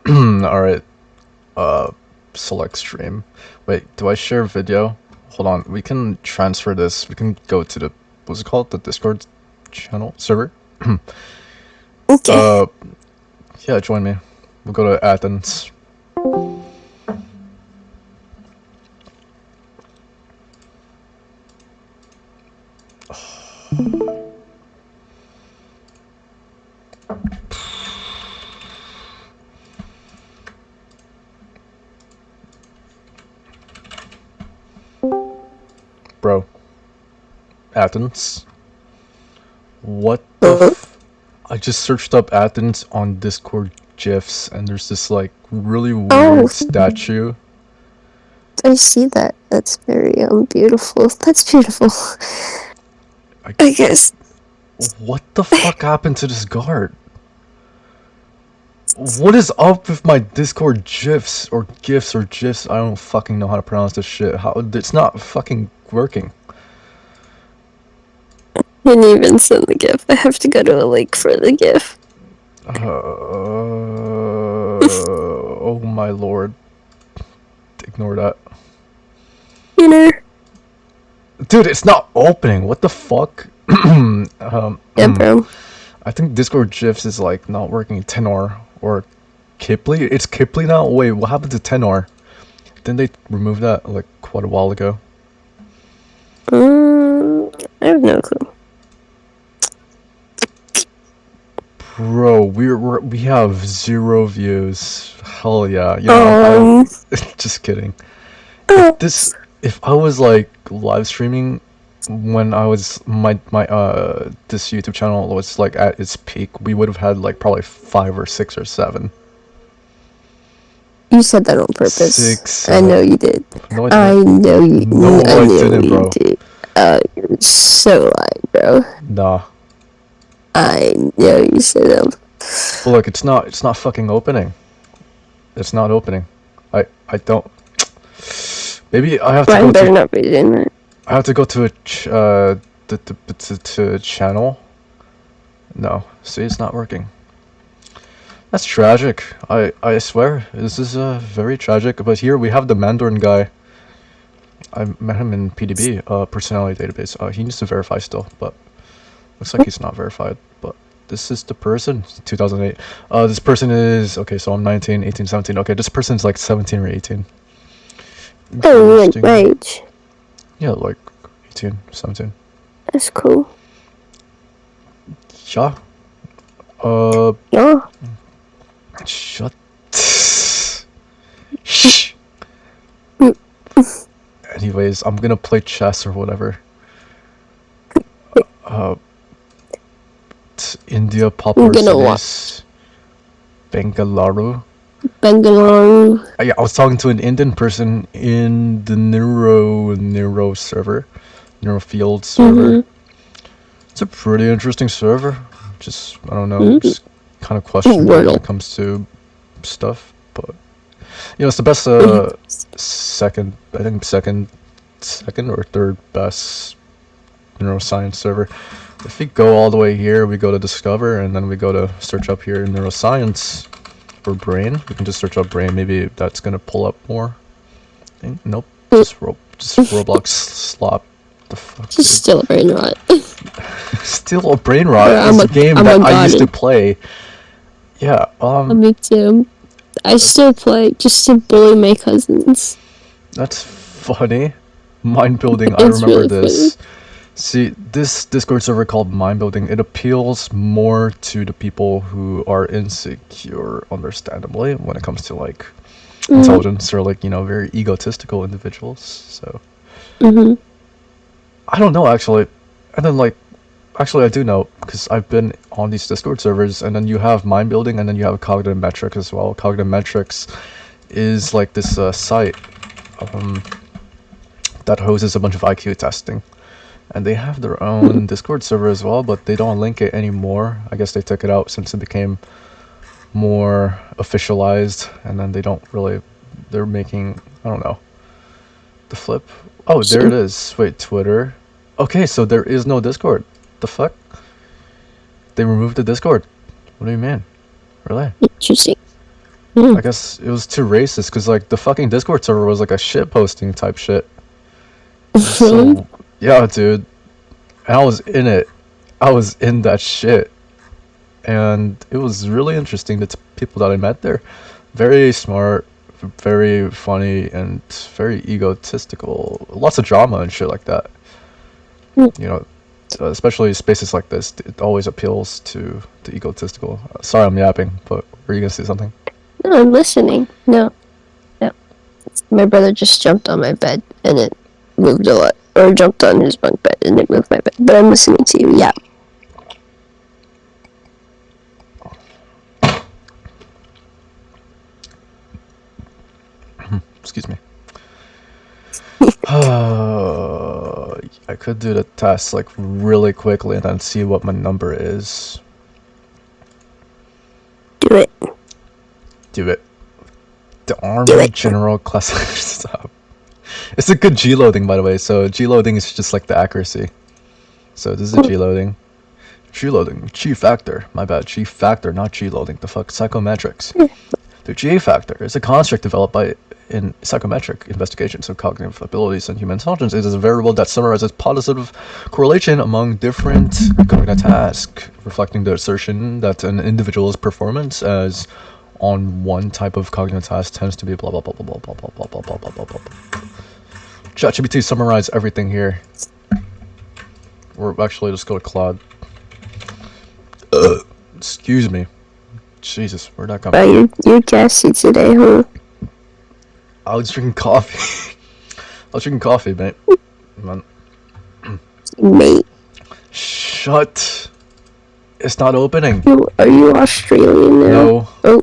Alright, select stream. Wait, do I share video? Hold on, we can transfer this. We can go to the, what's it called? The Discord channel? Server? Okay. Uh, yeah, join me. We'll go to Athens. Bro. Athens. What the I just searched up Athens on Discord GIFs, and there's this, like, really weird statue. I see that. That's very beautiful. That's beautiful. I guess. What the fuck happened to this guard? What is up with my Discord GIFs or GIFs or GIFs? I don't fucking know how to pronounce this shit. How it's not fucking working. Didn't even send the GIF. I have to go to a link for the GIF. Oh my lord. Ignore that. You know. Dude, it's not opening. What the fuck? Yeah, bro. I think Discord GIFs is like not working. Tenor or Kiply? It's Kiply now? Wait, what happened to Tenor? Didn't they remove that like quite a while ago? I have no clue. Bro, we have 0 views. Hell yeah. You know, I'm just kidding. If I was like live streaming when I was my this YouTube channel was like at its peak, we would have had like probably 5 or 6 or 7. You said that on purpose. 6. I know you did. No, I know you. No, I didn't, bro. Did. You're so lying, bro. Nah. I know you said them. But look, it's not fucking opening. It's not opening. I don't. Maybe I have to go better to. Not be doing that. I have to go to a to channel. No, see, it's not working. That's tragic. I swear, this is very tragic. But here we have the Mandarin guy. I met him in PDB, personality database. He needs to verify still, but looks like he's not verified. But this is the person, 2008. This person is, okay, so I'm 19, 18, 17. Okay, this person's like 17 or 18. Oh, like my age. Yeah, like 18, 17. That's cool. Yeah. Yeah. Shut. Shh. Anyways, I'm gonna play chess or whatever. India popular cities. Bengaluru. Yeah, I was talking to an Indian person in the Neuro server, Neurofield server. It's a pretty interesting server. Just I don't know, just kind of questionable when it comes to stuff, but you know, it's the best second or third best neuroscience server. If we go all the way here, we go to discover, and then we go to search up here neuroscience for brain. We can just search up brain. Maybe that's gonna pull up more. Nope. Just Roblox slop. The fuck. Just still a brain rot. Still a brain rot. It's a game that I used to play. Yeah. Me too. I still play just to bully my cousins. That's funny. Mind building. I remember really this. Funny. See, this Discord server called Mind Building, it appeals more to the people who are insecure, understandably, when it comes to like intelligence or like, you know, very egotistical individuals. So I don't know actually. And then like actually I do know because I've been on these Discord servers, and then you have Mind Building and then you have Cognitive Metrics as well. Cognitive Metrics is like this site that hoses a bunch of IQ testing. And they have their own Discord server as well, but they don't link it anymore. I guess they took it out since it became more officialized, and then they don't really, they're making, I don't know, the flip. Oh, there it is. Wait, Twitter. Okay, so there is no Discord. The fuck? They removed the Discord. What do you mean? Really? Interesting. Hmm. I guess it was too racist because like the fucking Discord server was like a shit posting type shit. Really? So yeah, dude, and I was in it. I was in that shit, and it was really interesting. The people that I met there, very smart, very funny, and very egotistical. Lots of drama and shit like that. You know, especially spaces like this, it always appeals to the egotistical. Sorry, I'm yapping, but were you gonna say something? No, I'm listening. No, no. My brother just jumped on my bed and it moved a lot. Or jumped on his bunk bed and it moved my bed. But I'm listening to you. Yeah. Excuse me. I could do the test like really quickly and then see what my number is. Do it. Do it. The Do Army it. General Class. Stop. It's a good G loading, by the way. So G loading is just like the accuracy. So this is G loading. G loading. G factor. My bad. G factor, not G loading. The fuck. Psychometrics. The G factor is a construct developed by in psychometric investigations of cognitive abilities and human intelligence. It is a variable that summarizes positive correlation among different cognitive tasks, reflecting the assertion that an individual's performance as on one type of cognitive task tends to be blah blah blah blah blah blah blah blah blah blah blah blah blah. ChatGPT summarize everything here. Or actually, just go to Claude. Excuse me. Jesus, where'd that come Wow, from? you're gassy today, huh? I was drinking coffee. I was drinking coffee, mate. Man. Mate. Shut. It's not opening. Are you Australian now? No. Oh, Do you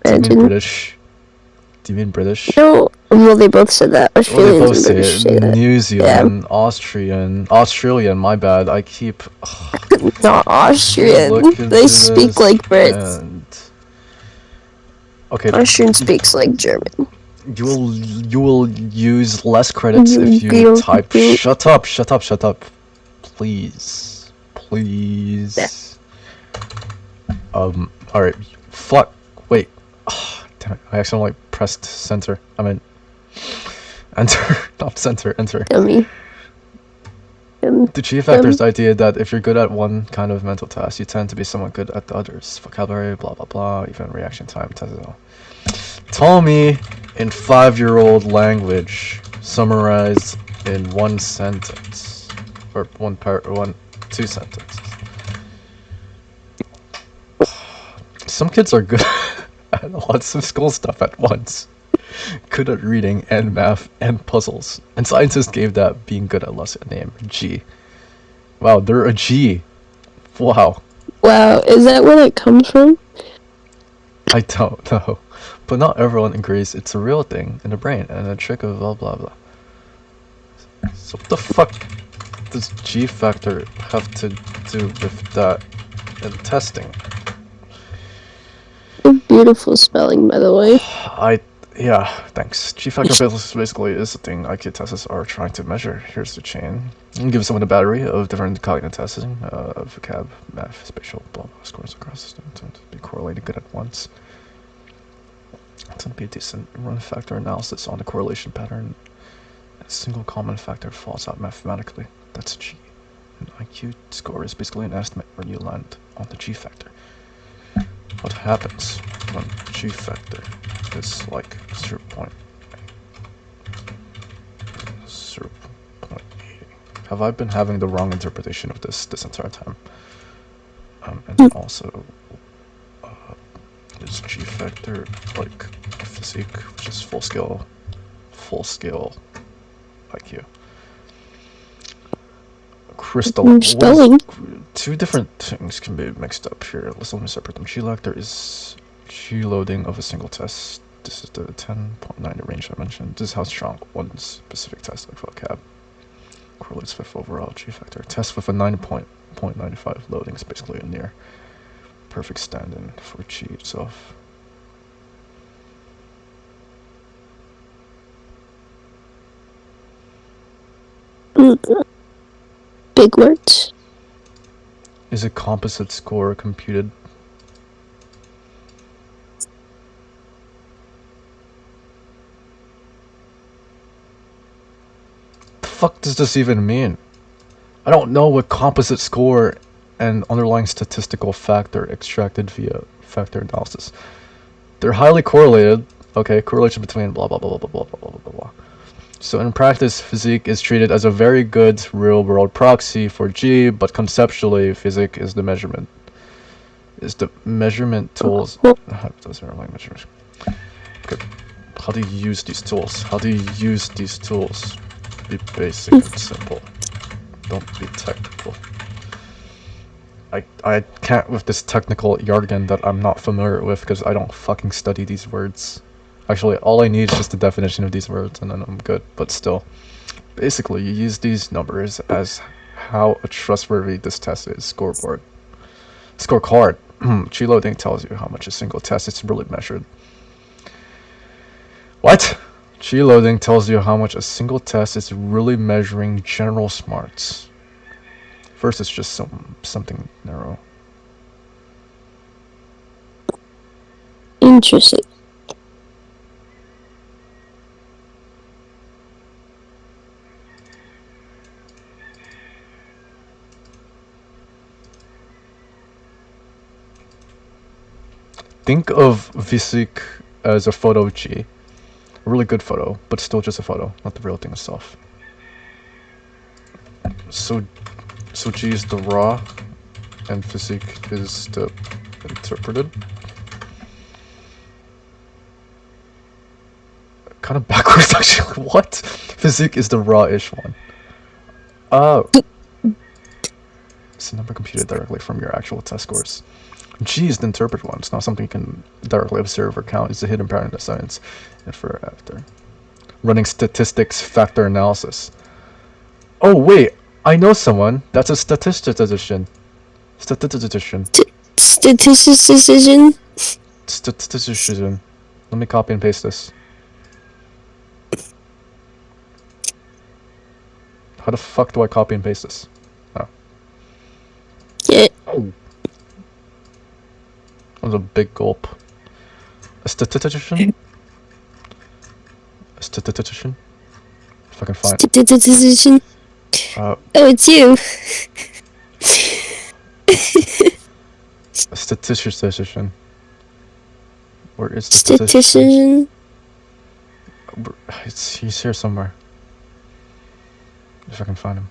mean imagine. British? Do you mean British? No. Well, they both said that. Well, they Australians both and say British it. say that. New Zealand, Australian, my bad. I keep Not Austrian. looking They through speak this like Brits. and okay, Austrian speaks like German. you will use less credits if you You- type you- shut up, shut up, shut up. Please. Please. Alright. Fuck. Wait. Damn it. I accidentally pressed center. I mean enter. Not center, enter. Dummy. The G factor is the idea that if you're good at one kind of mental task, you tend to be somewhat good at the others. Vocabulary, blah blah blah, even reaction time, tell me in 5-year-old language, summarized in one sentence. Or two sentences. Some kids are good at lots of school stuff at once. Good at reading and math and puzzles. And scientists gave that being good at less a name, G. Wow, they're a G. Wow. Wow, is that where that comes from? I don't know. But not everyone agrees it's a real thing in the brain and a trick of blah blah blah. So what the fuck does G factor have to do with that and testing? Beautiful spelling, by the way. Yeah, thanks. G factor basically is the thing IQ tests are trying to measure. Here's the chain. You can give someone a battery of different cognitive testing, vocab, math, spatial, blah blah scores across the system to be correlated good at once. It's gonna be a decent run factor analysis on the correlation pattern. A single common factor falls out mathematically. That's G. An IQ score is basically an estimate where you land on the G factor. What happens when G factor is like 0.80? Have I been having the wrong interpretation of this entire time? And then also, is G factor like physique, which is full scale IQ? Crystal. Spelling. Two different things can be mixed up here. Let's let me separate them. G factor is G loading of a single test. This is the 10.9 range I mentioned. This is how strong one specific test like vocab correlates with overall G factor. Test with a 9.95 loading is basically a near perfect stand-in for G itself. Big words. Is a composite score computed? fuck does this even mean? I don't know what composite score and underlying statistical factor extracted via factor analysis. They're highly correlated. Okay, correlation between blah blah blah blah blah blah blah blah blah. So in practice, physique is treated as a very good real-world proxy for G, but conceptually, physique is the measurement. Is the measurement tools? Those are like measurements. Okay. How do you use these tools? How do you use these tools? Be basic and simple. Don't be technical. I can't with this technical jargon that I'm not familiar with because I don't fucking study these words. Actually, all I need is just the definition of these words and then I'm good, but still. Basically, you use these numbers as how a trustworthy this test is. Scoreboard. Scorecard. Chi loading tells you how much a single test is really measured. What? Chi loading tells you how much a single test is really measuring general smarts. First, it's just something narrow. Interesting. Think of physique as a photo of G. A really good photo, but still just a photo, not the real thing itself. So G is the raw, and physique is the interpreted. Kind of backwards, actually. What? Physique is the raw-ish one. Oh. It's a number computed directly from your actual test scores. G is the interpreted one. It's not something you can directly observe or count. It's a hidden pattern of science. Infer after. Running statistics factor analysis. Oh, wait. I know someone. That's a statistician. Statistician. Statistician? Statistician. Let me copy and paste this. How the fuck do I copy and paste this? Oh. Yeah. Oh. That was a big gulp. A statistician? A statistician? If I can find it. Statistician? Oh, it's you. A statistician. Where is the statistician? Statistician? He's here somewhere. If I can find him.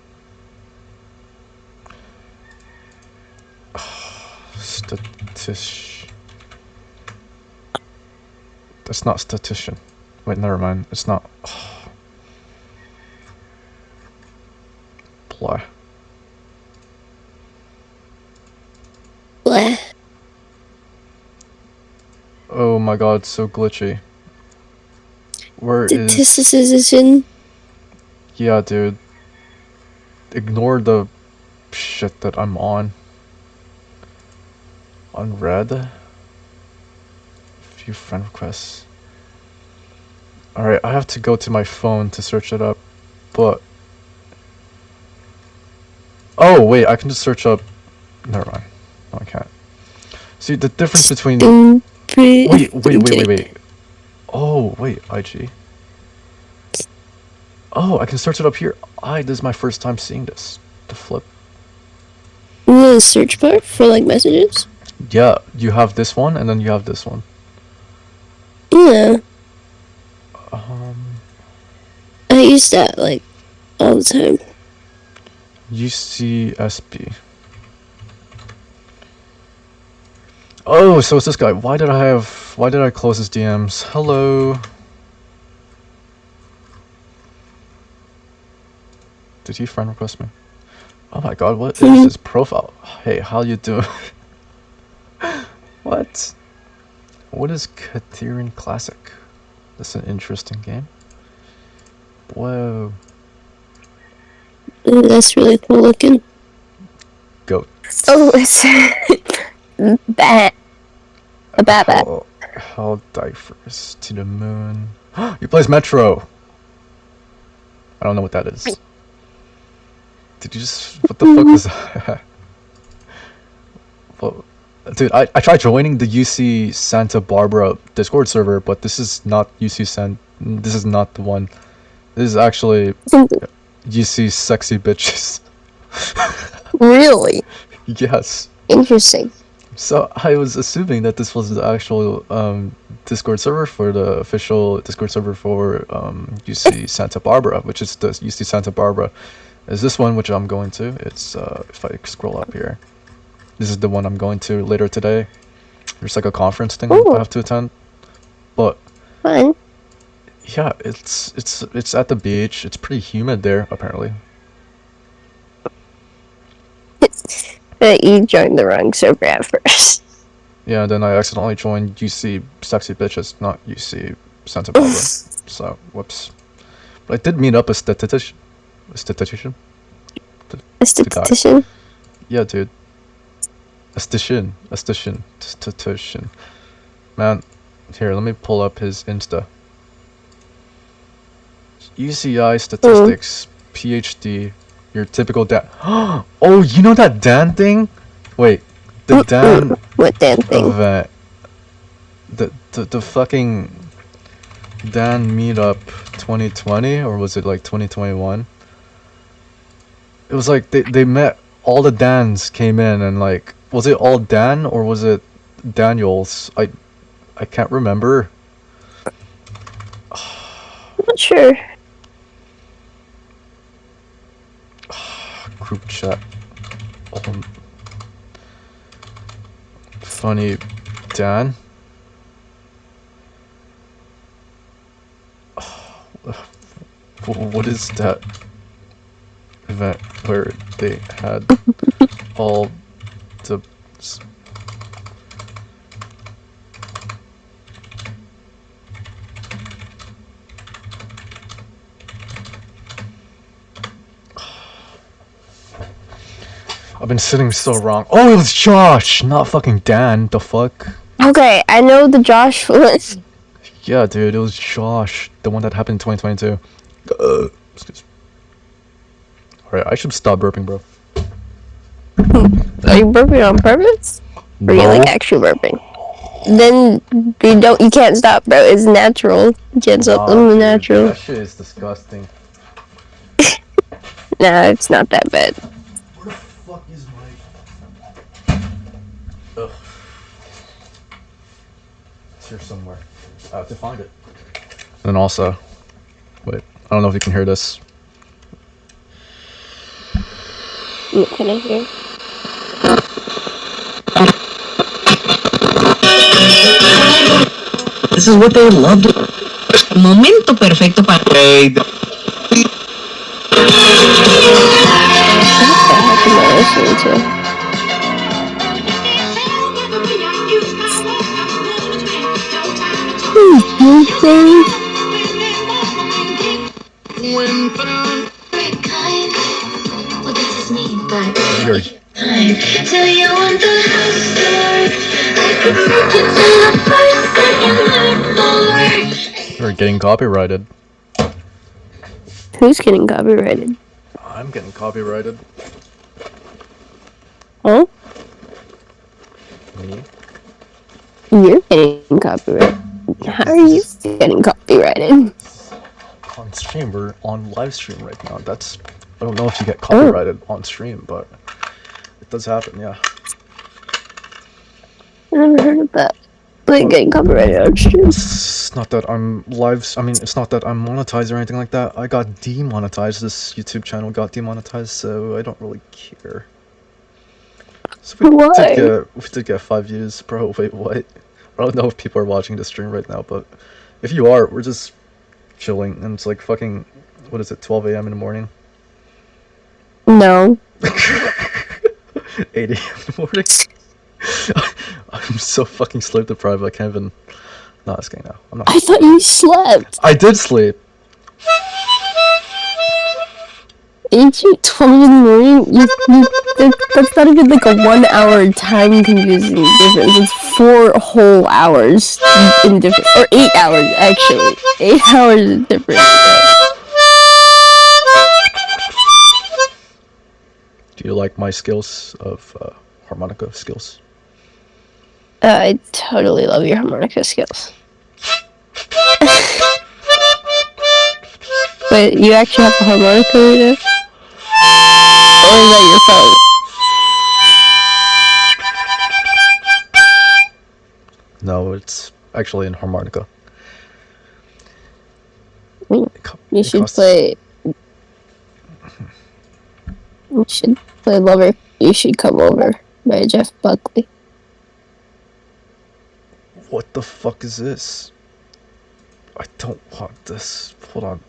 That's not statistician. Wait, never mind. It's not. Blah. Blah. Oh my god, so glitchy. Where is... Statistician? Yeah, dude. Ignore the shit that I'm on. Unread. Few friend requests. Alright, I have to go to my phone to search it up, but... Oh, wait, I can just search up... Never mind. No, I can't. See, the difference between... Wait. Oh, wait, IG. Oh, I can search it up here. This is my first time seeing this. The flip. The search bar for like messages? Yeah, you have this one and then you have this one. Yeah. I use that like all the time. UCSB. Oh, so it's this guy. Why did I close his DMs? Hello. Did he friend request me? Oh my god, what is his profile? Hey, how you doing? What? What is Katherian Classic? That's an interesting game. Whoa. Ooh, that's really cool looking. Goat. Oh, it's bat. A bat. How diverse to the moon. He plays Metro. I don't know what that is. Did you just... What the fuck was that? Well, dude, I tried joining the UC Santa Barbara Discord server, but this is not UC This is not the one. This is actually... You see sexy bitches. Really Yes. interesting. So I was assuming that this was the actual Discord server for the official Discord server for UC Santa Barbara, which is the UC Santa Barbara. Is this one which I'm going to? It's if I scroll up here, this is the one I'm going to later today. There's like a conference thing I Ooh, have to attend, but fun. yeah, it's at the beach. It's pretty humid there apparently. You joined the wrong server at first. Yeah, then I accidentally joined UC Sexy Bitches, not UC Santa Barbara. So whoops. But I did meet up a statistician. A statistician? A The guy. statistician. Yeah, dude. A statistician. A statistician. Statistician. Man, here, let me pull up his Insta. UCI statistics, PhD, your typical Dan. Oh, you know that Dan thing? Wait, the Dan What damn thing? event. The fucking Dan meetup 2020, or was it like 2021? It was like they met, all the Dans came in, and like, was it all Dan or was it Daniels? I can't remember. I'm not sure. Group chat. Funny Dan. What is that event where they had all the I've been sitting so wrong. Oh, it was Josh, not fucking Dan. The fuck? Okay, I know the Josh one. Yeah, dude, it was Josh, the one that happened in 2022. Excuse me. Alright, I should stop burping, bro. Are you burping on purpose? Or are you like actually burping? Then you can't stop, bro. It's natural. You can't stop Nah, them dude, natural. that shit is disgusting. Nah, it's not that bad. Where the fuck is my... Ugh. It's here somewhere. I have to find it. And also... Wait, I don't know if you can hear this. Can I hear? This is what they loved. Momento perfecto para. What the heck am I listening to? You're, you're getting copyrighted. Who's getting copyrighted? I'm getting copyrighted. Huh? Me? You're getting copyrighted. How are you getting copyrighted? On stream, we're on live stream right now. That's... I don't know if you get copyrighted on stream, but it does happen, yeah. I never heard of that. Like getting copyrighted on stream. It's not that I'm it's not that I'm monetized or anything like that. I got demonetized. This YouTube channel got demonetized, so I don't really care. So Why? we did get 5 views, bro. Wait, what? I don't know if people are watching the stream right now, but if you are, we're just chilling, and it's like fucking, what is it, 12 a.m. in the morning? No. 8 a.m. in the morning? I'm so fucking sleep deprived, I can't even... No, it's okay now. I'm not... I thought you slept. I did sleep! 8 to 12 in the morning? That's not even like a 1 hour time confusing difference. It's 4 whole hours in difference. Or 8 hours, actually. 8 hours is different. Do you like my skills of harmonica skills? I totally love your harmonica skills. Wait, you actually have a harmonica right now? Or is that your phone? No, it's actually in harmonica. You It should costs- play. You should play Lover. You Should Come Over by Jeff Buckley. What the fuck is this? I don't want this. Hold on.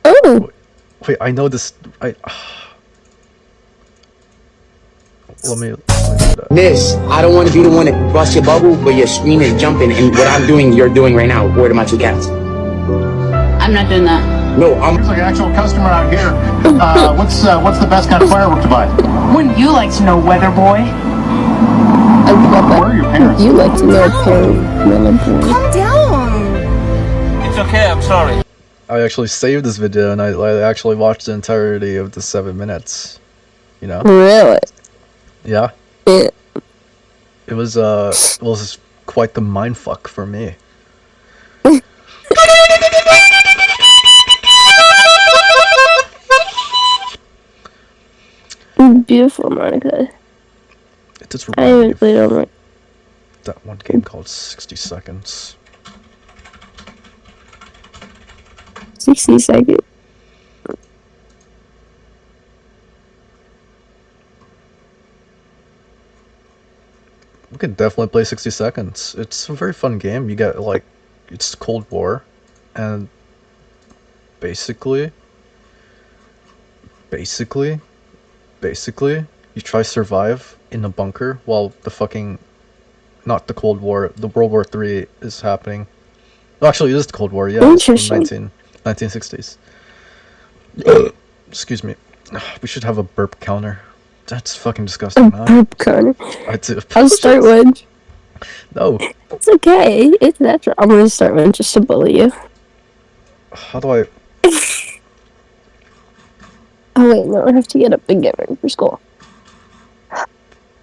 Oh! Wait, I know this. Let me do that. Miss, I don't want to be the one to bust your bubble, but your screen is jumping, and what I'm doing, you're doing right now. Word of my two cats. I'm not doing that. No, I'm. There's like an actual customer out here. What's the best kind of firework to buy? Wouldn't you like to know, weather boy? I love Where are that. your parents? You like to know a parent, boy. Calm down. It's okay, I'm sorry. I actually saved this video and I actually watched the entirety of the 7 minutes. You know? Really? Yeah. Yeah. It was quite the mindfuck for me. Beautiful, Monica. It just I reminded me haven't of played on my. that one game called 60 Seconds. 60 seconds. We could definitely play 60 Seconds. It's a very fun game. You get like, it's Cold War, and basically, you try survive in a bunker while the fucking, not the Cold War, the World War III is happening. No, actually, it is the Cold War. Yeah, it's from Interesting. 1960s. Excuse me. We should have a burp counter. That's fucking disgusting, man. Burp Connor. I do. I'll start one. No. It's okay. It's natural. I'm gonna start one just to bully you. How do I? Oh wait, no, I have to get up and get ready for school.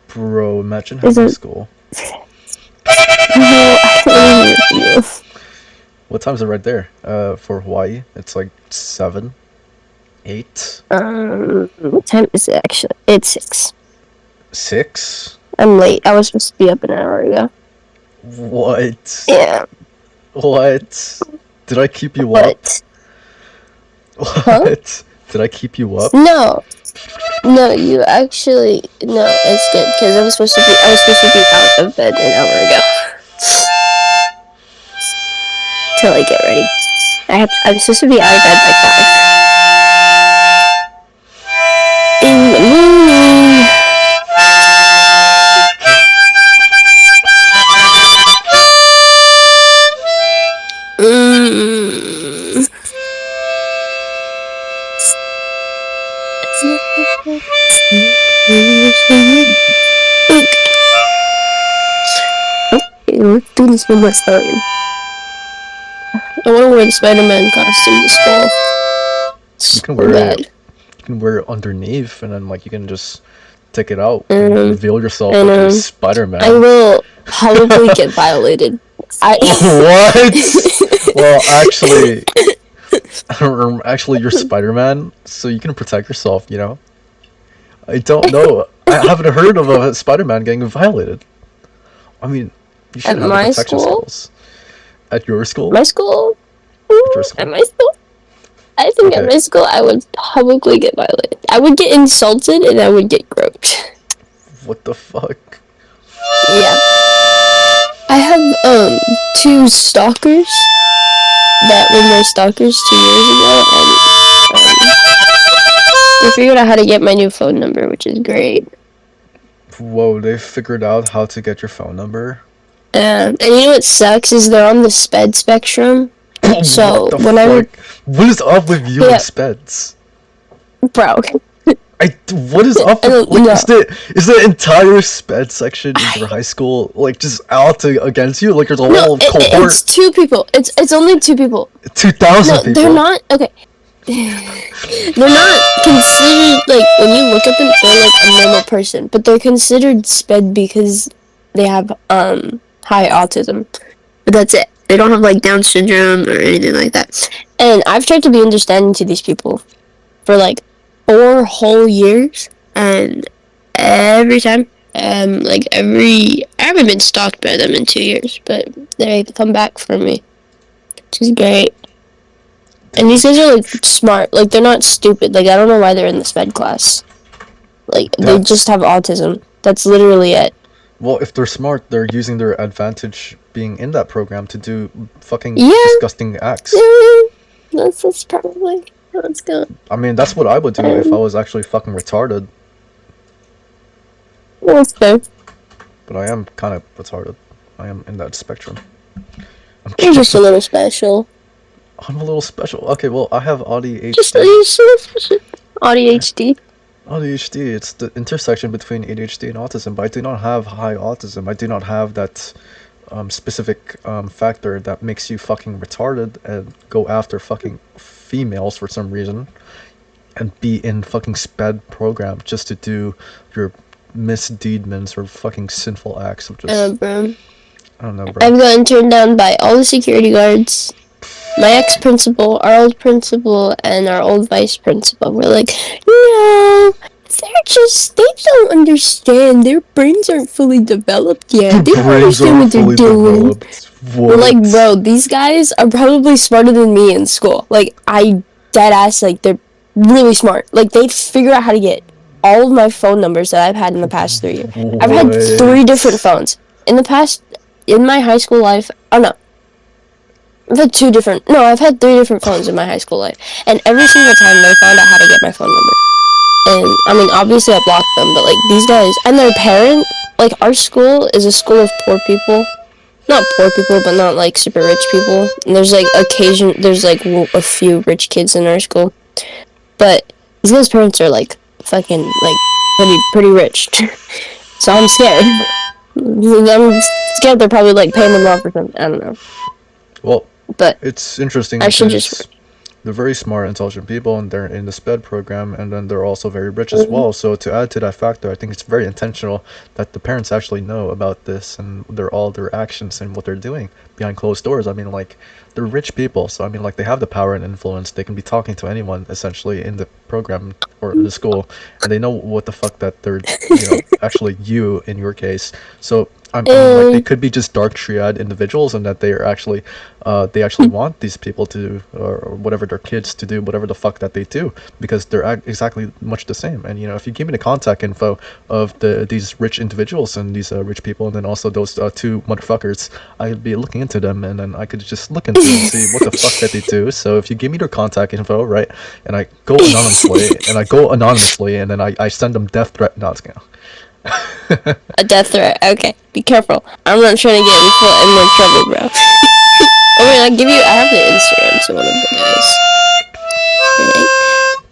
Bro, imagine Is having it- school. I can't hear from you. What time is it right there? For Hawaii, it's like 7, 8, What time is it actually? It's 6. 6. I'm late. I was supposed to be up an hour ago. What? Yeah. What? Did I keep you up? What? What? Did I keep you up? No. No, you actually no. It's good because I was supposed to be out of bed an hour ago. Till I get ready. I'm supposed to be out of bed by 5. In the morning. Mm. Okay, let's do this one more time. I want to wear the Spider-Man costume to school. You can So wear bad. it. You can wear it underneath, and then like you can just take it out I and know. reveal yourself I like know. you're Spider-Man. I will probably get violated. What? Well, actually, actually, you're Spider-Man, so you can protect yourself. You know. I don't know. I haven't heard of a Spider-Man getting violated. I mean, you should At have the my protection school? skills. At your school? My school? your school? At my school? I think at Okay. my school I would publicly get violated. I would get insulted and I would get groped. What the fuck? Yeah. I have 2 stalkers that were my stalkers 2 years ago, and they figured out how to get my new phone number, which is great. Whoa, they figured out how to get your phone number? And you know what sucks is they're on the sped spectrum. So, what the when I- fuck? What is up with you Yeah. and speds? Bro, What is up I with, don't like, know. is the entire sped section in your high school, like, just out against you? Like, there's a no, whole cohort, it's 2 people. It's only 2 people. 2,000 No, people? they're not. Okay. They're not considered, like, when you look at them, they're like a normal person. But they're considered sped because they have, high autism. But that's it. They don't have like Down syndrome or anything like that. And I've tried to be understanding to these people for like 4 whole years, and every time, I haven't been stalked by them in 2 years, but they come back for me, which is great. And these guys are like smart, like they're not stupid. Like I don't know why they're in the sped class. Like they just have autism. That's literally it. Well, if they're smart, they're using their advantage being in that program to do fucking Yeah. disgusting acts. That's probably how it's going. I mean, that's what I would do if I was actually fucking retarded. Well, that's fair. But I am kind of retarded. I am in that spectrum. You're just a little special. I'm a little special. Okay, well, I have ADHD. Just a little special. ADHD. ADHD, it's the intersection between ADHD and autism, but I do not have high autism. I do not have that specific factor that makes you fucking retarded and go after fucking females for some reason and be in fucking sped program just to do your misdeedments or fucking sinful acts of just... Bro. I don't know, bro. I've gotten turned down by all the security guards, my ex-principal, our old principal, and our old vice principal. We're like, no, they don't understand. Their brains aren't fully developed yet. They don't understand what they're doing. We're like, bro, these guys are probably smarter than me in school. Like, I dead ass, like, they're really smart. Like, they figure out how to get all of my phone numbers that I've had in the past 3 years. I've had 3 different phones. In my high school life, oh no. I've had 3 different phones in my high school life. And every single time they found out how to get my phone number. And, I mean, obviously I blocked them, but, like, these guys, and their parent, like, our school is a school of poor people. Not poor people, but not, like, super rich people. And there's, like, a few rich kids in our school. But these guys' parents are, like, fucking, like, pretty rich. So I'm scared. I'm scared they're probably, like, paying them off or something. I don't know. Well, but it's interesting I should because just... they're very smart, intelligent people, and they're in the SPED program, and then they're also very rich as well. So to add to that factor, I think it's very intentional that the parents actually know about this and all their actions and what they're doing behind closed doors. I mean, like, they're rich people, so I mean, like, they have the power and influence. They can be talking to anyone essentially in the program or in the school, and they know what the fuck that they're, actually you in your case. So I mean, like, they could be just dark triad individuals, and that they are actually, they actually want these people to, or whatever their kids to do, whatever the fuck that they do, because they're exactly much the same. And if you give me the contact info of these rich individuals and these rich people, and then also those 2 motherfuckers, I'd be looking into them, and then I could just look into them and see what the fuck that they do. So if you give me their contact info, right, and I go anonymously, and then I send them death threat. No, it's A death threat. Okay, be careful. I'm not trying to get in more trouble, bro. Oh wait, I have the Instagram to one of the guys.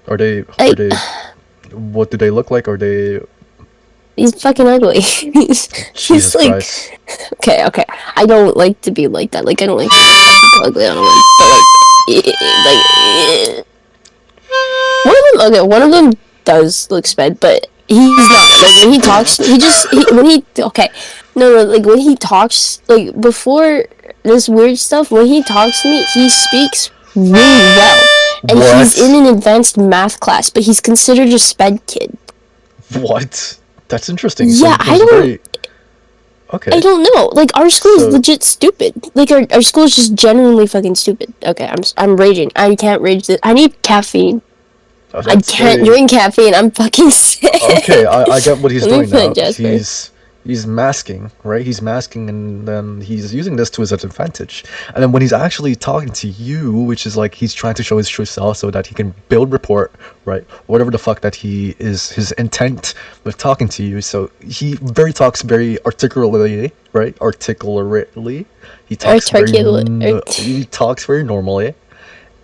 Are they? What do they look like? Are they? He's fucking ugly. he's like... Christ. Okay. I don't like to be like that. Like, I don't like to be ugly on a one. But like, one of them does look sped, but he's not. Like, when he talks, like, when he talks, like, before this weird stuff, when he talks to me, he speaks really well. And he's in an advanced math class, but he's considered a sped kid. What? That's interesting. Yeah, I don't... Okay. I don't know. Like, our school is legit stupid. Like, our school is just genuinely fucking stupid. Okay, I'm raging. I can't rage this. I need caffeine. I can't drink caffeine. I'm fucking sick. Okay, I get what he's doing now. He's masking, right? He's masking, and then he's using this to his advantage. And then when he's actually talking to you, which is like he's trying to show his true self so that he can build rapport, right? Whatever the fuck that he is, his intent with talking to you. So he talks very articulately, right? Articulately. He talks very normally.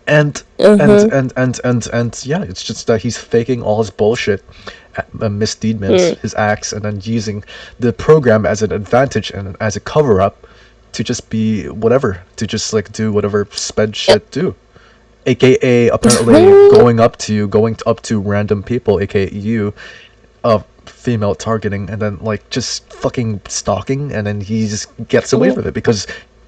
And yeah, it's just that he's faking all his bullshit, misdeedments, his acts, and then using the program as an advantage and as a cover-up to just be whatever, to just like do whatever sped shit do, aka apparently going up to random people, aka you, female targeting, and then like just fucking stalking, and then he just gets away with it because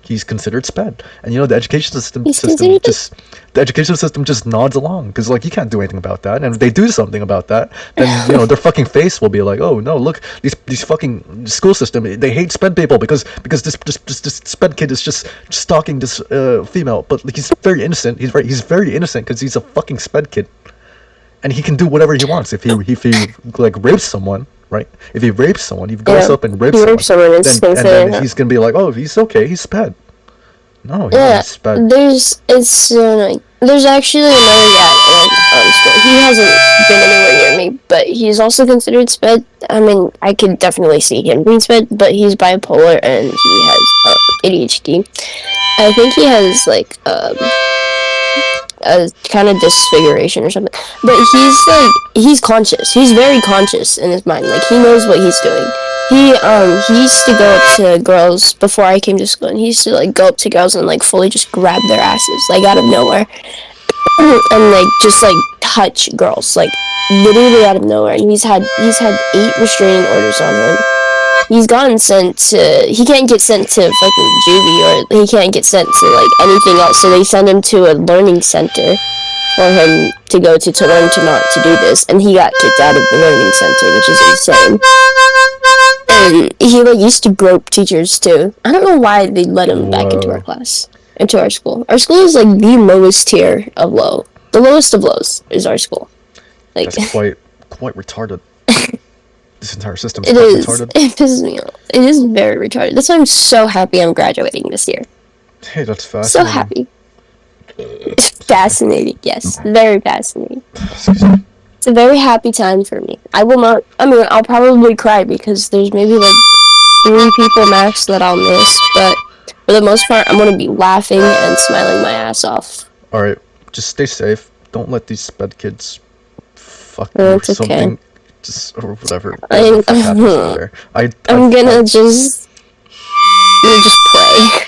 he's considered sped. And you know the education system He's considered- just nods along because like you can't do anything about that. And if they do something about that, then you know their fucking face will be like, oh no, look, these fucking school system, they hate sped people because this sped kid is just stalking this female, but like, he's very innocent. He's very innocent because he's a fucking sped kid, and he can do whatever he wants if he like rapes someone. Right? If he rapes someone, he goes up and rapes someone, then he's gonna be like, "Oh, he's okay. He's sped." No, he's not sped. It's like there's actually another guy in school. He hasn't been anywhere near me, but he's also considered sped. I mean, I could definitely see him being sped, but he's bipolar and he has ADHD. I think he has like a kind of disfiguration or something, but he's conscious. He's very conscious in his mind. Like he knows what he's doing. He used to go up to girls before I came to school, and he used to like go up to girls and like fully just grab their asses like out of nowhere, and like just like touch girls like literally out of nowhere. And he's had 8 restraining orders on him. He's gotten sent to. He can't get sent to fucking juvie, or he can't get sent to like anything else. So they send him to a learning center for him to go to learn to not to do this. And he got kicked out of the learning center, which is insane. And he like used to grope teachers too. I don't know why they let him back into our class, into our school. Our school is like the lowest tier of low. The lowest of lows is our school. Like that's quite retarded. This entire system is it quite is. retarded. It pisses me off. It is very retarded. That's why I'm so happy I'm graduating this year. Hey, that's So fascinating. happy. Fascinating, yes. Very fascinating. Excuse me. It's a very happy time for me. I will not, I mean, I'll probably cry because there's maybe like 3 people max that I'll miss, but for the most part, I'm going to be laughing and smiling my ass off. Alright, just stay safe. Don't let these sped kids fuck Oh, you or it's okay. something. Just, or whatever. I'm Whatever the fuck happens over there. I'm gonna just pray.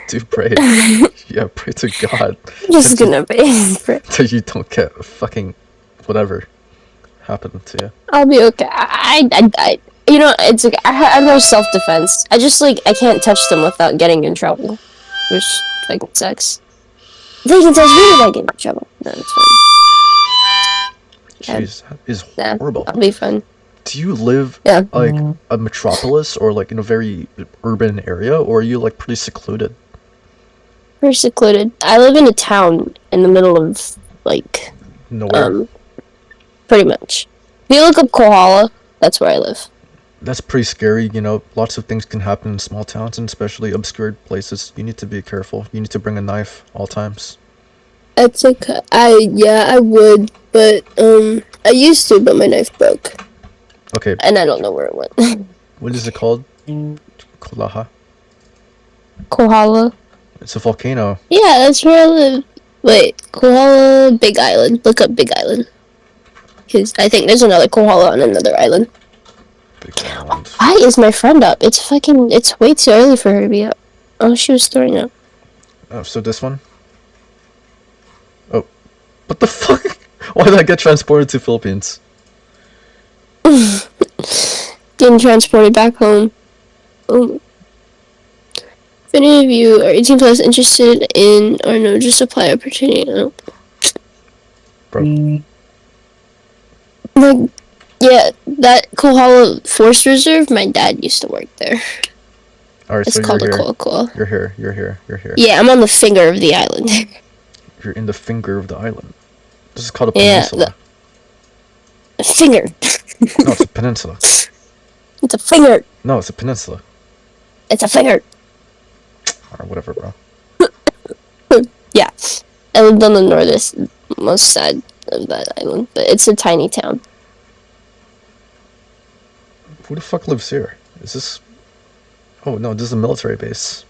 Do pray. Yeah, pray to God. Just gonna pray. That you don't get fucking whatever happened to you. I'll be okay. I you know, it's okay. I have no self-defense. I just like I can't touch them without getting in trouble, which fucking sucks. They can touch me if I get in trouble. No, it's fine. Jeez, that is Nah, horrible. I'll be fine. Do you live Yeah. like a metropolis or like in a very urban area, or are you like pretty secluded? We're secluded. I live in a town in the middle of like Nowhere. pretty much. If you look up Kohala, that's where I live. That's pretty scary, you know. Lots of things can happen in small towns and especially obscured places. You need to be careful. You need to bring a knife all times. It's okay. I would, but I used to, but my knife broke, Okay, and I don't know where it went. what is it called? Kulaha. Kohala. It's a volcano. Yeah, that's where I live. Wait, Kohala, Big Island. Look up Big Island. Because I think there's another Kohala on another island. Big island. Why is my friend up? It's way too early for her to be up. Oh, she was throwing up. Oh, so this one? Oh. What the fuck? Why did I get transported to Philippines? Getting transported back home. If any of you are 18 plus interested in, or no, just apply opportunity. No. Bro. Like, yeah, that Kohala Forest Reserve, my dad used to work there. Alright, It's so called a you're here. Kohala. You're here. You're here. You're here. Yeah, I'm on the finger of the island. You're in the finger of the island. This is called a Yeah, peninsula. the finger. No, it's a peninsula. It's a finger. No, it's a peninsula. It's a finger. Or whatever, bro. Yeah, I lived on the most side of that island, but it's a tiny town. Who the fuck lives here? Is this... Oh, no, this is a military base.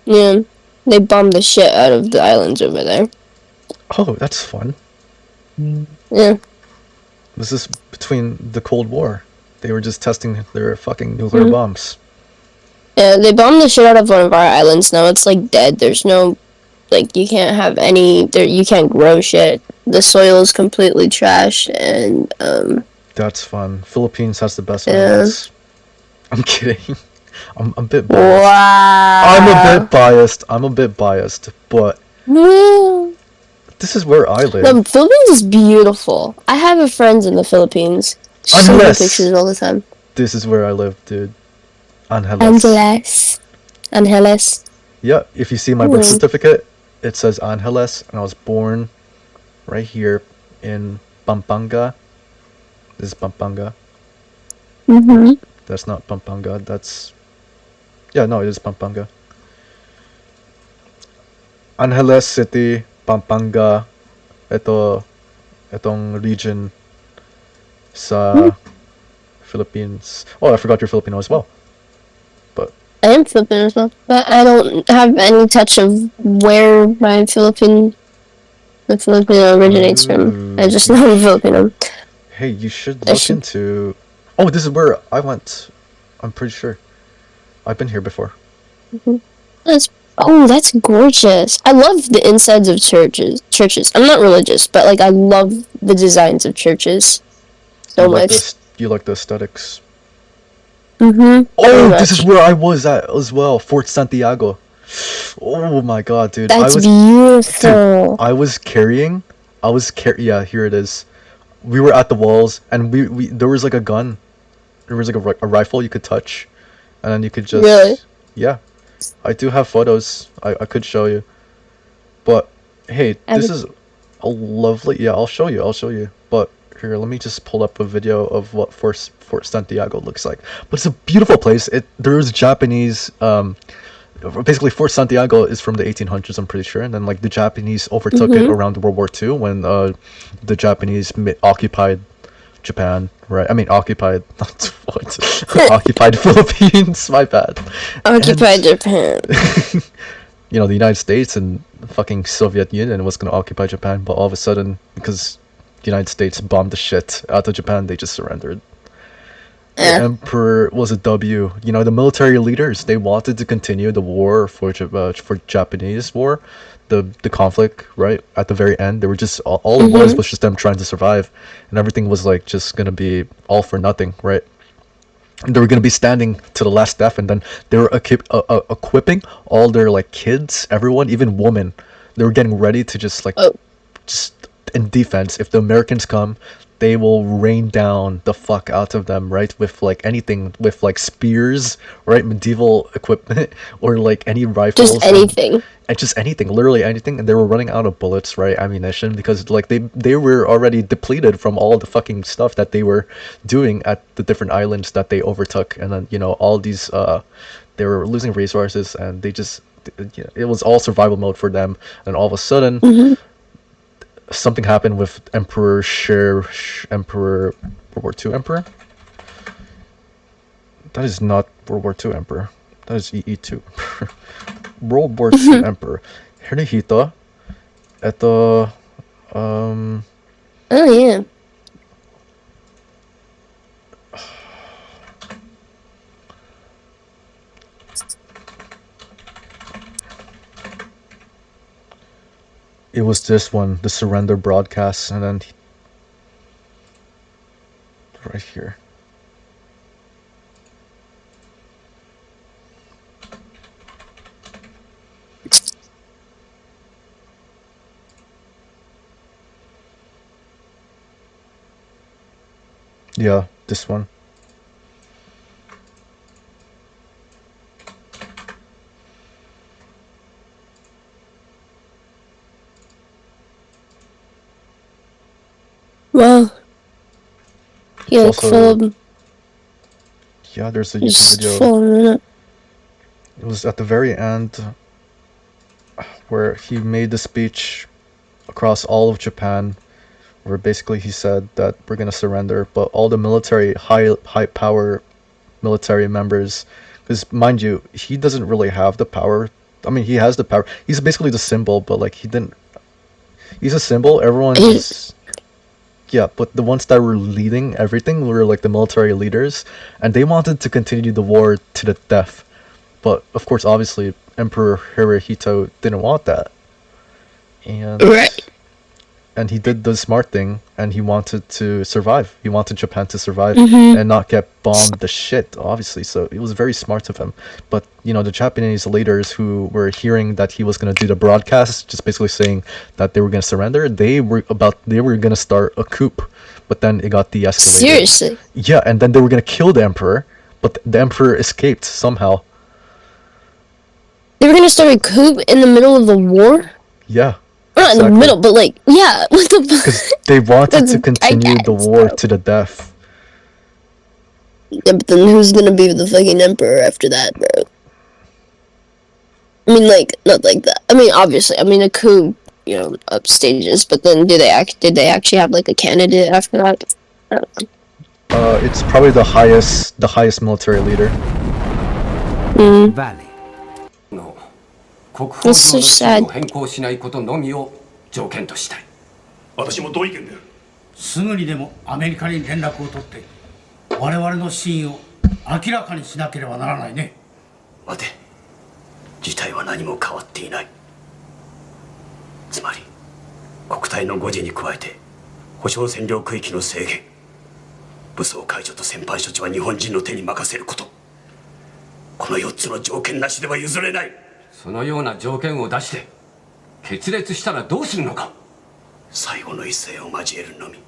Yeah, they bombed the shit out of the islands over there. Oh, that's fun. Yeah. This is between the Cold War. They were just testing their fucking nuclear bombs. Yeah, they bombed the shit out of one of our islands. Now it's like dead. There's no, like, you can't have any. You can't grow shit. The soil is completely trash, and That's fun. Philippines has the best Yeah. islands. I'm kidding. I'm a bit biased. I'm a bit biased, but Wow. this is where I live. The Philippines is beautiful. I have a friend in the Philippines. She sends me Unless pictures all the time. this is where I live, dude. Angeles. Angeles. Yeah, if you see my birth Hmm. certificate, it says Angeles, and I was born right here in Pampanga. This is Pampanga. Mm-hmm. That's not Pampanga. Yeah, no, it is Pampanga. Angeles City, Pampanga. Itong region sa Philippines. Oh, I forgot you're Filipino as well. But I am Filipino as well, but I don't have any touch of where the Filipino originates from. I just know I'm Filipino. hey, you should I look should. into. Oh, this is where I went. I'm pretty sure. I've been here before. That's gorgeous. I love the insides of churches. I'm not religious, but like I love the designs of churches so You like much. this? You like the aesthetics? Mm-hmm. Oh, Very this is much. where I was at as well. Fort Santiago. Oh my god, dude. That's Dude, beautiful. yeah, here it is. We were at the walls and we there was like a gun. There was like a rifle you could touch and then you could just Really? yeah. I do have photos. I could show you. But hey, I this would- is a lovely yeah, I'll show you. I'll show you. But here, let me just pull up a video of what Fort Santiago looks like. But it's a beautiful place. There's Japanese basically Fort Santiago is from the 1800s, I'm pretty sure, and then like the Japanese overtook it around World War II when the Japanese occupied Japan, right? I mean occupied not what occupied Philippines, my bad. Occupied And, Japan. you know, the United States and the fucking Soviet Union was going to occupy Japan, but all of a sudden, because the United States bombed the shit out of Japan, they just surrendered. The Yeah. emperor was a W. You know, the military leaders, they wanted to continue the war for Japanese war, the conflict, right? At the very end, they were just all it was just them trying to survive, and everything was like just gonna be all for nothing, right? And they were gonna be standing to the last death, and then they were equipping all their like kids, everyone, even women. They were getting ready to just like Oh. just in defense. If the Americans come, they will rain down the fuck out of them, right? With like anything, with like spears, right? Medieval equipment, or like any rifles, Just anything. and just anything, literally anything. And they were running out of bullets, right? Ammunition, because like they were already depleted from all the fucking stuff that they were doing at the different islands that they overtook, and then you know all these they were losing resources, and they just it was all survival mode for them. And all of a sudden something happened with Emperor World War II Emperor. That is not World War II Emperor. That is EE2. World War II Emperor. Hirohito. Ito, Oh yeah. it was this one, the surrender broadcast, and then right here. Yeah, this one. Wow. He like also- full Yeah, there's a YouTube just video. full minute. It was at the very end where he made the speech across all of Japan, where basically he said that we're gonna surrender, but all the military high power military members, because mind you, he doesn't really have the power. I mean, he has the power. He's basically the symbol, but like he didn't. He's a symbol. Everyone is. Yeah, but the ones that were leading everything were like the military leaders, and they wanted to continue the war to the death. But of course, obviously, Emperor Hirohito didn't want that. And Right. and he did the smart thing, and he wanted to survive. He wanted Japan to survive Mm-hmm. and not get bombed to shit, obviously. So it was very smart of him. But the Japanese leaders who were hearing that he was gonna do the broadcast, just basically saying that they were gonna surrender, they were gonna start a coup, but then it got de-escalated. Seriously. Yeah, and then they were gonna kill the emperor, but the emperor escaped somehow. They were gonna start a coup in the middle of the war? Yeah. Not in the Exactly. middle, but like, yeah. What the Because they wanted to I continue the guess, war bro. to the death. Yeah, but then who's gonna be the fucking emperor after that, bro? I mean, like, not like that. I mean, obviously, I mean, a coup, up stages, but then did they actually have like a candidate after that? I don't know. It's probably the highest military leader. Valley. It's so sad. 変更しないことのみを条件としたい。私も同意見だよ。すぐにでもアメリカに連絡を取って我々の真意を明らかにしなければならないね。待て。事態は何も変わっていない。つまり国体の護持に加えて保障占領区域の制限、武装解除と戦犯処置は日本人の手に任せること。この4つの条件なしでは譲れない。そのような条件を出して決裂したらどうするのか。最後の一戦を交えるのみ。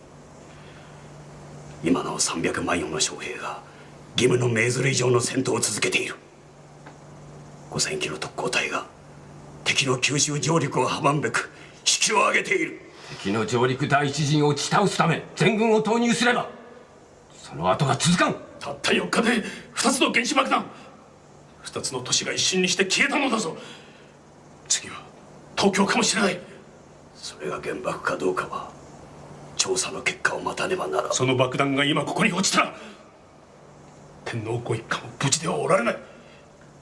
今の300万余の将兵が義務の命ずる以上の戦闘を続けている。5000機の特攻隊が敵の九州上陸を阻むべく士気を上げている。敵の上陸第一陣を打ち倒すため全軍を投入すればその後が続かん。たった4日で2つの原子爆弾、2つの都市が一瞬にして消えたのだぞ。次は東京かもしれない。それが原爆かどうかは調査の結果を待たねばならん。その爆弾が今ここに落ちたら天皇ご一家も無事ではおられない。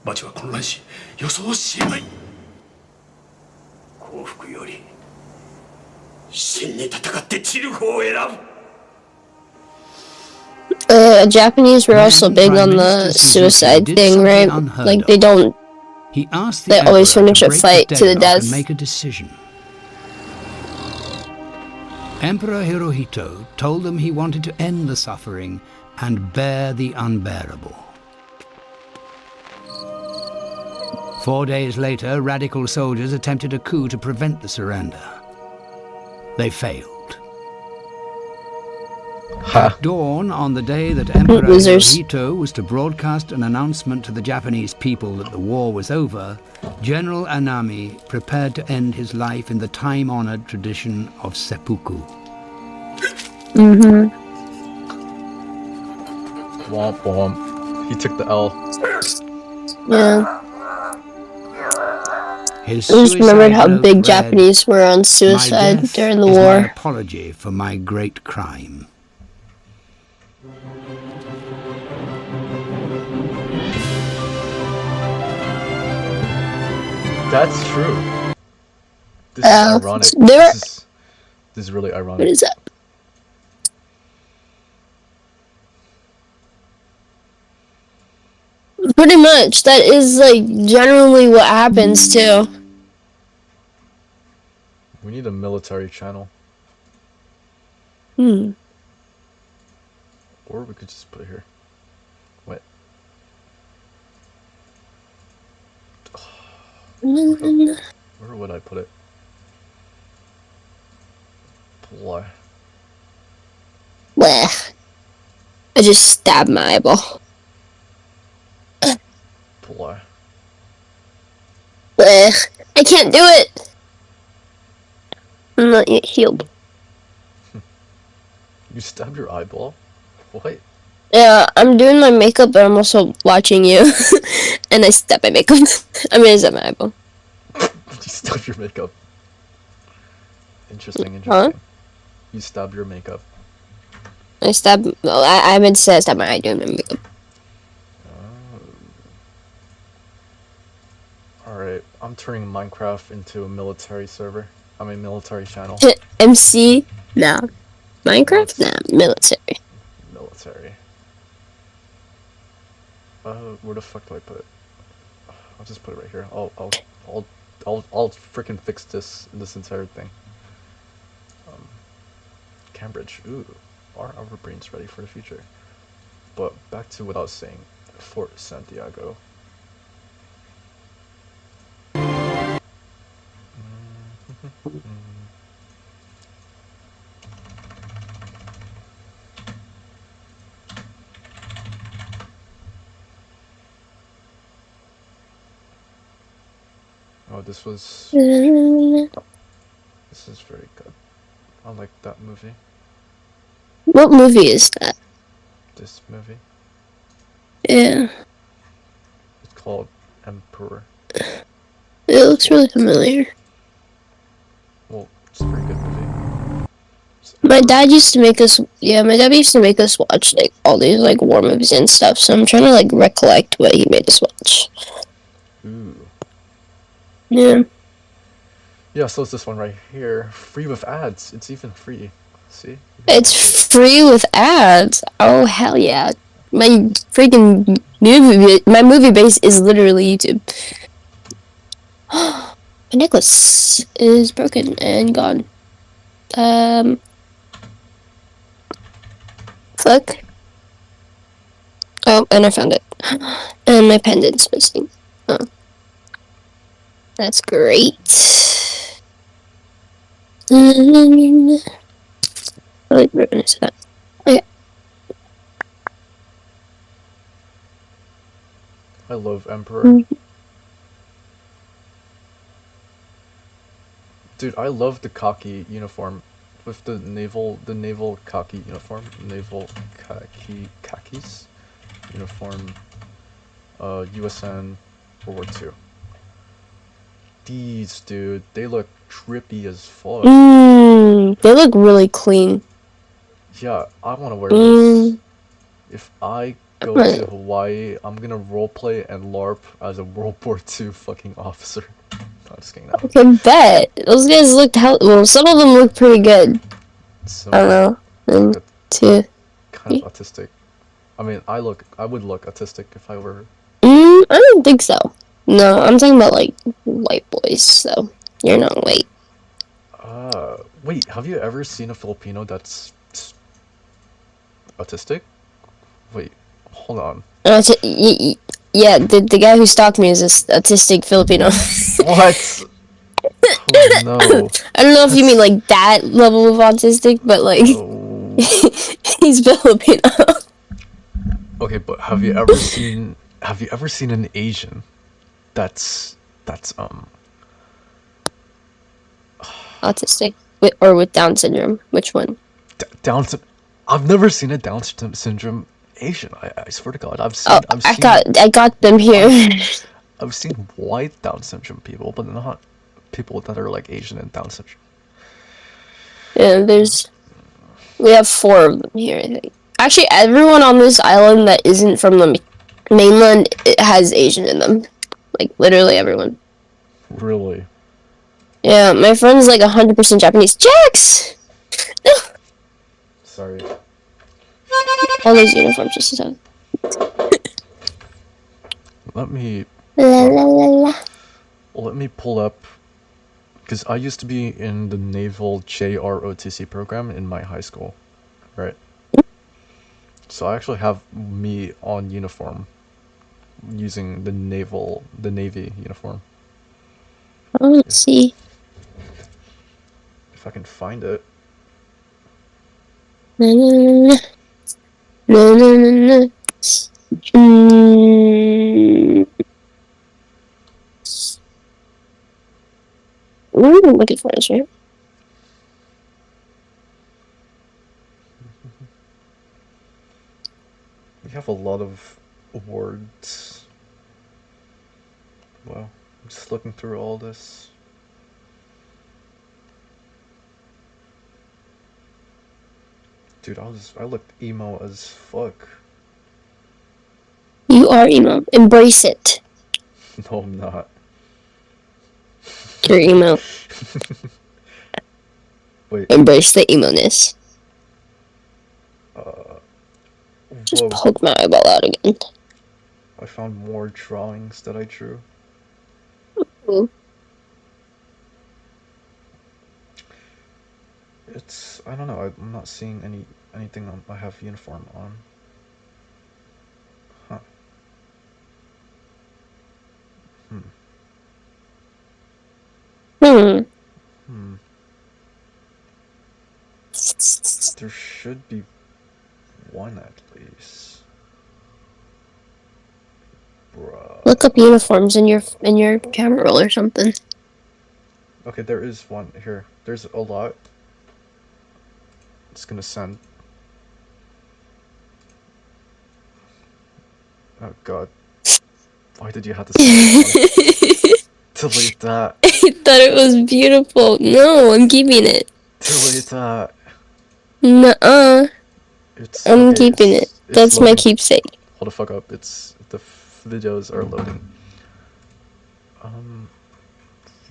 町は混乱し予想しえない。幸福より真に戦って散る方を選ぶ。Japanese were also big on the suicide thing, right? Like they don't. He asked the They always emperor finish a break fight to the deadlock death. and make a decision. Emperor Hirohito told them he wanted to end the suffering and bear the unbearable. 4 days later, radical soldiers attempted a coup to prevent the surrender. They failed. At dawn, on the day that Emperor Losers. Hirohito was to broadcast an announcement to the Japanese people that the war was over, General Anami prepared to end his life in the time-honored tradition of seppuku. Womp womp. He took the L. Yeah. His I just remembered suicide how note big read, Japanese were on "My suicide death during the is my war. apology for my great crime." That's true. This is ironic. There. This is really ironic. What is that? Pretty much. That is like generally what happens too. We need a military channel. Hmm. Or we could just put it here. Wait. Where would I put it? Boy. Blech. I just stabbed my eyeball. Boy. Blech. I can't do it. I'm not yet healed. You stabbed your eyeball? What? Yeah, I'm doing my makeup, but I'm also watching you. And I stab my makeup. I mean, I stab my eyeball. You stabbed your makeup. Interesting. Huh? You stabbed your makeup. I stab. Well, I meant to say I stab my eye doing my makeup. Alright, I'm turning Minecraft into a military server. I mean, military channel. MC? Nah. Minecraft? Nah. Military. Military. Where the fuck do I put it? I'll just put it right here. I'll freaking fix this entire thing. Cambridge. Ooh, are our brains ready for the future? But back to what I was saying. Fort Santiago. Oh, this is very good. I like that movie. What movie is that? This movie. Yeah, It's called Emperor. it looks really familiar. Well, it's a very good movie. My dad used to make us. Yeah, my dad used to make us watch like all these like war movies and stuff. So I'm trying to like recollect what he made us watch. Ooh. Yeah. Yeah, so it's this one right here. Free with ads. It's even free. See? You can watch it. It's free with ads. Oh hell yeah! My freaking my movie base is literally YouTube. My necklace is broken and gone. Fuck. Oh, and I found it. And my pendant's missing. Oh, that's great. What ribbon is that? Okay. I love Emperor. Dude, I love the khaki uniform with the naval khaki uniform, naval khakis uniform, USN World War II. These, dude, they look trippy as fuck. They look really clean. Yeah, I want to wear this. If I go Right. to Hawaii, I'm gonna roleplay and LARP as a World War II fucking officer. No, just kidding. No. Okay, bet. Those guys looked well, some of them look pretty good. Some I don't know. look And two. kind of autistic. I mean, I would look autistic if I were. I don't think so. No, I'm talking about like white boys, so you're not white. Wait, have you ever seen a Filipino that's autistic? Wait, hold on. Yeah, the guy who stalked me is this autistic Filipino. What? Oh no. I don't know if you mean like that level of autistic, but like No. he's Filipino. Okay, but have you ever seen an Asian that's Autistic with Down syndrome. Which one? Down I've never seen a Down syndrome Asian. I swear to God, Oh, I got them here. I've seen white Down syndrome people, but not people that are like Asian and Down syndrome. Yeah, we have 4 of them here, I think. Actually, everyone on this island that isn't from the mainland has Asian in them. Like, literally everyone. Really? Yeah, my friend's like 100% Japanese. Jax! Sorry. All those uniforms just as Let me La la la la. let me pull up because I used to be in the naval JROTC program in my high school, right? So I actually have me on uniform using the navy uniform. Oh, let's see. If I can find it. Na na na na na na. Ooh, looking for us, right? We have a lot of words. Wow, I'm just looking through all this. Dude, I looked emo as fuck. You are emo. Embrace it. No, I'm not. You're emo. Wait. Embrace the emo-ness. Just Whoa. poke my eyeball out again. I found more drawings that I drew. Ooh. But I don't know. I'm not seeing anything I have uniform on. Huh. Hmm. Hmm. Hmm. There should be one at least. Look up Bruh. uniforms in your camera roll or something. Okay, there is one here. There's a lot. It's gonna send. Oh god. Why did you have to send this one? Delete that. I thought it was beautiful. No, I'm keeping it. Delete that. Nuh-uh. It's I'm okay. keeping it. It's That's my loading. keepsake. Hold the fuck up. It's the videos are loading.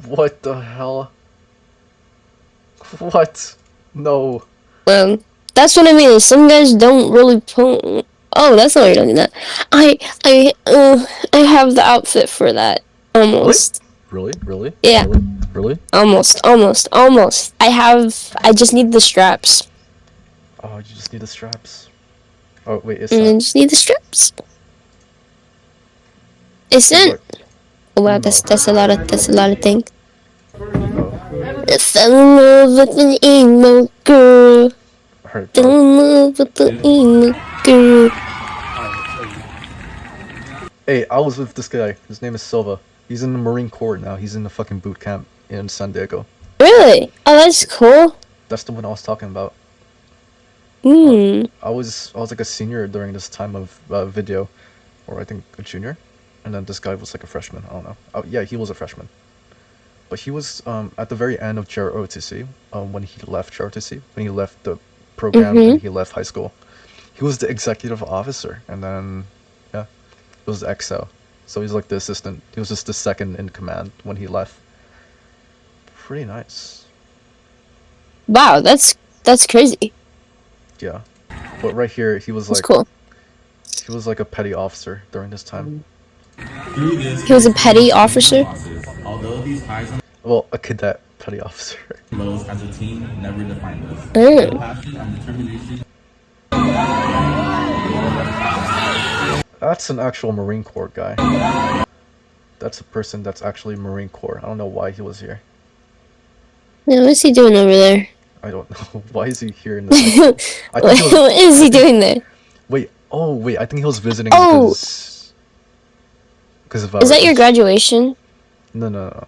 What the hell? What? No. That's what I mean. Some guys don't really put. Oh, that's not what you're looking at. I have the outfit for that. Really? Almost. Really? Really? Yeah. Really? Really? Almost. I just need the straps. Oh, you just need the straps. Oh wait, it's And not. I just need the straps. It's Cause in. like, Oh wow, no. that's a lot of things. Oh. I fell in love with an emo girl. Alright, Fell bro. in love with the emo girl. Hey, I was with this guy. His name is Silva. He's in the Marine Corps now. He's in the fucking boot camp in San Diego. Really? Oh, that's cool. That's the one I was talking about. Hmm. I was like a senior during this time of video, or I think a junior, and then this guy was like a freshman. I don't know. Oh yeah, he was a freshman, but he was at the very end of JROTC when he left JROTC, when he left the program and Mm-hmm. he left high school. He was the executive officer, and then yeah, it was the XO. So he's like the assistant. He was just the second in command when he left. Pretty nice. Wow, that's crazy. Yeah. But right here, That's cool. he was like a petty officer during this time. He was a petty officer. Well, a cadet petty officer. Mm. That's an actual Marine Corps guy. That's a person that's actually Marine Corps. I don't know why he was here. Yeah, what's he doing over there? I don't know. Why is he here in this high school? I think he was. What is he doing there? Wait. Oh, wait. I think he was visiting Oh, because of is our. that your graduation? No, no, no.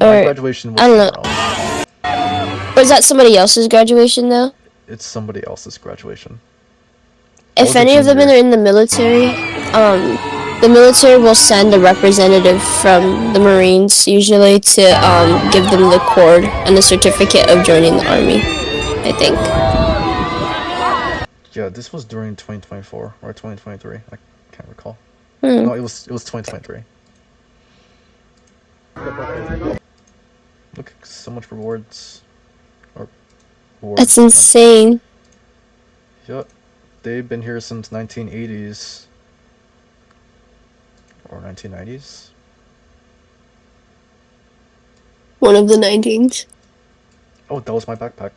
My Or graduation I was don't know. somewhere else. Or is that somebody else's graduation though? It's somebody else's graduation. I If was a any of them junior. are in the military will send a representative from the Marines usually to give them the cord and the certificate of joining the army. I think. Yeah, this was during 2024 or 2023. I can't recall. Hmm. No, it was 2023. Look, so much rewards. Or That's rewards. insane. Yep. They've been here since 1980s. Or 1990s. One of the 19s. Oh, that was my backpack.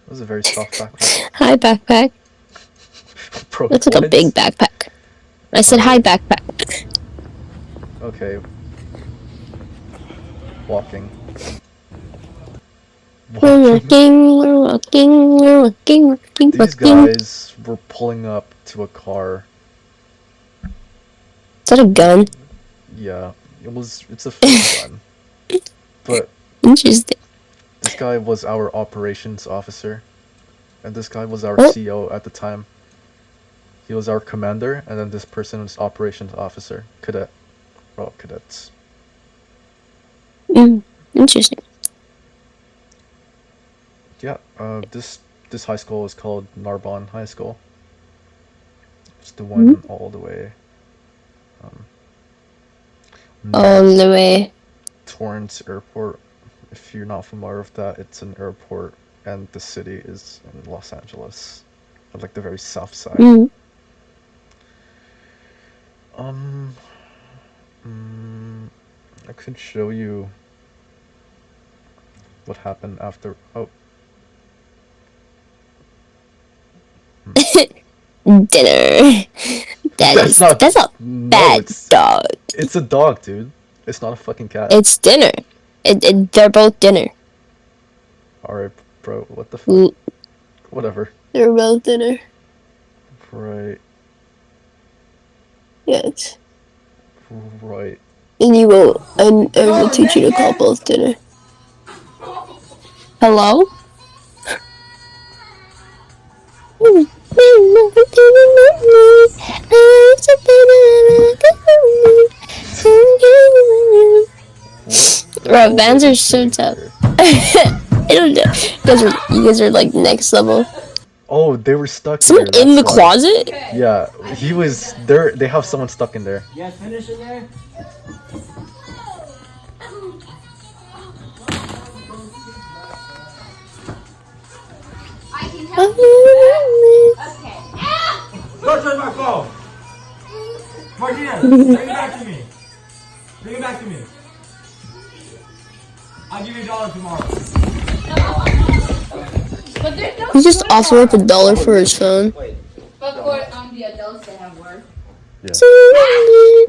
That was a very soft backpack. Hi, backpack. Bro, That's like what? a big backpack. I said hi, Alright. backpack. Okay. Walking. We're Walking. walking. These guys were pulling up to a car. Is that a gun? Yeah, it's a fake gun. But Interesting. this guy was our operations officer. And this guy was our Oh. CO at the time. He was our commander, and then this person was operations officer. Cadet. Well, cadets. Interesting. Yeah, this high school is called Narbonne High School. It's the one all the way All north. the way. Torrance Airport. If you're not familiar with that, it's an airport, and the city is in Los Angeles, at like the very south side. Um, I could show you What happened after? Oh, Dinner. that's not. That's a No, bad dog. it's a dog, dude. It's not a fucking cat. It's dinner. They're both dinner. Alright, bro. What the fuck? Whatever. They're both dinner. Right. Yes. Right. And you will. And I will teach you to call both dinner. Hello. Bro, bands are so tough. I don't know. You guys are like next level. Oh, they were stuck Someone here. in the that's why. closet? Yeah, he was there. They have someone stuck in there. You guys finish in there? Don't touch my phone! Martina, bring it back to me. Bring it back to me. I'll give you $1 tomorrow. He just offered up $1 for his phone. But for the adults that have work.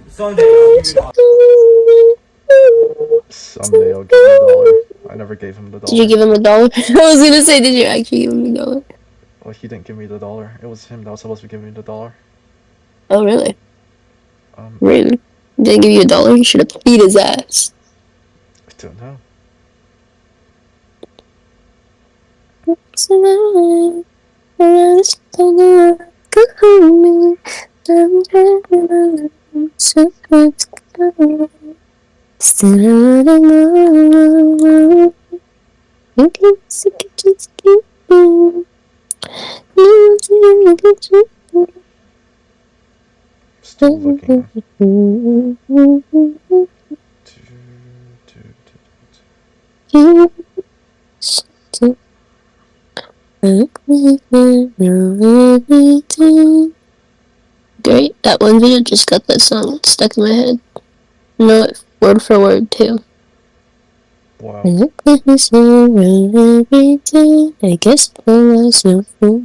Sunday, I'll give you $1. Someday I'll give him $1. I never gave him the $1. Did you give him $1? I was gonna say, did you actually give him $1? Well, he didn't give me the $1. It was him that was supposed to give me the $1. Oh, really? Um, Really? Didn't give you $1? You should have beat his ass. I don't know. Still looking. Great, that one video just got that song stuck in my head. Know it word for word too. Wow. I guess I was no fool.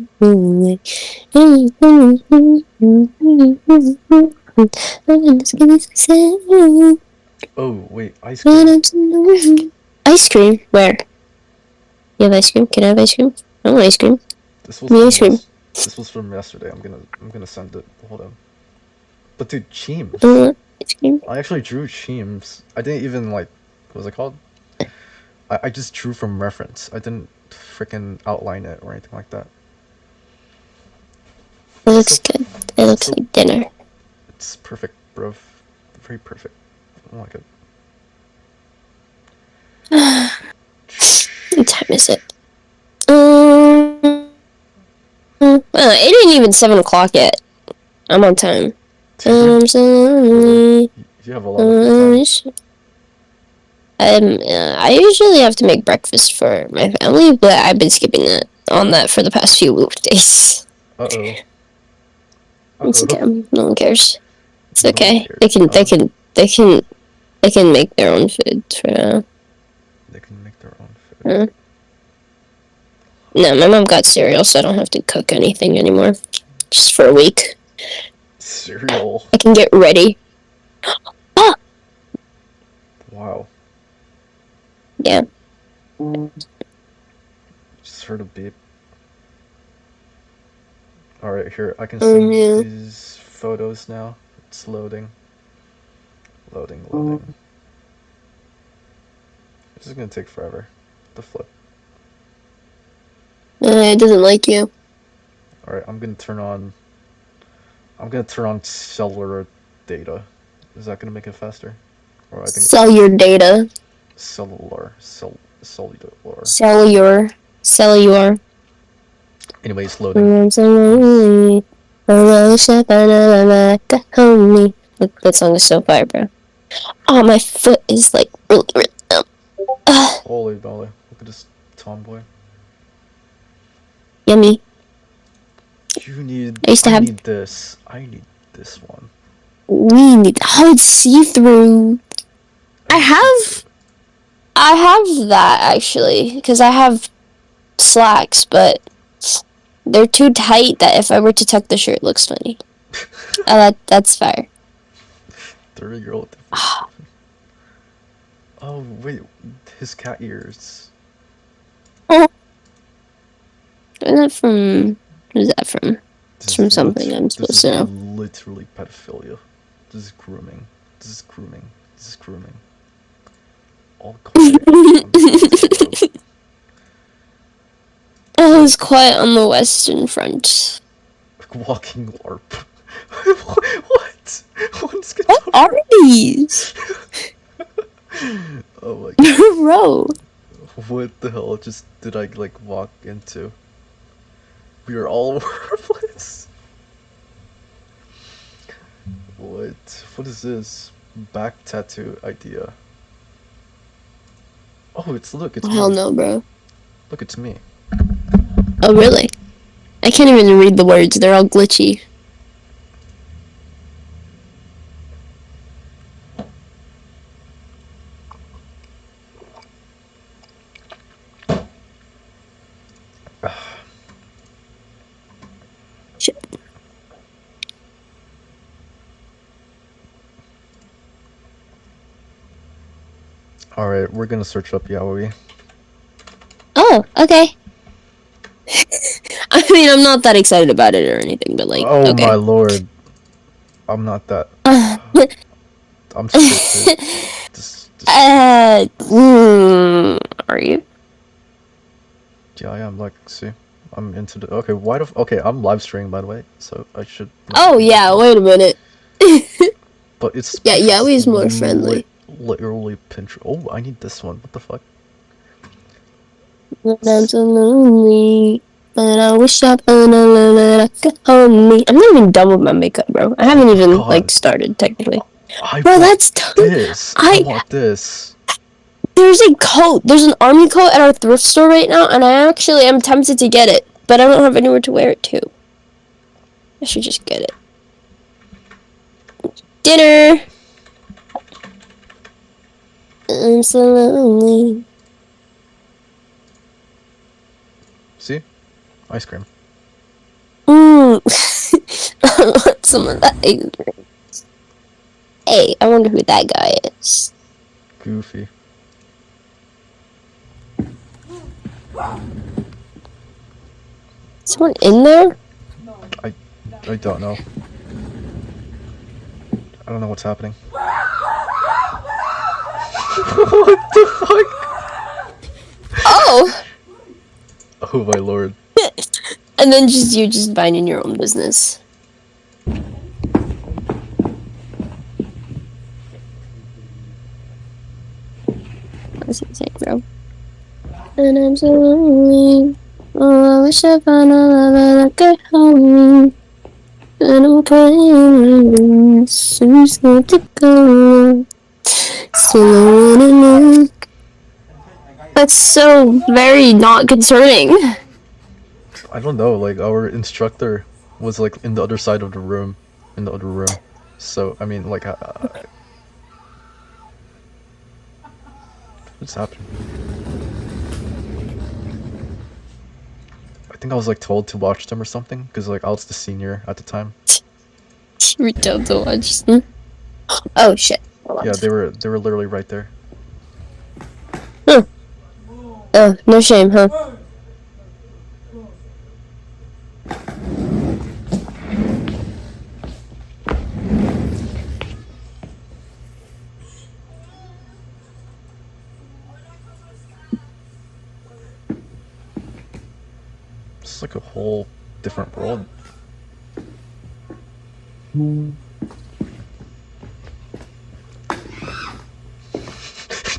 Oh wait, ice cream. Ice cream? Where? You have ice cream? Can I have ice cream? I want ice cream. This was Me from ice cream. This was from yesterday. I'm gonna send it. Hold on. But dude, Cheems. I want ice cream. I actually drew Cheems. I didn't even like. What was it called? I just drew from reference. I didn't freaking outline it or anything like that. It looks good. It looks so- like dinner. It's perfect, bro. Very perfect. I like it. What time is it? It ain't even 7 o'clock yet. I'm on time. I'm sorry. You have a lot of time. I usually have to make breakfast for my family, but I've been skipping that for the past few days. Uh-oh. It's okay. No one cares. It's No one okay. cares. They can make their own food for now. They can make their own food. No, my mom got cereal, so I don't have to cook anything anymore. Just for a week. Cereal. I can get ready. Ah! Wow. Yeah. Just heard a beep. Alright, here, I can send these photos now. It's loading. Loading. This is gonna take forever. The flip. It doesn't like you. Alright, I'm gonna turn on cellular data. Is that gonna make it faster? Or I think Sell your data. cellular. Cellular. Anyways, loading. Look, that song is so fire, bro. Oh, my foot is like really numb. Holy moly. Look at this tomboy. Yummy. You need I used to have- need this. I need this one. We need. Oh, it's see-through. I I have that actually, because I have slacks, but they're too tight that if I were to tuck the shirt, it looks funny. That's fair. 30-year-old. Oh wait, his cat ears. Where's that from? Where's that from? It's This from is something I'm this supposed is to know. literally pedophilia. This is grooming. This is grooming. This is grooming. All quiet on the front row. Oh, it's quiet on the Western Front. Walking LARP. What? What's going What are these? Oh my god. Bro. What the hell just did I like walk into? We are all over the place. What is this? Back tattoo idea. Oh, it's Oh, hell me. no, bro. Look, it's me. Oh, really? I can't even read the words. They're all glitchy. Shit. Alright, we're gonna search up Yaoi. Oh, okay. I mean, I'm not that excited about it or anything, but like, Oh okay. my lord. I'm not that. I'm scared. Are you? Yeah, I am. Like, see, I'm into the. Okay, why the? Okay, I'm live streaming by the way, so I should. Oh yeah, wait a minute. But it's Yeah, Yowie's more friendly. Literally Pinterest. Oh, I need this one. What the fuck? I'm so lonely, but I wish I found a love that I could hold me. I'm not even done with my makeup, bro. I haven't even God. like started technically. I Bro, want that's this. I want this. There's a coat. There's an army coat at our thrift store right now, and I actually am tempted to get it, but I don't have anywhere to wear it to. I should just get it. Dinner. I'm so lonely. See, ice cream. I want some of that ice cream. Hey, I wonder who that guy is. Goofy. Someone in there? I don't know. I don't know what's happening. What the fuck? Oh! Oh my lord. And then you just minding your own business. What's it say, bro? And I'm so lonely. Oh, I wish I found a lover that could hold me. And I'm crying. So scared to go. So I wanna look. That's so very not concerning. I don't know. Like our instructor was like in the other side of the room, in the other room. So I mean, like, what's happening? I think I was like told to watch them or something, because like I was the senior at the time. You were told to watch them. Oh shit. Yeah, they were literally right there. Huh. Oh, no shame, huh? It's like a whole different world.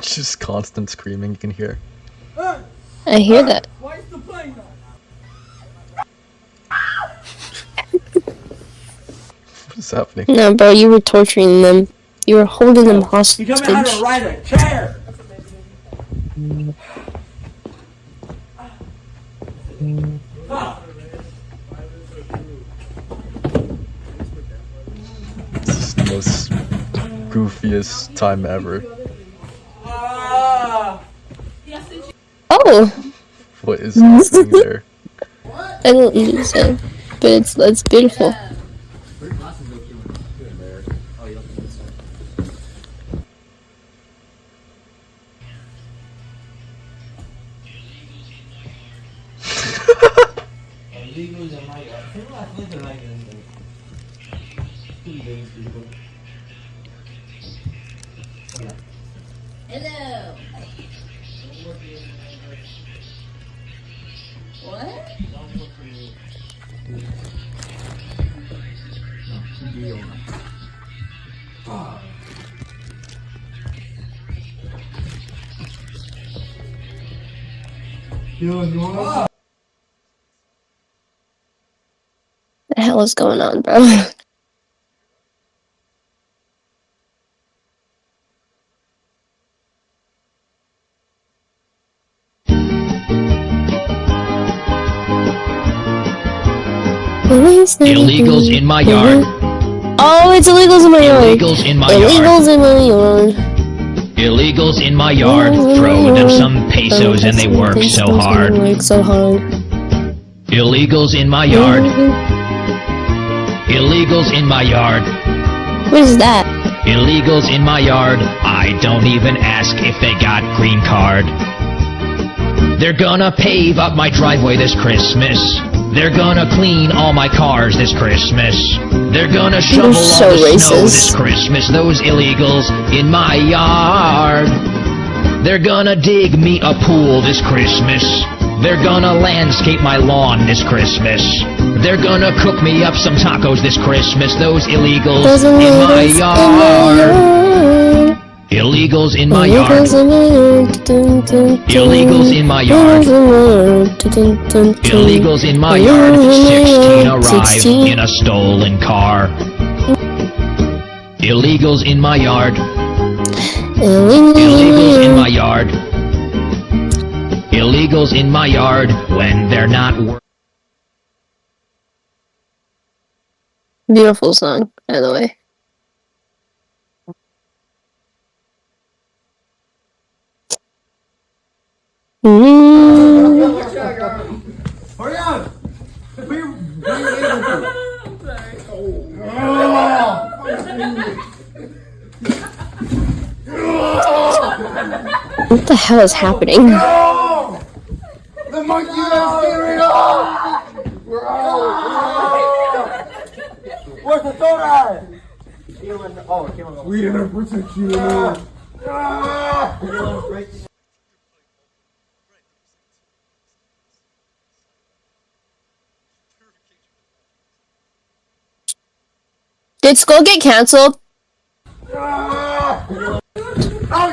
Just constant screaming you can hear. I hear that. Why is the plane on? What is happening? No, bro, you were torturing them. You were holding them hostage. You tell me how to ride a chair. This is the most goofiest time ever. Oh, What is happening there? I don't understand, but it's beautiful. Hello. What? The hell is going on, bro? Illegals in my yard. Oh, it's illegals in my yard. Illegals in my yard. Illegals in my yard. Illegals in my yard. Throw them some pesos and they work so hard. Illegals in my yard. Illegals in my yard. What is that? Illegals in my yard. I don't even ask if they got green card. They're gonna pave up my driveway this Christmas. They're gonna clean all my cars this Christmas. They're gonna shovel so all the racist. snow this Christmas. Those illegals in my yard. They're gonna dig me a pool this Christmas. They're gonna landscape my lawn this Christmas. They're gonna cook me up some tacos this Christmas. Those illegals in my yard. Illegals in my yard. Illegals in my yard. Illegals in my yard. 16 arrive in a stolen car. Illegals in my yard. Illegals in my yard. Illegals in my yard when they're not working. Beautiful song, by the way. Hurry up! What the hell is happening? The monkey is getting off! Where's the soda? We didn't protect you. Did Skull get canceled? I'll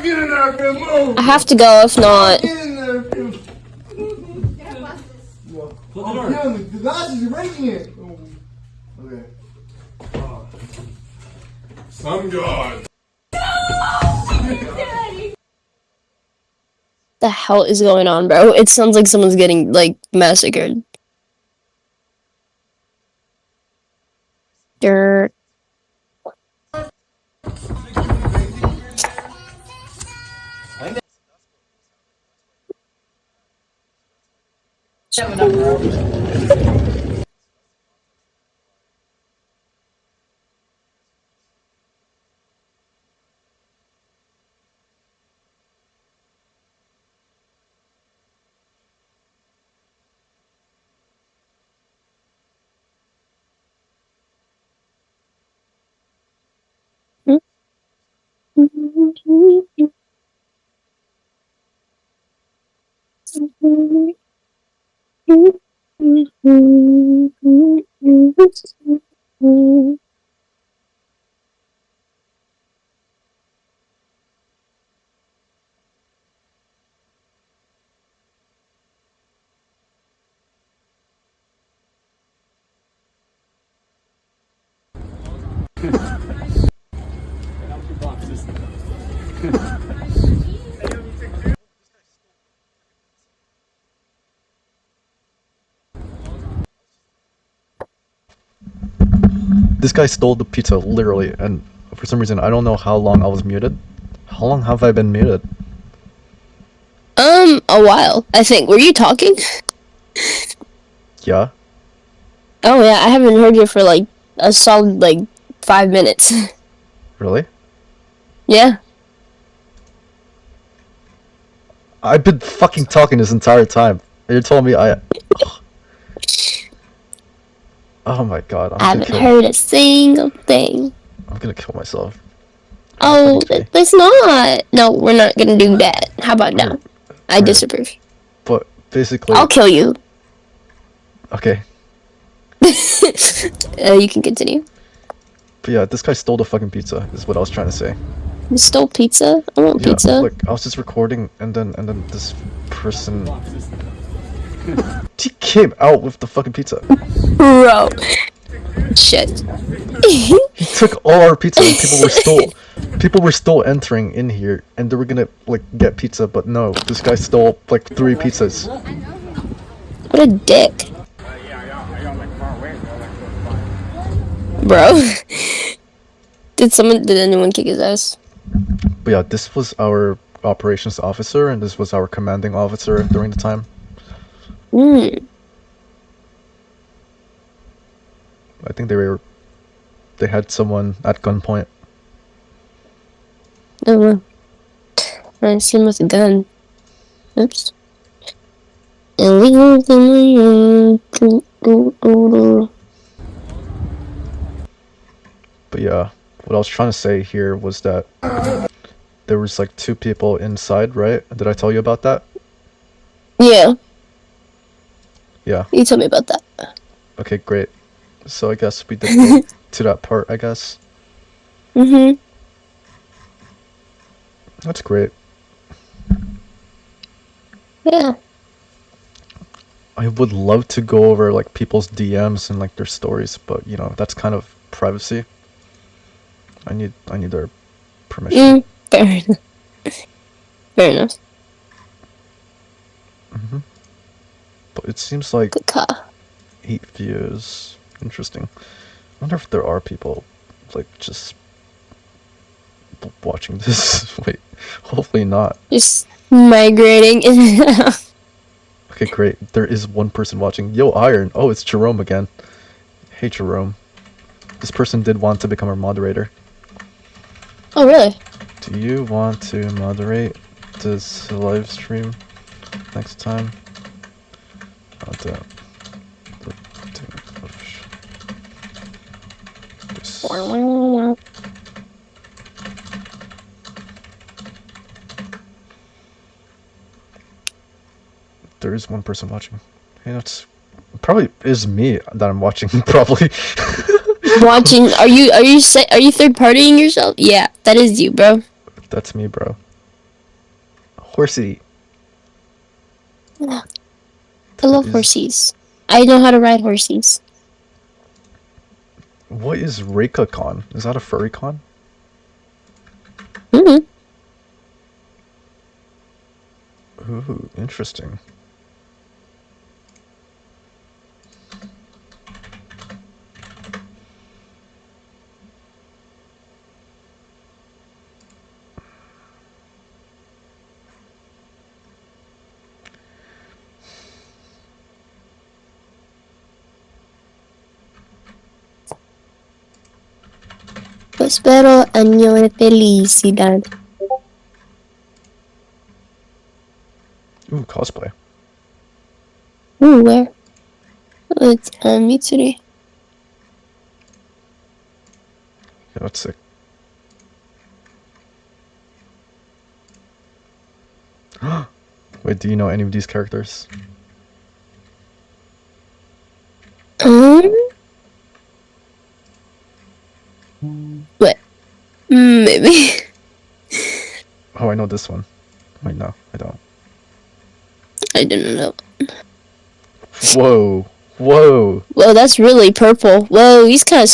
get in there if you move. I have to go if not. Get in there if you move. The glasses, you're breaking it. Okay. Some god. The hell is going on, bro? It sounds like someone's getting, like, massacred. Dirt. This guy stole the pizza, literally, and for some reason, I don't know how long I was muted. How long have I been muted? A a while, I think. Were you talking? Yeah. Oh yeah, I haven't heard you for like a solid like 5 minutes. Really? Yeah. I've been fucking talking this entire time. You're telling me I. Oh my god, I haven't heard a single thing. I'm gonna kill myself. Oh, that's not. No, we're not gonna do that. How about now? I disapprove. But basically. I'll kill you. Okay. You can continue. But yeah, this guy stole the fucking pizza. Is what I was trying to say. You stole pizza? I want Yeah, pizza. like I was just recording, and then this person. He came out with the fucking pizza. Bro. Shit. He took all our pizza, and people were still entering in here, and they were gonna like get pizza, but no, this guy stole like 3 pizzas. What a dick. Bro. Did anyone kick his ass? But yeah, this was our operations officer, and this was our commanding officer during the time. I think they had someone at gunpoint. Oh, I see him with a gun. Oops. Illegal thing. But yeah, what I was trying to say here was that there was like 2 people inside, right? Did I tell you about that? Yeah. Yeah. You told me about that. Okay, great. So I guess we did go to that part, I guess. Mm-hmm. That's great. Yeah. I would love to go over like people's DMs and like their stories, but you know, that's kind of privacy. I need their permission. Fair enough. Fair enough. But it seems like Good car. 8 views. Interesting. I wonder if there are people like just watching this. Wait, hopefully not. Just migrating. Okay, great. There is one person watching. Yo, Iron. Oh, it's Jerome again. Hey, Jerome. This person did want to become our moderator. Oh, really? Do you want to moderate this live stream next time? There is one person watching. Hey, that's probably is me that I'm watching. Probably. Watching? Are you third partying yourself? Yeah, that is you, bro. That's me, bro. Horsey. I love horsies. I know how to ride horsies. What is ReikaCon? Is that a furry con? Mm-hmm. Ooh, interesting. Espero año de felicidad. Ooh, cosplay. Ooh, where? It's me today. Yeah, that's sick. Wait, do you know any of these characters? What? Maybe. Oh, I know this one. Wait, no, I don't. I didn't know. Whoa. Whoa. Whoa, that's really purple. Whoa, he's kind of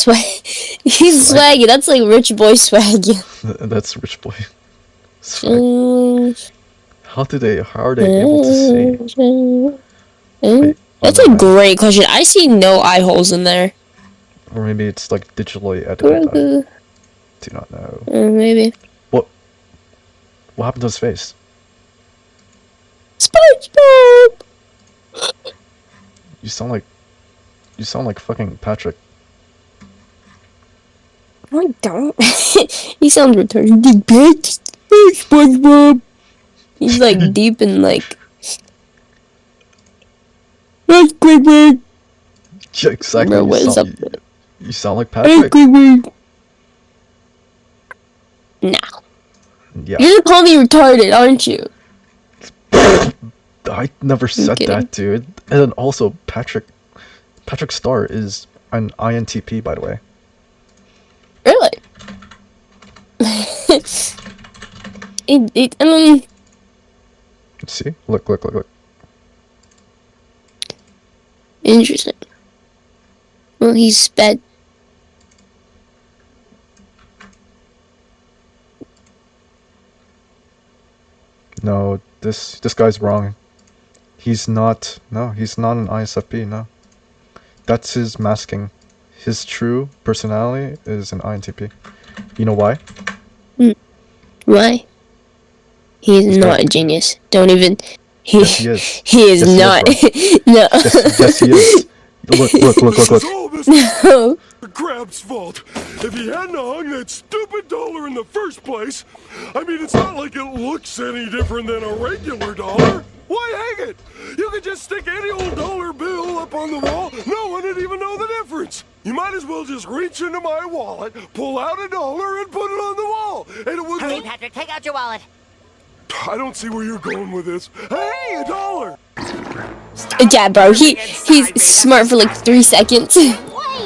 he's swaggy. That's like rich boy swaggy. That's rich boy. Swag. How are they able to see? Wait, That's a great question. I see no eye holes in there. Or maybe it's like digitally edited. I do not know. Maybe. What happened to his face? It's SpongeBob. You sound like fucking Patrick. No, I don't. He sounds retarded. SpongeBob. He's like deep in like. That's Squidward. Yeah, exactly. Bro, what is up? You sound like Hey, Patrick. Squidward. No. Yeah. You're gonna call me retarded, aren't you? I never said kidding. that, dude. And then also Patrick Star is an INTP, by the way. Really? I mean, See? Look. interesting. Well, he's sped. No, this guy's wrong. He's not an ISFP, no. That's his masking. His true personality is an INTP. You know why? Why? He's He's not got- a genius. Don't even. Yes, he is. He is Yes, he is, not. bro. No. Yes, he is. Look. all Mr. No. Crab's fault. If he hadn't hung that stupid dollar in the first place, I mean, it's not like it looks any different than a regular dollar. Why hang it? You could just stick any old dollar bill up on the wall. No one would even know the difference. You might as well just reach into my wallet, pull out a dollar, and put it on the wall. And it would. Hurry, Patrick, take out your wallet. I don't see where you're going with this. Hey, a dollar! Yeah, bro. He's smart for like 3 seconds. Wait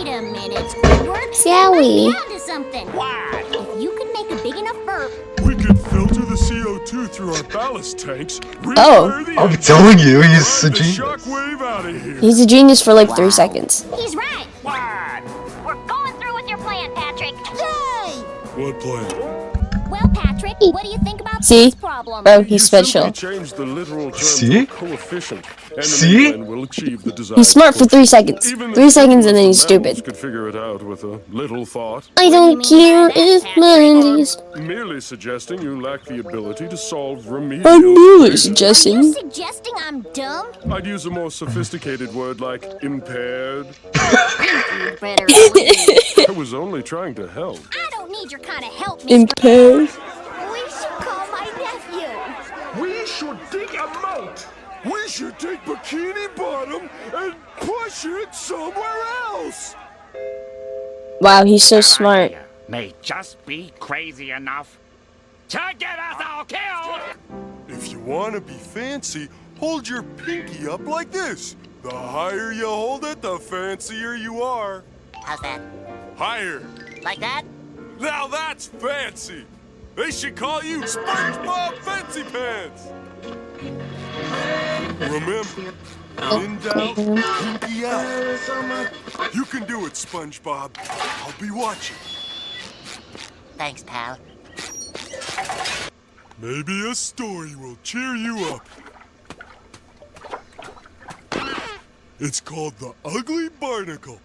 a minute, Squidward. Sally. I'm onto something. What? If you could make a big enough burp. We could filter the CO2 through our ballast tanks. Oh. rewire the I'm engine, telling you, he's a ride the genius. shockwave out of here. He's a genius for like 3 seconds. He's right. What? We're going through with your plan, Patrick. Yay! What plan? Well, Patrick, what do you think about See? this problem? Bro, he's special. Change the literal term See? to coefficient, and See? the will achieve the desired He's smart for 3 seconds. Even 3 the seconds and then he's simplest of mammals stupid. could figure it out with a little thought. I don't care if mine is. Merely suggesting you lack the ability to solve remedial. I'm really equations. Are suggesting. you suggesting I'm dumb? I'd use a more sophisticated word like impaired. You'd better leave. I was only trying to help. I don't need your kind of help, Mr. Impaired. We should call my nephew. We should dig a moat. We should take Bikini Bottom and push it somewhere else. Wow, he's so smart. May just be crazy enough to get us all killed. If you want to be fancy, hold your pinky up like this. The higher you hold it, the fancier you are. How's that? Higher. Like that? Now that's fancy. They should call you SpongeBob Fancy Pants. Remember, in doubt, pinky out. You can do it, SpongeBob. I'll be watching. Thanks, pal. Maybe a story will cheer you up. It's called The Ugly Barnacle.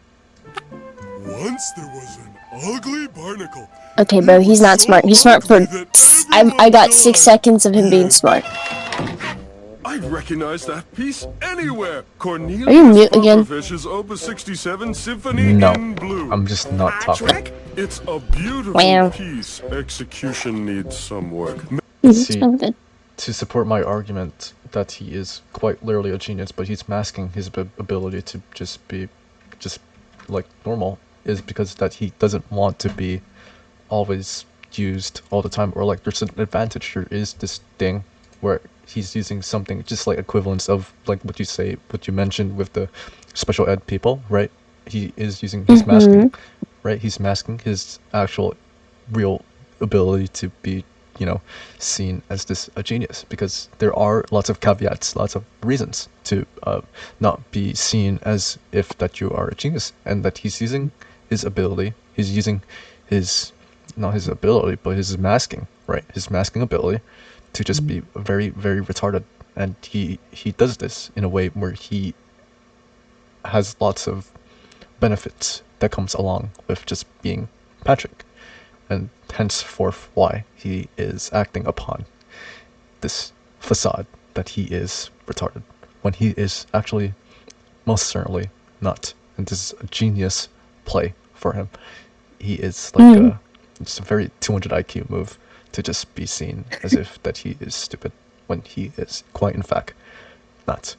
Once there was an ugly barnacle. Okay, bro, he's not smart. He's smart for. I got 6 seconds of him being smart. I'd recognize that piece anywhere. Cornelius Are you mute again? Pufferfish's Opus 67 Symphony No, in Blue. I'm just not talking. It's a beautiful Wow. piece. Execution needs some work. See, So good. to support my argument that he is quite literally a genius, but he's masking his ability to just be like normal, is because that he doesn't want to be always used all the time, or like there's an advantage. There is this thing where he's using something just like equivalence of like what you mentioned with the special ed people, right? He is using his masking, right? He's masking his actual real ability to be, seen as a genius, because there are lots of caveats, lots of reasons to not be seen as if that you are a genius, and that he's using his ability. He's using his, not his ability, but his masking, right? His masking ability to just be very, very retarded, and he does this in a way where he has lots of benefits that comes along with just being Patrick, and henceforth why he is acting upon this facade that he is retarded when he is actually most certainly not. And this is a genius play for him. He is like it's a very 200 IQ move to just be seen as if that he is stupid when he is quite in fact not.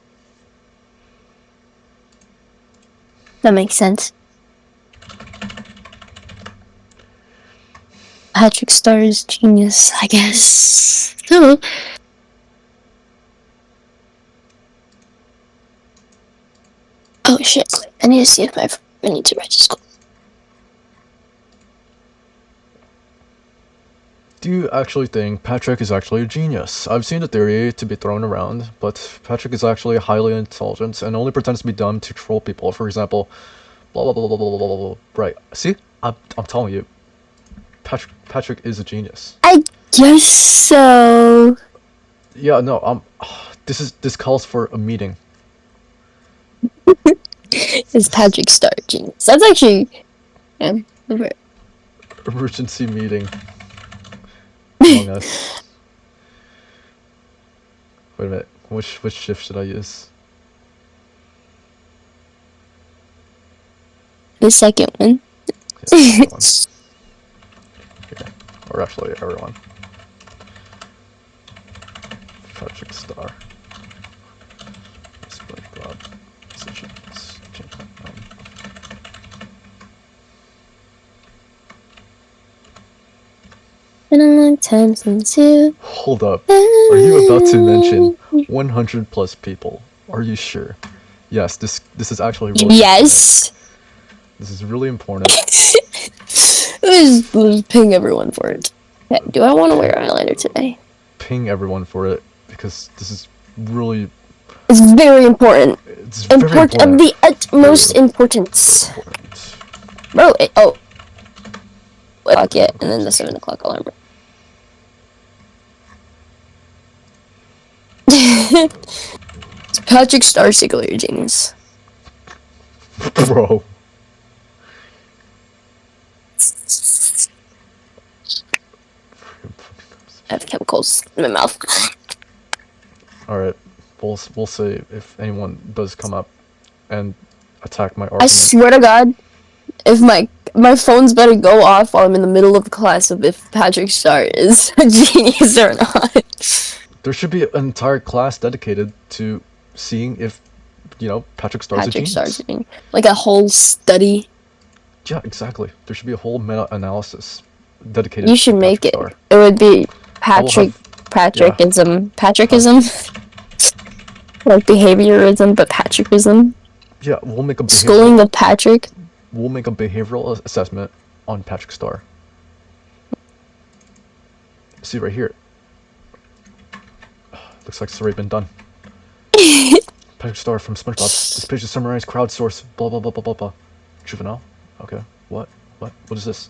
That makes sense. Patrick Starr's genius, I guess. Oh. Oh shit! I need to see if I need to register. Do you actually think Patrick is actually a genius? I've seen the theory to be thrown around, but Patrick is actually highly intelligent and only pretends to be dumb to troll people. For example, blah blah blah blah blah blah blah blah. Right? See, I'm telling you, Patrick is a genius. I guess so. Yeah, no, this calls for a meeting. It's Patrick Starr genius. That's actually Emergency meeting. Among us. Wait a minute. Which shift should I use? the second one. Yeah, that one. Yeah. Or actually, everyone. Patrick Starr. SpongeBob. Decisions. Change my name. Been a long time since you. Hold up. Are you about to mention 100 plus people? Are you sure? Yes, this is actually really Yes. important. This is really important. Let's ping everyone for it. Okay, do I want to wear eyeliner today? Ping everyone for it because this is really It's very important. it's very important. Of the utmost importance. Important. Bro, oh. Fuck it, and then the 7 o'clock alarm. It's Patrick Starr Singular Genius. Bro. I have chemicals in my mouth. Alright, we'll see if anyone does come up and attack my I argument. swear to God, if my phone's better go off while I'm in the middle of class of if Patrick Starr is a genius or not. There should be an entire class dedicated to seeing if, you know, Patrick Starr's a genius. Like a whole study. Yeah, exactly. There should be a whole meta-analysis dedicated You should to make Patrick it. Starr. It would be Patrickism. Patrickism. Like behaviorism, but Patrickism. Yeah, we'll make a Schooling of Patrick. We'll make a behavioral assessment on Patrick Starr. See right here. Looks like it's already been done. Patrick Starr from SpongeBob. This page is summarized crowdsource. Blah blah blah blah blah blah. Juvenile. Okay. What is this?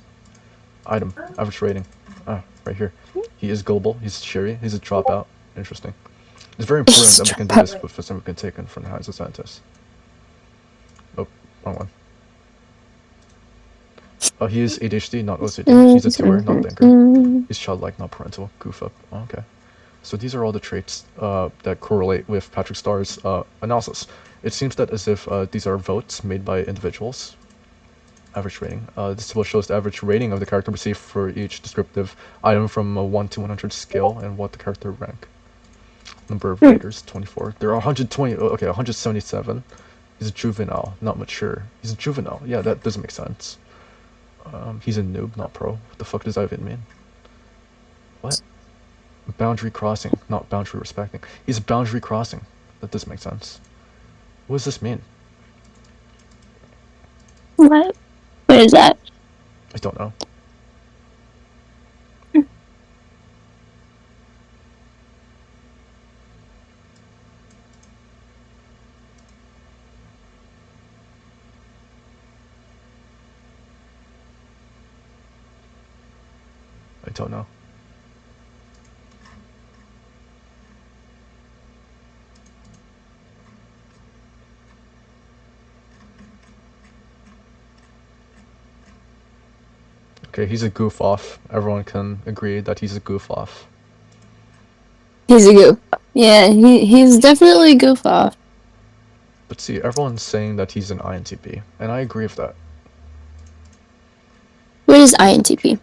Item. Average rating. Ah, right here. He is gullible. He's cheery. He's a dropout. Interesting. It's very important that we can do this with some we can take in from the hands of scientists. Oh, wrong one. He is ADHD, not OCD. He's a doer, not thinker. He's childlike, not parental. Goof up. Oh, okay. So these are all the traits that correlate with Patrick Starr's analysis. It seems that as if these are votes made by individuals. Average rating. This table shows the average rating of the character received for each descriptive item from a 1 to 100 scale and what the character rank. Number of raters, 24. There are 120, okay, 177. He's a juvenile, not mature. He's a juvenile. Yeah, that doesn't make sense. He's a noob, not pro. What the fuck does that even mean? What? Boundary crossing, not boundary respecting. He's boundary crossing. That doesn't make sense. What does this mean? What? What is that? I don't know. I don't know. Okay, he's a goof off. Everyone can agree that he's a goof off. He's a goof. Yeah, he's definitely a goof off. But see, everyone's saying that he's an INTP, and I agree with that. What is INTP?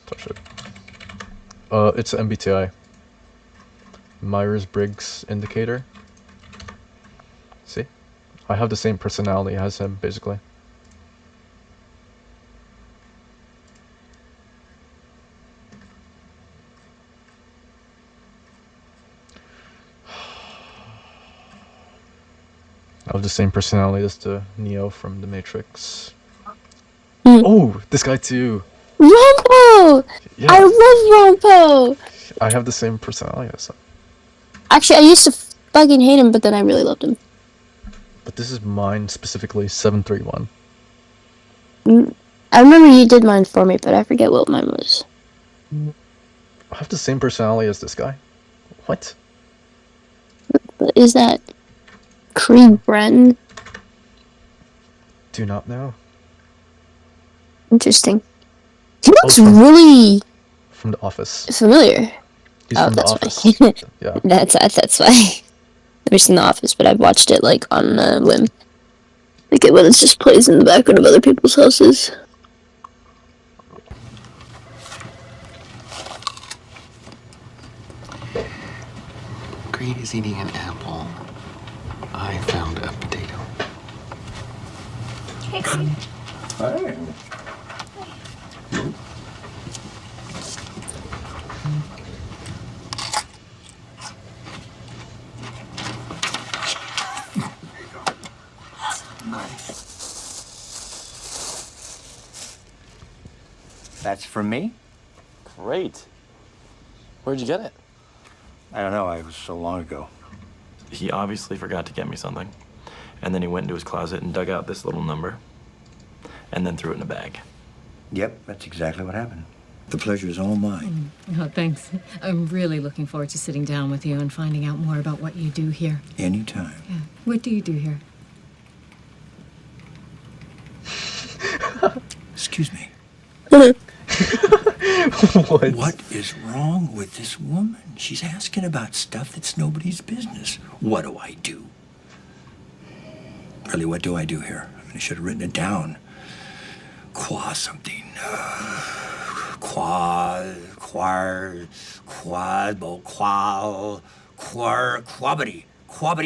Touch it. It's MBTI. Myers-Briggs indicator. See? I have the same personality as him, basically. I have the same personality as the Neo from The Matrix. Oh, this guy too. Rompo! Yeah. I love Rompo! I have the same personality as him. Actually, I used to fucking hate him, but then I really loved him. But this is mine specifically, 731. I remember you did mine for me, but I forget what mine was. I have the same personality as this guy. What? Is that Creed Bratton? Do not know. Interesting. He looks really from The Office. familiar. He's oh, from The that's Office. why. Yeah. That's why. I've never seen The Office, but I've watched it like on a whim. Like it when it just plays in the background of other people's houses. Creed is eating an apple. I found a potato. Hey, Creed. Hi. That's from me? Great. Where'd you get it? I don't know, it was so long ago. He obviously forgot to get me something. And then he went into his closet and dug out this little number. And then threw it in a bag. Yep, that's exactly what happened. The pleasure is all mine. Oh, thanks. I'm really looking forward to sitting down with you and finding out more about what you do here. Anytime. Yeah. What do you do here? Excuse me. What? What is wrong with this woman? She's asking about stuff that's nobody's business. What do I do? Really, what do I do here? I mean, I should have written it down. Qua something. Quabity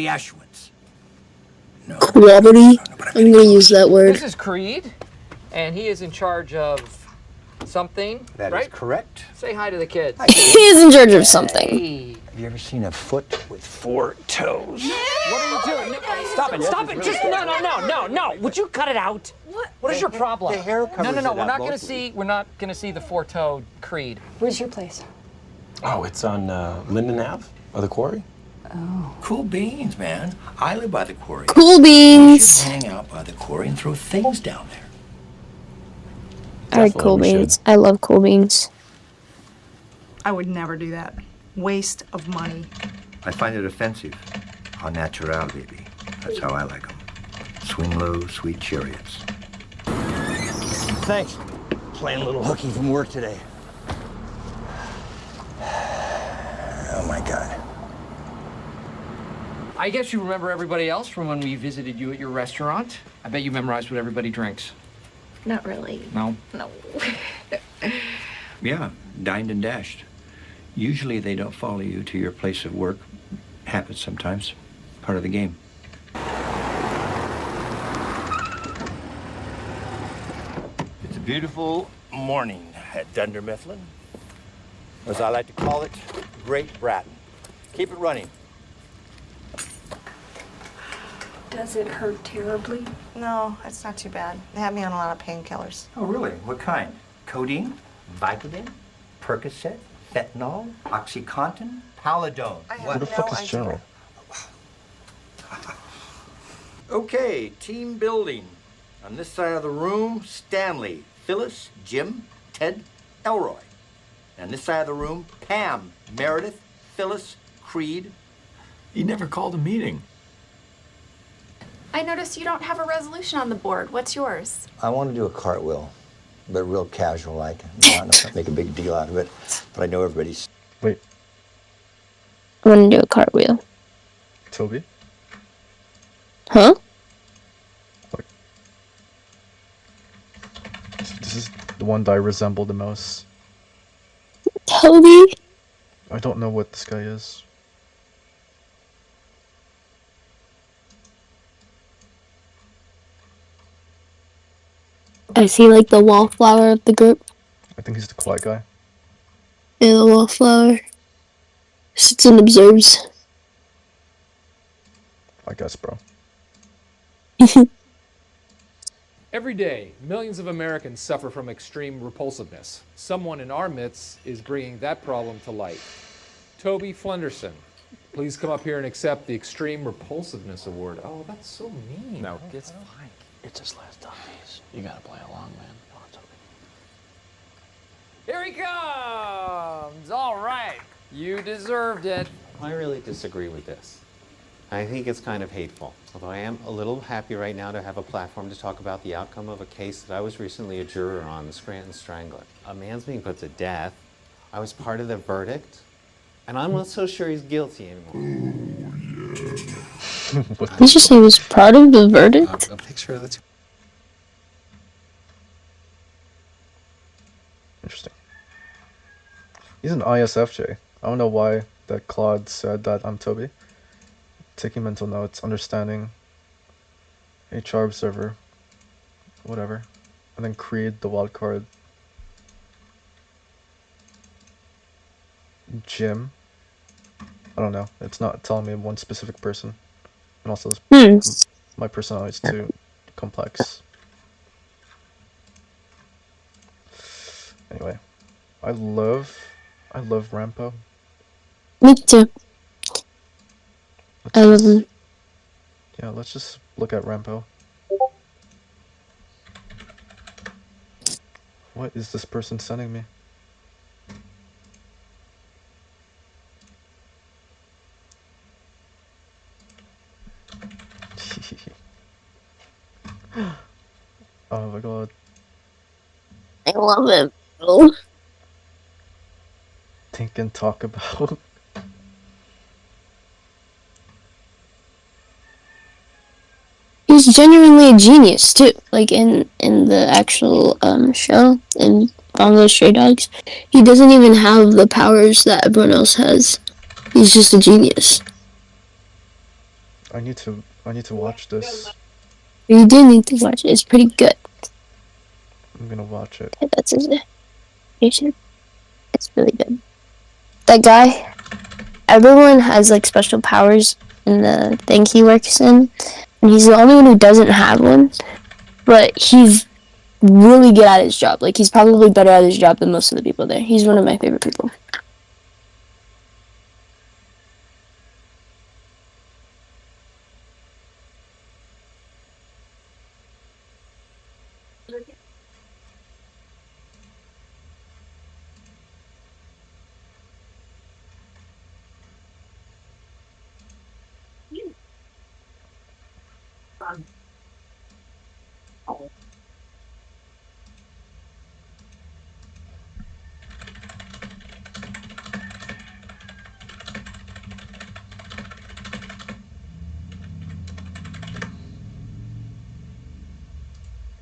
Ashwins. No. Quabity? I'm gonna use that word. This is Creed, and he is in charge of something, That right? is correct. Say hi to the kids. He is in charge of something. Hey. Have you ever seen a foot with 4 toes? What are you doing? No, stop it! Stop it! Just no! Would you cut it out? What is your problem? The hair covers No. it We're up not gonna mostly. see. We're not gonna see the four-toed Creed. Where's your place? Oh, it's on Linden Ave, by the quarry. Cool beans, man. I live by the quarry. Cool You beans. should hang out by the quarry and throw things down there. I like cool beans. I love cool beans. I would never do that. Waste of money. I find it offensive. Au natural, baby. That's how I like them. Swing low, sweet chariots. Thanks. Playing a little hooky from work today. Oh my God. I guess you remember everybody else from when we visited you at your restaurant. I bet you memorized what everybody drinks. Not really. No. No. Yeah, dined and dashed. Usually they don't follow you to your place of work. Happens sometimes. Part of the game. It's a beautiful morning at Dunder Mifflin. As I like to call it, Great Bratton. Keep it running. Does it hurt terribly? No, it's not too bad. They have me on a lot of painkillers. Oh, really? What kind? Codeine? Vicodin? Percocet? Fentanyl? Oxycontin? Paladone? Who the fuck is Joe? Okay, team building. On this side of the room, Stanley, Phyllis, Jim, Ted, Elroy. And this side of the room, Pam, Meredith, Phyllis, Creed. He never called a meeting. I noticed you don't have a resolution on the board. What's yours? I want to do a cartwheel. but real casual like. Not make a big deal out of it. But I know everybody's. Wait, I want to do a cartwheel. Toby? Huh? This is the one that I resemble the most. Toby? I don't know what this guy is. Is he like the wallflower of the group? I think he's the quiet guy. Yeah, the wallflower. Sits and observes. I guess, bro. Every day, millions of Americans suffer from extreme repulsiveness. Someone in our midst is bringing that problem to light. Toby Flenderson, please come up here and accept the Extreme Repulsiveness Award. Oh, that's so mean. No, it's fine. It's his last time. You gotta play along, man. Here he comes! All right, you deserved it. I really disagree with this. I think it's kind of hateful, although I am a little happy right now to have a platform to talk about the outcome of a case that I was recently a juror on, the Scranton Strangler. A man's being put to death. I was part of the verdict, and I'm not so sure he's guilty anymore. Did you say he was part of the verdict? A picture of the two. Interesting. He's an ISFJ. I don't know why that Claude said that I'm Toby. Taking mental notes, understanding, HR observer, whatever. And then create the wildcard. Jim. I don't know. It's not telling me one specific person. And also, my personality is too complex. Anyway, I love Rampo. Me too. I love him. Yeah, let's just look at Rampo. What is this person sending me? Oh my god. I love him. Oh. Think and talk about. He's genuinely a genius too. Like in the actual show in Bongo Stray Dogs, he doesn't even have the powers that everyone else has. He's just a genius. I need to watch this. You do need to watch it. It's pretty good. I'm gonna watch it. Okay, that's his name. It's really good. That guy, everyone has like special powers in the thing he works in, and he's the only one who doesn't have one. But he's really good at his job. Like he's probably better at his job than most of the people there. He's one of my favorite people.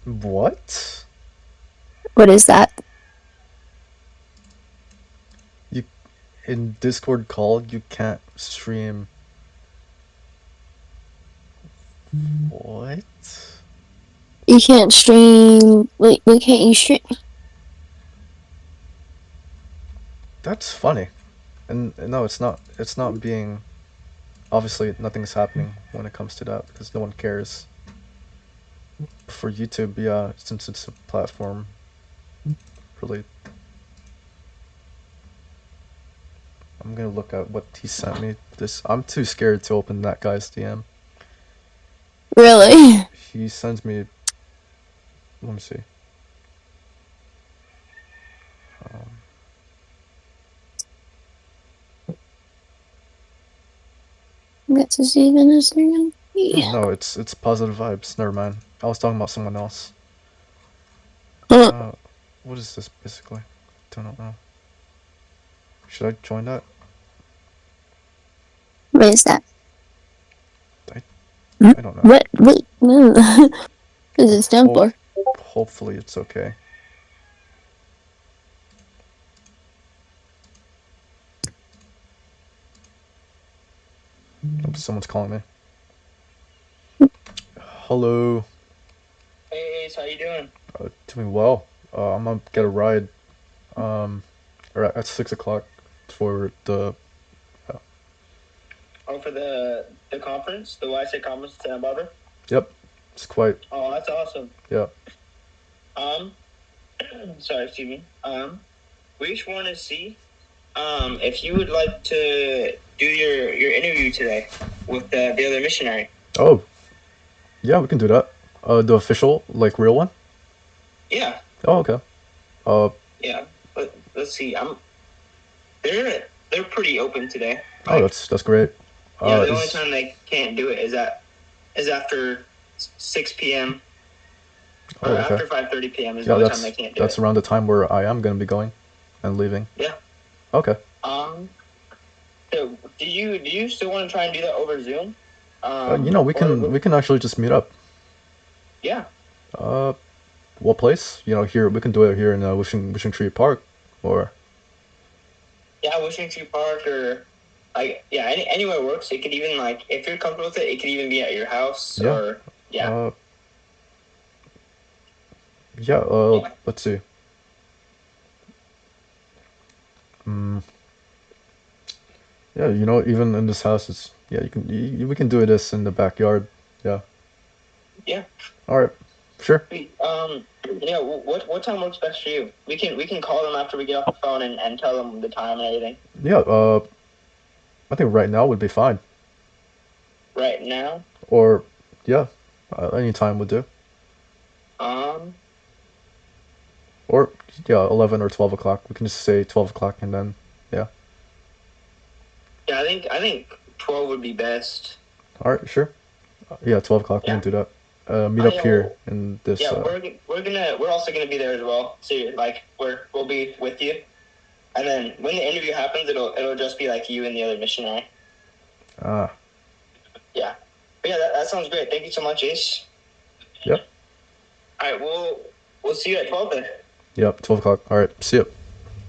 What? What is that? You in Discord call you can't stream. What? You can't stream. Wait, why can't you stream? That's funny. And no, it's not. It's not being. Obviously, nothing's happening when it comes to that because no one cares. For YouTube, yeah, since it's a platform, really. I'm gonna look at what he sent me. I'm too scared to open that guy's DM. Really? He sends me. Let me see. That's his even as name. No, it's positive vibes. Never mind. I was talking about someone else. Huh. What is this basically? Don't know. Should I join that? What is that? I don't know. What? Wait, no. What is it stand for? Hopefully it's okay. Oh, someone's calling me. Hello. Hey Ace, how you doing? Doing well. I'm gonna get a ride. At 6 o'clock for the. Oh, for the conference, the YSA conference in Santa Barbara. Yep. It's quite. Oh, that's awesome. Yeah. Sorry, excuse me. We just want to see, if you would like to do your interview today with the other missionary. Oh. Yeah, we can do that. The official, like, real one. Yeah. Oh, okay. Yeah. Let's see. They're pretty open today. Oh, that's great. Yeah, the only time they can't do it is after 6 p.m. Oh, or okay. after 5:30 p.m. is the only time they can't do that's it. around the time where I am gonna be going and leaving. Yeah. Okay. So do you still want to try and do that over Zoom? We can actually just meet up. Yeah. What place? Here we can do it here in Wishing Tree Park, or. Yeah, Wishing Tree Park, or anywhere works. It could even, like, if you're comfortable with it, it could even be at your house. Yeah. Or yeah. Let's see. Yeah, even in this house, we can do this in the backyard. Yeah. Yeah. All right. Sure. Yeah. What time works best for you? We can call them after we get off the phone and tell them the time and everything. Yeah. I think right now would be fine. Right now. Or, yeah, any time would do. Or, yeah, 11 or 12 o'clock. We can just say 12 o'clock and then, yeah. Yeah, I think 12 would be best. All right, sure. Yeah, 12 o'clock. Yeah. We can do that. Meet up here in this. Yeah, we're also gonna be there as well. So, like, we'll be with you, and then when the interview happens, it'll just be like you and the other missionary. Ah. Yeah. But yeah, that sounds great. Thank you so much, Ace. Yep. All right, we'll see you at 12 then. Yep, 12 o'clock. All right, see you.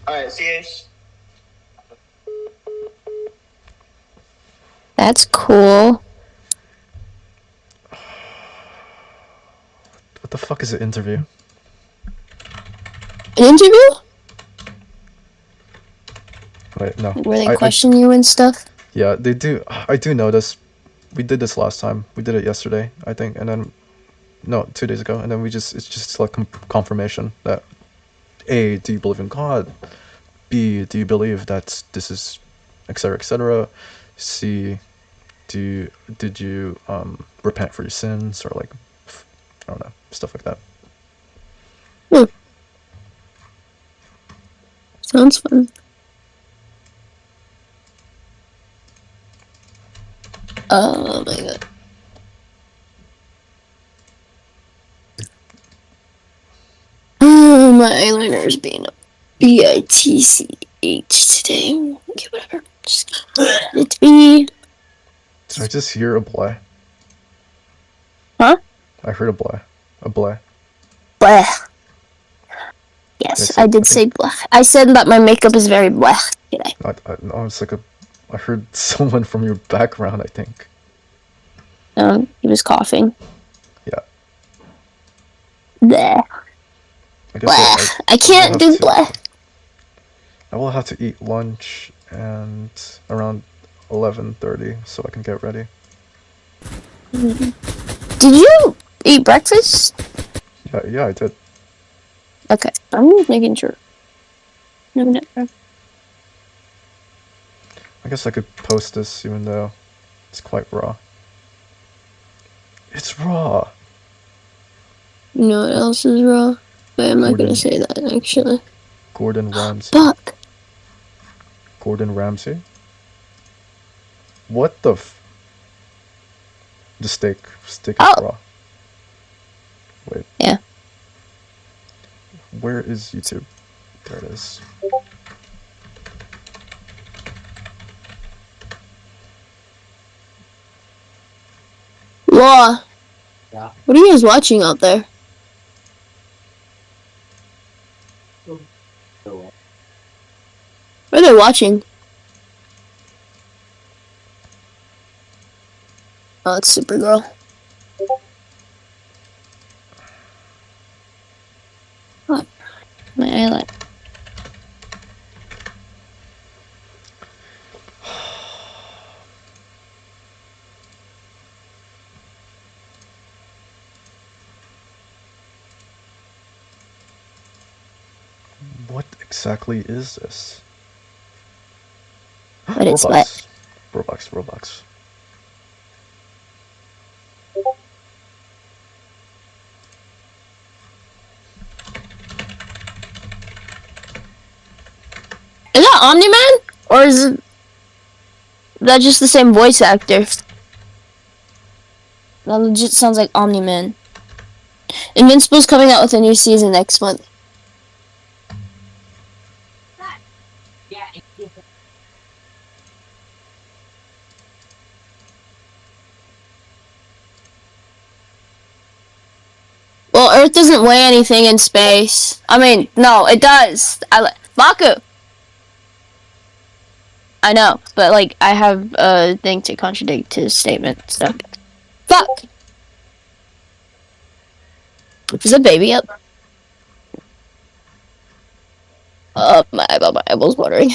All right, see you, Ace. That's cool. What the fuck is an interview? An interview? Wait, no. Where they question you and stuff? Yeah, they do. I do know this. We did this last time. We did it yesterday, I think, and then, no, 2 days ago, and then it's just like confirmation that, A, do you believe in God? B, do you believe that this is, etc., etc.? C, did you repent for your sins, or like, I don't know, stuff like that. Sounds fun. Oh my god. My eyeliner's being a bitch today. Okay, whatever. Just let it be. Did I just hear a bleh? Huh? I heard a bleh. A bleh. Bleh. Yes, I did say bleh. I said that my makeup is very bleh today. No, it's like I heard someone from your background, I think. He was coughing. Yeah. Bleh. Bleh. I can't do bleh. I will have to eat lunch and around 11:30 so I can get ready. Did you eat breakfast? Yeah, I did. Okay, I'm just making sure. No, never. I guess I could post this even though it's quite raw. It's raw. You know what else is raw? But I'm not gonna say that, actually. Gordon Ramsay. Fuck! Gordon Ramsay? What the The steak is raw. Wait. Yeah. Where is YouTube? There it is. Law. Yeah. What are you guys watching out there? What are they watching? Oh, it's Supergirl. Oh, my eyeliner. What exactly is this? But it's wet. Roblox. Is that Omni-Man? Or is that just the same voice actor? That legit sounds like Omni-Man. Invincible's coming out with a new season next month. Well, Earth doesn't weigh anything in space. I mean, no, it does. Maku! I know, but like, I have a thing to contradict his statement, so. Fuck! Is the baby up? My eyeball's watering.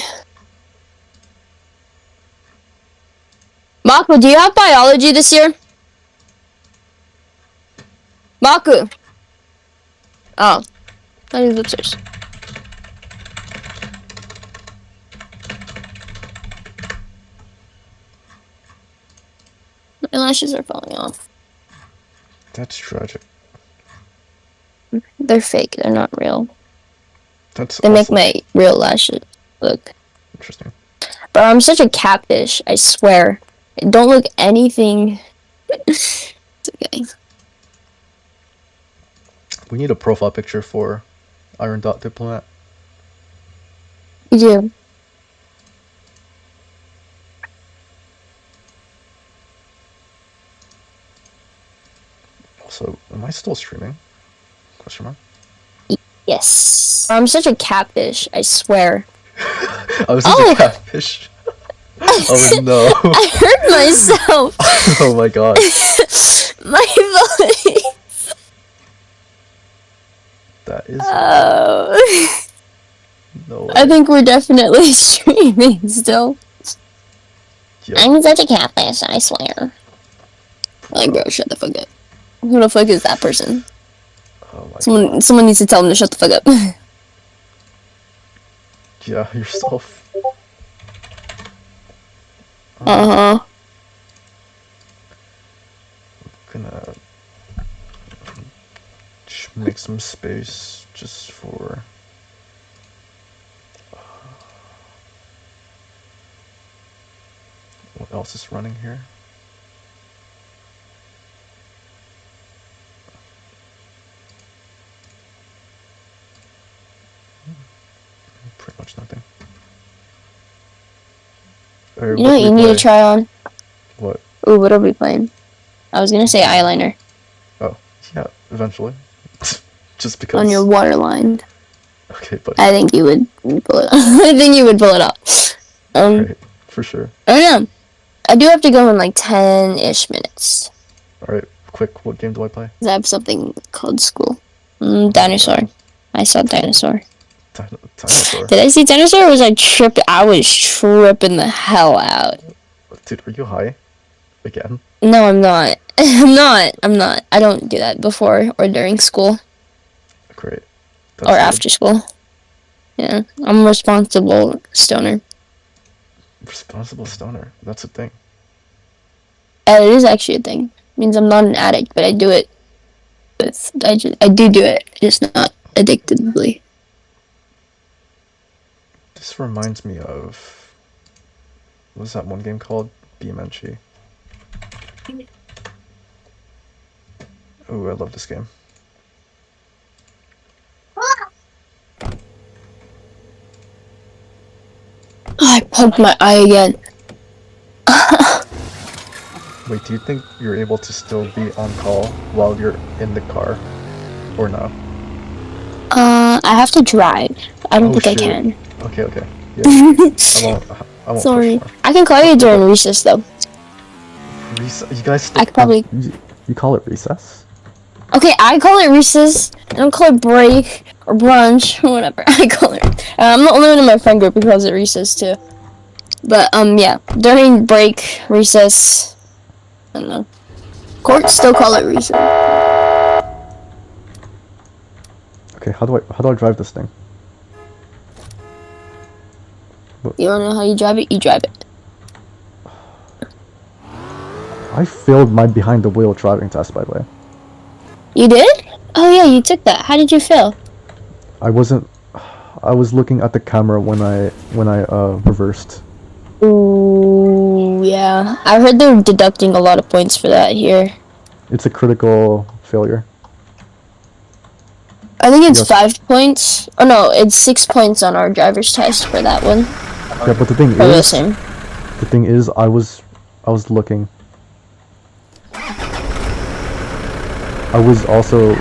Maku, do you have biology this year? Maku! Oh. I think it's upstairs. My lashes are falling off. That's tragic. They're fake, they're not real. They make my real lashes look. Interesting. Bro, I'm such a catfish, I swear. I don't look anything. It's okay. We need a profile picture for Iron Dot Diplomat. You do. Also, am I still streaming? Question mark. Yes. I'm such a catfish, I swear. I was such a catfish. Oh no. I hurt myself. Oh my god. My voice. That is. Oh. No way. I think we're definitely streaming still. Yep. I'm such a catfish, I swear. Like, bro, shut the fuck up. Who the fuck is that person? Oh my god. Someone needs to tell him to shut the fuck up. Yeah, yourself. Uh-huh. Gonna make some space just for what else is running here? Pretty much nothing. You know what you need to try on? What? Ooh, what are we playing? I was gonna say eyeliner. Oh, yeah, eventually. Just because. On your waterline. Okay, but I think you would pull it I think you would pull it off. right, for sure. I don't know. I do have to go in like 10-ish minutes. Alright, quick, what game do I play? I have something called school. Dinosaur. I saw dinosaur. Dinosaur? Did I see dinosaur or was I tripped? I was tripping the hell out. Dude, are you high? Again? No, I'm not. I'm not. I don't do that before or during school. Great. Or after school. Yeah, I'm a responsible stoner. Responsible stoner. That's a thing. It is actually a thing. It means I'm not an addict, but I do it. I do it, just not addictively. This reminds me of what's that one game called? BMNG. Oh, I love this game. poked my eye again. Wait, do you think you're able to still be on call while you're in the car? Or no? I have to drive. I don't Oh think I shit. can. Okay, okay. Yeah. I won't Sorry. push more. I can call you during recess though. You guys still I could probably. you call it recess? Okay, I call it recess. I don't call it break or brunch or whatever. I call it. I'm the only one in my friend group who calls it recess too. But yeah, during break, recess, I don't know. Courts still call it recess. Okay, how do I drive this thing? You don't know how you drive it? You drive it. I failed my behind the wheel driving test, by the way. You did? Oh yeah, you took that. How did you fail? I was looking at the camera when I reversed. Ooh, yeah. I heard they're deducting a lot of points for that here. It's a critical failure. I think it's 5 points. Oh no, it's 6 points on our driver's test for that one. Yeah, but the thing is, I was looking. I was also.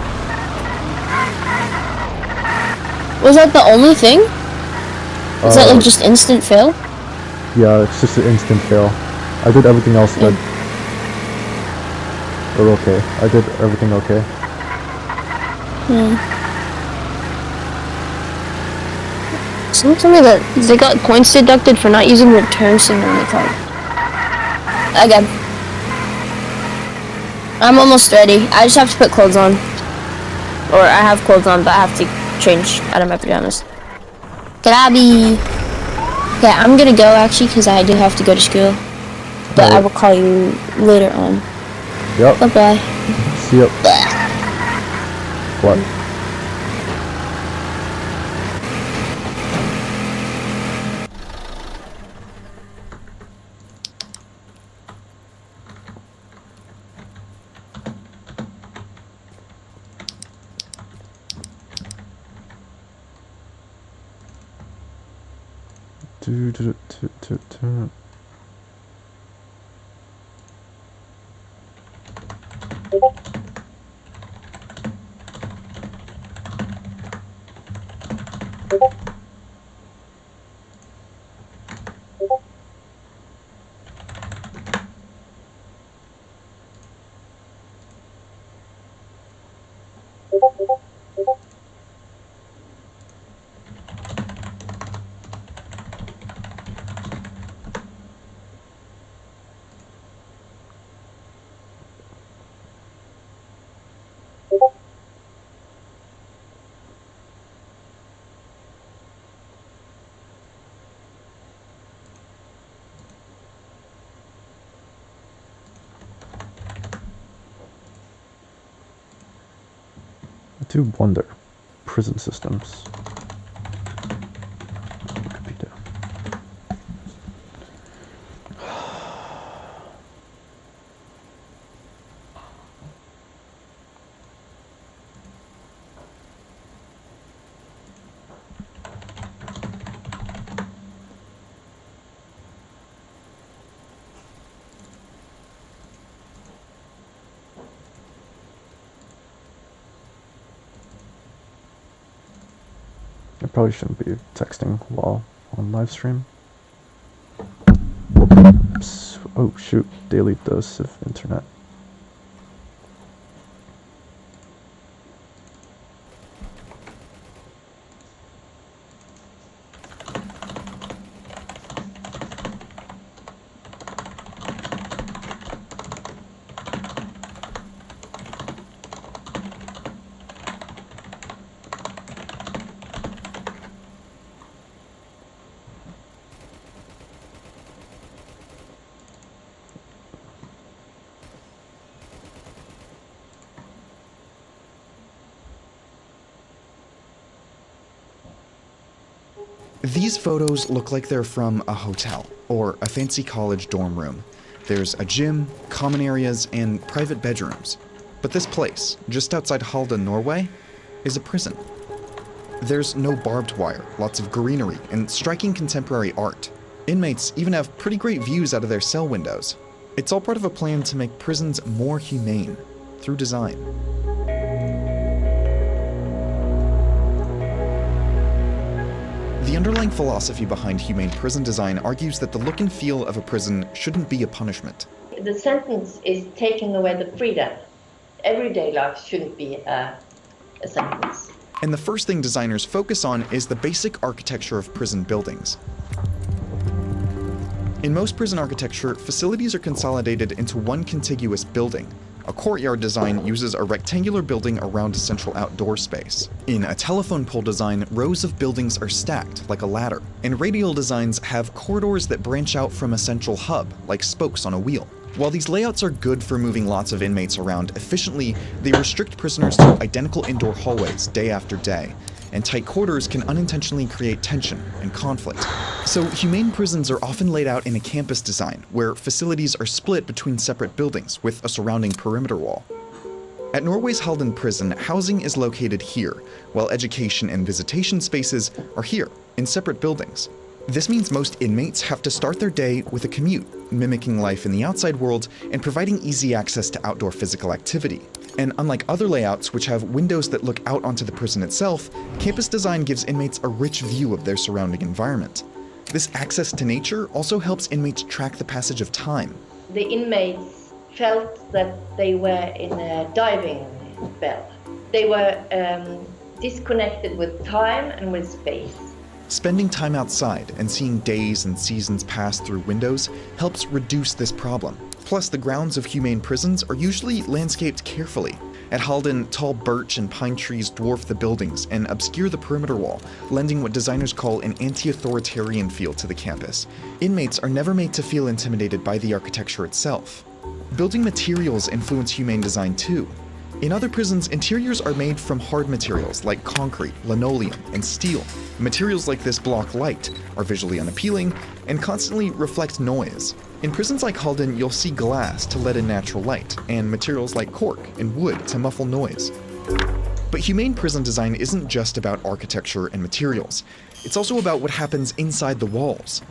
Was that the only thing? Is that like just instant fail? Yeah, it's just an instant fail. I did everything else good. Or okay. I did everything okay. Someone told me that they got points deducted for not using the turn signal in the car. Again. I'm almost ready. I just have to put clothes on. Or I have clothes on, but I have to change out of my pajamas. Grabby! Okay, I'm gonna go actually, because I do have to go to school. But I will call you later on. Yep. Bye-bye. See ya. What? I do wonder, prison systems. What could be done? I probably shouldn't be texting while on live stream. Oops. Oh shoot, daily dose of internet. These photos look like they're from a hotel or a fancy college dorm room. There's a gym, common areas, and private bedrooms. But this place, just outside Halden, Norway, is a prison. There's no barbed wire, lots of greenery, and striking contemporary art. Inmates even have pretty great views out of their cell windows. It's all part of a plan to make prisons more humane through design. The underlying philosophy behind humane prison design argues that the look and feel of a prison shouldn't be a punishment. The sentence is taking away the freedom. Everyday life shouldn't be a sentence. And the first thing designers focus on is the basic architecture of prison buildings. In most prison architecture, facilities are consolidated into one contiguous building. A courtyard design uses a rectangular building around a central outdoor space. In a telephone pole design, rows of buildings are stacked like a ladder. And radial designs have corridors that branch out from a central hub, like spokes on a wheel. While these layouts are good for moving lots of inmates around efficiently, they restrict prisoners to identical indoor hallways day after day, and tight quarters can unintentionally create tension and conflict. So humane prisons are often laid out in a campus design, where facilities are split between separate buildings with a surrounding perimeter wall. At Norway's Halden prison, housing is located here, while education and visitation spaces are here, in separate buildings. This means most inmates have to start their day with a commute, mimicking life in the outside world and providing easy access to outdoor physical activity. And unlike other layouts, which have windows that look out onto the prison itself, campus design gives inmates a rich view of their surrounding environment. This access to nature also helps inmates track the passage of time. The inmates felt that they were in a diving bell. They were disconnected with time and with space. Spending time outside and seeing days and seasons pass through windows helps reduce this problem. Plus, the grounds of humane prisons are usually landscaped carefully. At Halden, tall birch and pine trees dwarf the buildings and obscure the perimeter wall, lending what designers call an anti-authoritarian feel to the campus. Inmates are never made to feel intimidated by the architecture itself. Building materials influence humane design too. In other prisons, interiors are made from hard materials like concrete, linoleum, and steel. Materials like this block light, are visually unappealing, and constantly reflect noise. In prisons like Halden, you'll see glass to let in natural light, and materials like cork and wood to muffle noise. But humane prison design isn't just about architecture and materials. It's also about what happens inside the walls.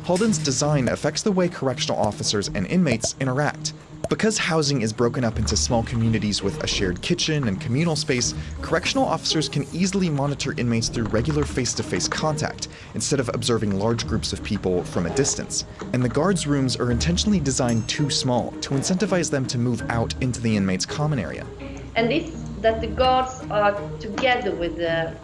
Halden's design affects the way correctional officers and inmates interact. Because housing is broken up into small communities with a shared kitchen and communal space, correctional officers can easily monitor inmates through regular face-to-face contact, instead of observing large groups of people from a distance. And the guards' rooms are intentionally designed too small to incentivize them to move out into the inmates' common area. And this, that the guards are together with the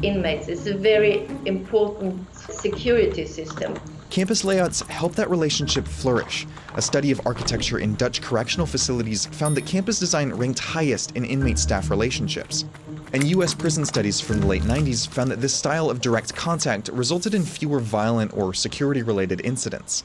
inmates, is a very important security system. Campus layouts help that relationship flourish. A study of architecture in Dutch correctional facilities found that campus design ranked highest in inmate-staff relationships. And US prison studies from the late 90s found that this style of direct contact resulted in fewer violent or security-related incidents.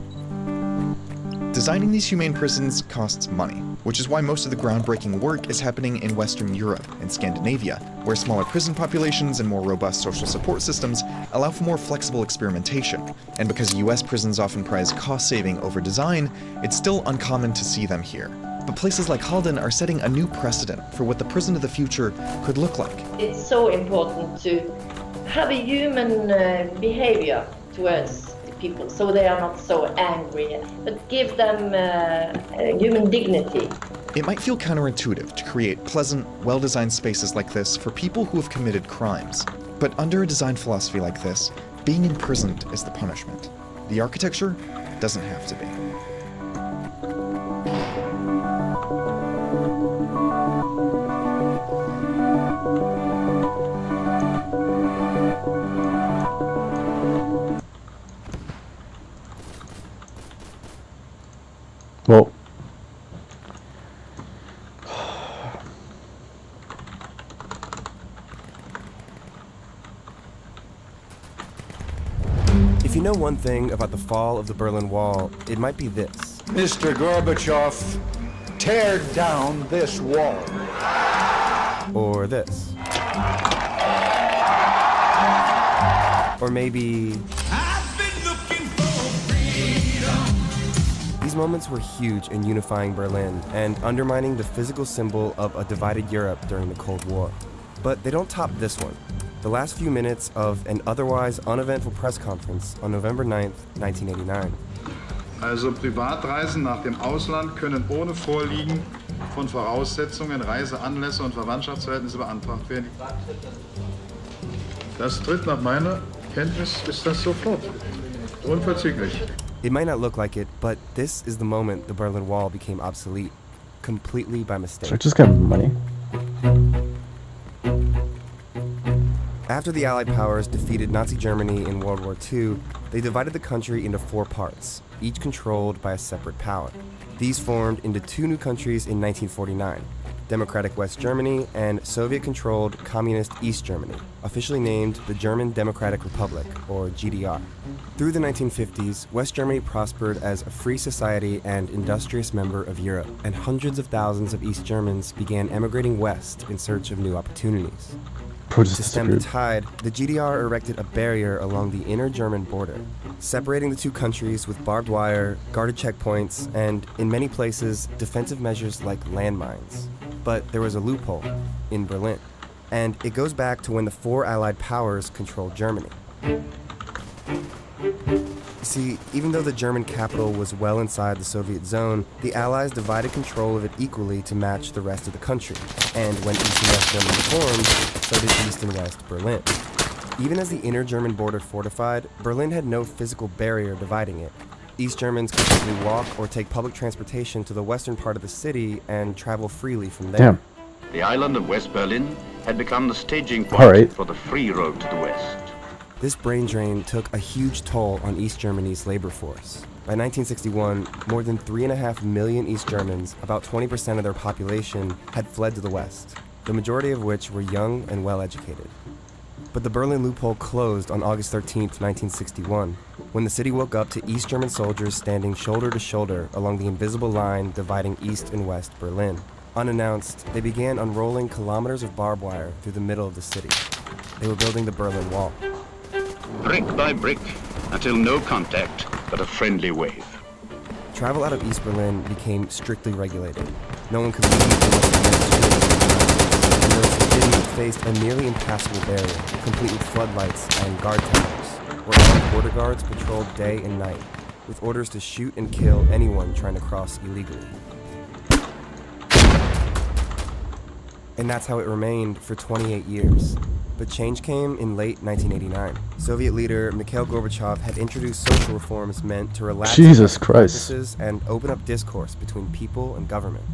Designing these humane prisons costs money, which is why most of the groundbreaking work is happening in Western Europe and Scandinavia, where smaller prison populations and more robust social support systems allow for more flexible experimentation. And because US prisons often prize cost saving over design, it's still uncommon to see them here. But places like Halden are setting a new precedent for what the prison of the future could look like. It's so important to have a human behavior towards people, so they are not so angry, but give them human dignity. It might feel counterintuitive to create pleasant, well-designed spaces like this for people who have committed crimes. But under a design philosophy like this, being imprisoned is the punishment. The architecture doesn't have to be. Well, if you know one thing about the fall of the Berlin Wall, it might be this. Mr. Gorbachev, tear down this wall. Or this. Or maybe... These moments were huge in unifying Berlin and undermining the physical symbol of a divided Europe during the Cold War. But they don't top this one. the last few minutes of an otherwise uneventful press conference on November 9th, 1989. Also Privatreisen nach dem Ausland können ohne Vorliegen von Voraussetzungen, Reiseanlässe und Verwandtschaftsverhältnisse beantragt werden. Das tritt nach meiner Kenntnis ist das sofort. Unverzüglich. It might not look like it, but this is the moment the Berlin Wall became obsolete, completely by mistake. So just get money. After the Allied powers defeated Nazi Germany in World War II, they divided the country into 4 parts, each controlled by a separate power. These formed into 2 new countries in 1949, Democratic West Germany and Soviet-controlled Communist East Germany, officially named the German Democratic Republic, or GDR. Through the 1950s, West Germany prospered as a free society and industrious member of Europe, and hundreds of thousands of East Germans began emigrating west in search of new opportunities. To stem the tide, the GDR erected a barrier along the inner German border, separating the 2 countries with barbed wire, guarded checkpoints, and, in many places, defensive measures like landmines. But there was a loophole in Berlin, and it goes back to when the 4 Allied powers controlled Germany. See, even though the German capital was well inside the Soviet zone, the Allies divided control of it equally to match the rest of the country. And when East and West Germany formed, so did East and West Berlin. Even as the inner German border fortified, Berlin had no physical barrier dividing it. East Germans could simply walk or take public transportation to the western part of the city and travel freely from there. Damn. The island of West Berlin had become the staging point for the free road to the west. This brain drain took a huge toll on East Germany's labor force. By 1961, more than 3.5 million East Germans, about 20% of their population, had fled to the West, the majority of which were young and well-educated. But the Berlin loophole closed on August 13, 1961, when the city woke up to East German soldiers standing shoulder to shoulder along the invisible line dividing East and West Berlin. Unannounced, they began unrolling kilometers of barbed wire through the middle of the city. They were building the Berlin Wall. Brick by brick, until no contact but a friendly wave. Travel out of East Berlin became strictly regulated. No one could leave unless they met security, and those who didn't faced a nearly impassable barrier, complete with floodlights and guard towers, where armed border guards patrolled day and night, with orders to shoot and kill anyone trying to cross illegally. And that's how it remained for 28 years. But change came in late 1989. Soviet leader Mikhail Gorbachev had introduced social reforms meant to relax practices and open up discourse between people and government.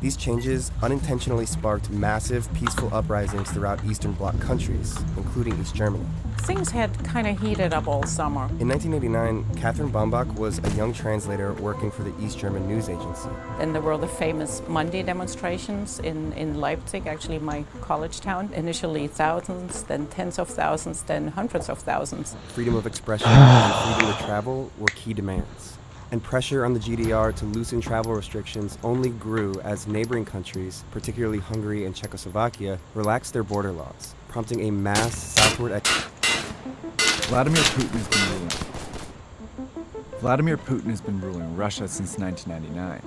These changes unintentionally sparked massive, peaceful uprisings throughout Eastern Bloc countries, including East Germany. Things had kind of heated up all summer. In 1989, Catherine Bambach was a young translator working for the East German news agency. Then there were the famous Monday demonstrations in Leipzig, actually my college town. Initially thousands, then tens of thousands, then hundreds of thousands. Freedom of expression and freedom to travel were key demands. And pressure on the GDR to loosen travel restrictions only grew as neighboring countries, particularly Hungary and Czechoslovakia, relaxed their border laws, prompting a mass southward Vladimir Putin has been ruling Russia since 1999.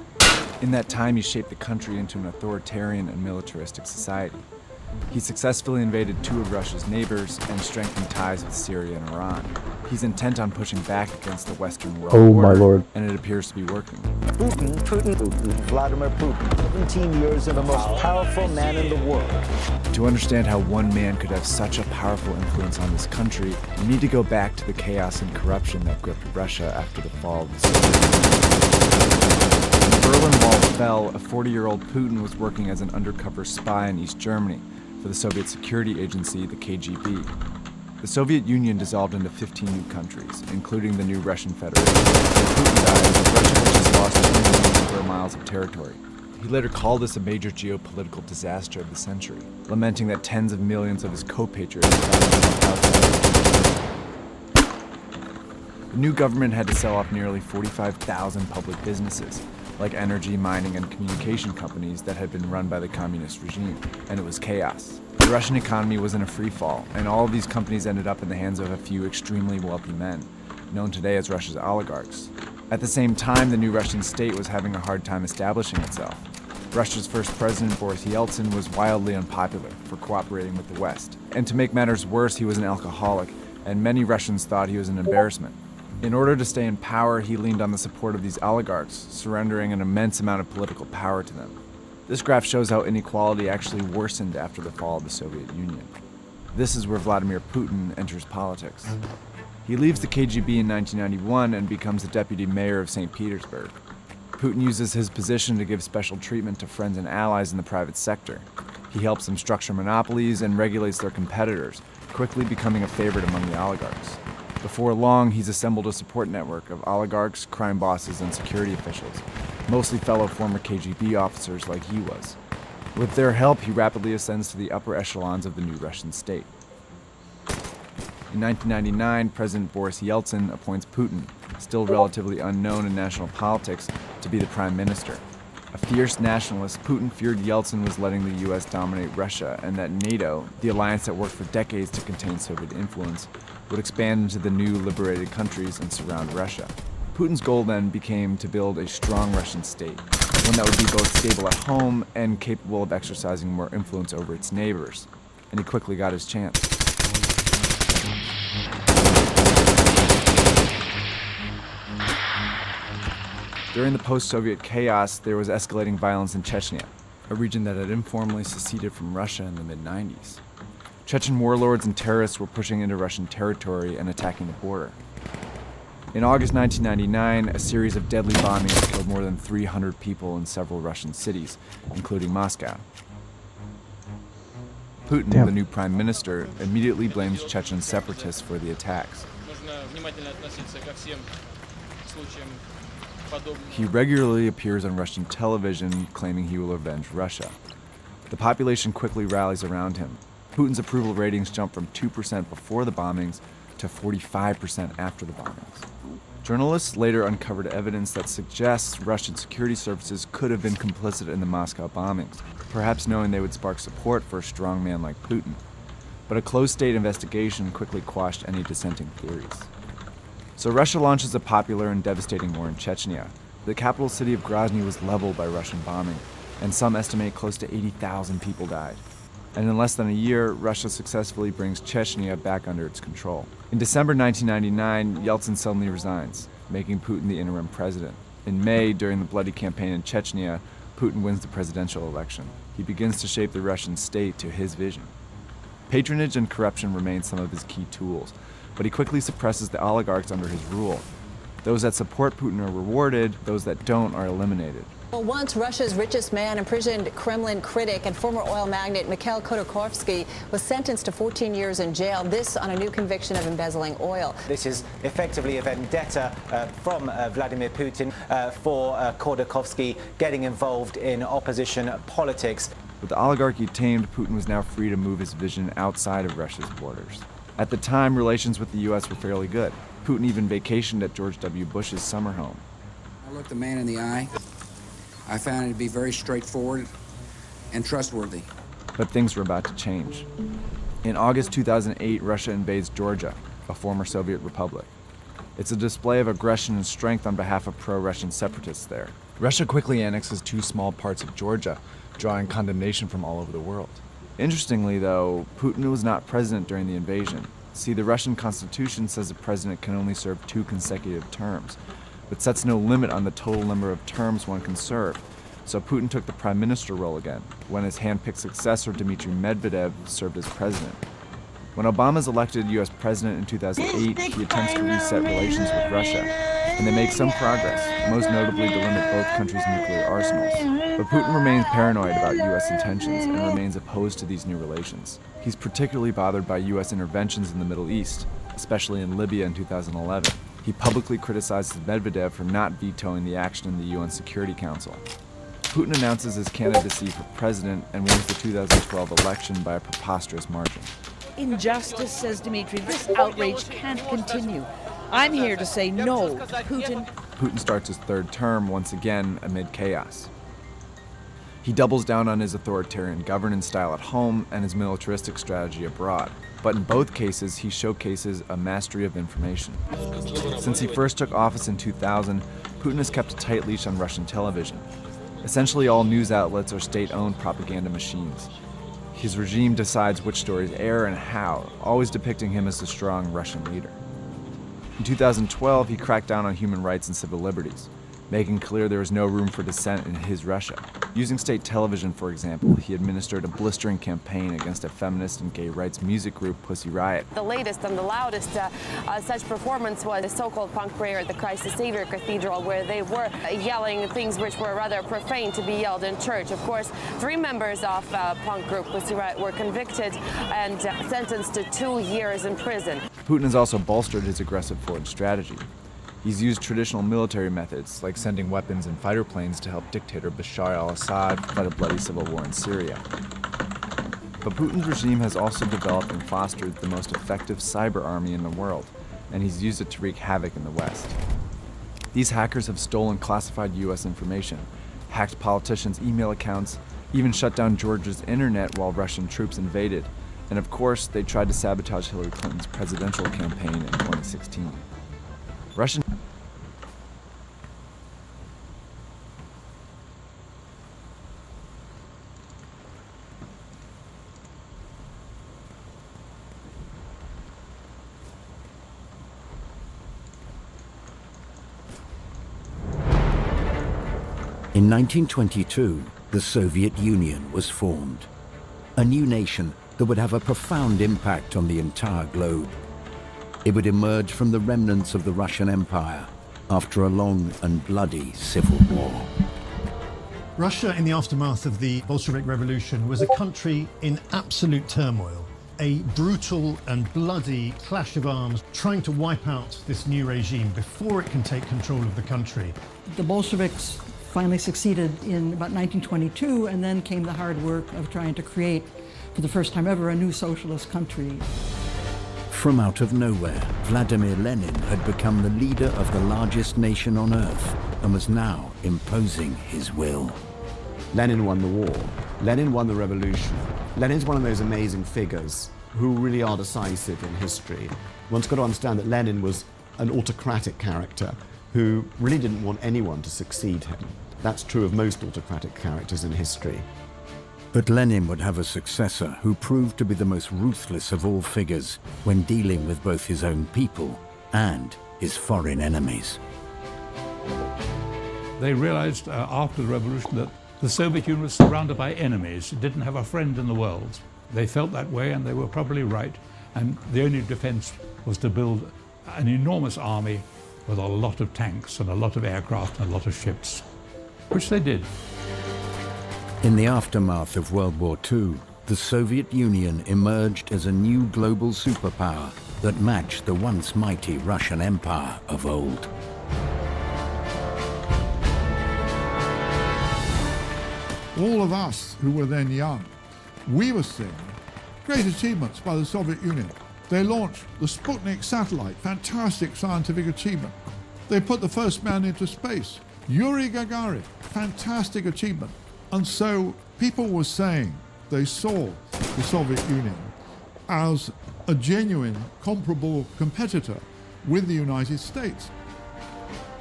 In that time, he shaped the country into an authoritarian and militaristic society. He successfully invaded 2 of Russia's neighbors and strengthened ties with Syria and Iran. He's intent on pushing back against the Western world order, my lord. and it appears to be working. Vladimir Putin, 17 years of the most powerful man in the world. To understand how one man could have such a powerful influence on this country, we need to go back to the chaos and corruption that gripped Russia after the fall of the Soviet Union. When the Berlin Wall fell, a 40-year-old Putin was working as an undercover spy in East Germany for the Soviet security agency, the KGB. The Soviet Union dissolved into 15 new countries, including the new Russian Federation. When Putin died, Russia had just lost 2 million square miles of territory. He later called this a major geopolitical disaster of the century, lamenting that tens of millions of his co-patriots found themselves outside. The new government had to sell off nearly 45,000 public businesses, like energy, mining, and communication companies that had been run by the communist regime, and it was chaos. The Russian economy was in a free fall, and all of these companies ended up in the hands of a few extremely wealthy men, known today as Russia's oligarchs. At the same time, the new Russian state was having a hard time establishing itself. Russia's first president, Boris Yeltsin, was wildly unpopular for cooperating with the West. And to make matters worse, he was an alcoholic, and many Russians thought he was an embarrassment. In order to stay in power, he leaned on the support of these oligarchs, surrendering an immense amount of political power to them. This graph shows how inequality actually worsened after the fall of the Soviet Union. This is where Vladimir Putin enters politics. He leaves the KGB in 1991 and becomes the deputy mayor of St. Petersburg. Putin uses his position to give special treatment to friends and allies in the private sector. He helps them structure monopolies and regulates their competitors, quickly becoming a favorite among the oligarchs. Before long, he's assembled a support network of oligarchs, crime bosses, and security officials, mostly fellow former KGB officers like he was. With their help, he rapidly ascends to the upper echelons of the new Russian state. In 1999, President Boris Yeltsin appoints Putin, still relatively unknown in national politics, to be the prime minister. A fierce nationalist, Putin feared Yeltsin was letting the US dominate Russia and that NATO, the alliance that worked for decades to contain Soviet influence, would expand into the new liberated countries and surround Russia. Putin's goal then became to build a strong Russian state, one that would be both stable at home and capable of exercising more influence over its neighbors. And he quickly got his chance. During the post-Soviet chaos, there was escalating violence in Chechnya, a region that had informally seceded from Russia in the mid-90s. Chechen warlords and terrorists were pushing into Russian territory and attacking the border. In August 1999, a series of deadly bombings killed more than 300 people in several Russian cities, including Moscow. Putin, the new prime minister, immediately blames Chechen separatists for the attacks. He regularly appears on Russian television, claiming he will avenge Russia. The population quickly rallies around him. Putin's approval ratings jump from 2% before the bombings to 45% after the bombings. Journalists later uncovered evidence that suggests Russian security services could have been complicit in the Moscow bombings, perhaps knowing they would spark support for a strong man like Putin. But a closed state investigation quickly quashed any dissenting theories. So Russia launches a popular and devastating war in Chechnya. The capital city of Grozny was leveled by Russian bombing, and some estimate close to 80,000 people died. And in less than a year, Russia successfully brings Chechnya back under its control. In December 1999, Yeltsin suddenly resigns, making Putin the interim president. In May, during the bloody campaign in Chechnya, Putin wins the presidential election. He begins to shape the Russian state to his vision. Patronage and corruption remain some of his key tools, but he quickly suppresses the oligarchs under his rule. Those that support Putin are rewarded, those that don't are eliminated. Well, once Russia's richest man, imprisoned Kremlin critic and former oil magnate Mikhail Khodorkovsky was sentenced to 14 years in jail, this on a new conviction of embezzling oil. This is effectively a vendetta from Vladimir Putin for Khodorkovsky getting involved in opposition politics. With the oligarchy tamed, Putin was now free to move his vision outside of Russia's borders. At the time, relations with the U.S. were fairly good. Putin even vacationed at George W. Bush's summer home. I looked the man in the eye. I found it to be very straightforward and trustworthy. But things were about to change. In August 2008, Russia invades Georgia, a former Soviet republic. It's a display of aggression and strength on behalf of pro-Russian separatists there. Russia quickly annexes two small parts of Georgia, drawing condemnation from all over the world. Interestingly, though, Putin was not president during the invasion. See, the Russian constitution says a president can only serve 2 consecutive terms, but sets no limit on the total number of terms one can serve. So Putin took the prime minister role again, when his hand-picked successor Dmitry Medvedev served as president. When Obama is elected U.S. president in 2008, he attempts to reset relations with Russia, and they make some progress, most notably to limit both countries' nuclear arsenals. But Putin remains paranoid about U.S. intentions and remains opposed to these new relations. He's particularly bothered by U.S. interventions in the Middle East, especially in Libya in 2011. He publicly criticizes Medvedev for not vetoing the action in the UN Security Council. Putin announces his candidacy for president and wins the 2012 election by a preposterous margin. Injustice, says Dmitry. This outrage can't continue. I'm here to say no to Putin. Putin starts his third term once again amid chaos. He doubles down on his authoritarian governance style at home and his militaristic strategy abroad. But in both cases, he showcases a mastery of information. Since he first took office in 2000, Putin has kept a tight leash on Russian television. Essentially all news outlets are state-owned propaganda machines. His regime decides which stories air and how, always depicting him as the strong Russian leader. In 2012, he cracked down on human rights and civil liberties, making clear there was no room for dissent in his Russia. Using state television, for example, he administered a blistering campaign against a feminist and gay rights music group, Pussy Riot. The latest and the loudest such performance was the so-called punk prayer at the Christ the Savior Cathedral, where they were yelling things which were rather profane to be yelled in church. Of course, 3 members of punk group Pussy Riot were convicted and sentenced to 2 years in prison. Putin has also bolstered his aggressive foreign strategy. He's used traditional military methods, like sending weapons and fighter planes to help dictator Bashar al-Assad fight a bloody civil war in Syria. But Putin's regime has also developed and fostered the most effective cyber army in the world, and he's used it to wreak havoc in the West. These hackers have stolen classified US information, hacked politicians' email accounts, even shut down Georgia's internet while Russian troops invaded, and of course, they tried to sabotage Hillary Clinton's presidential campaign in 2016. Russian In 1922, the Soviet Union was formed, a new nation that would have a profound impact on the entire globe. It would emerge from the remnants of the Russian Empire after a long and bloody civil war. Russia, in the aftermath of the Bolshevik Revolution, was a country in absolute turmoil, a brutal and bloody clash of arms trying to wipe out this new regime before it can take control of the country. The Bolsheviks finally succeeded in about 1922, and then came the hard work of trying to create, for the first time ever, a new socialist country. From out of nowhere, Vladimir Lenin had become the leader of the largest nation on earth and was now imposing his will. Lenin won the war. Lenin won the revolution. Lenin's one of those amazing figures who really are decisive in history. One's got to understand that Lenin was an autocratic character who really didn't want anyone to succeed him. That's true of most autocratic characters in history. But Lenin would have a successor who proved to be the most ruthless of all figures when dealing with both his own people and his foreign enemies. They realized after the revolution that the Soviet Union was surrounded by enemies. It didn't have a friend in the world. They felt that way, and they were probably right. And the only defense was to build an enormous army with a lot of tanks and a lot of aircraft and a lot of ships, which they did. In the aftermath of World War II, the Soviet Union emerged as a new global superpower that matched the once mighty Russian Empire of old. All of us who were then young, we were seeing great achievements by the Soviet Union. They launched the Sputnik satellite, fantastic scientific achievement. They put the first man into space, Yuri Gagarin, fantastic achievement. And so people were saying they saw the Soviet Union as a genuine, comparable competitor with the United States.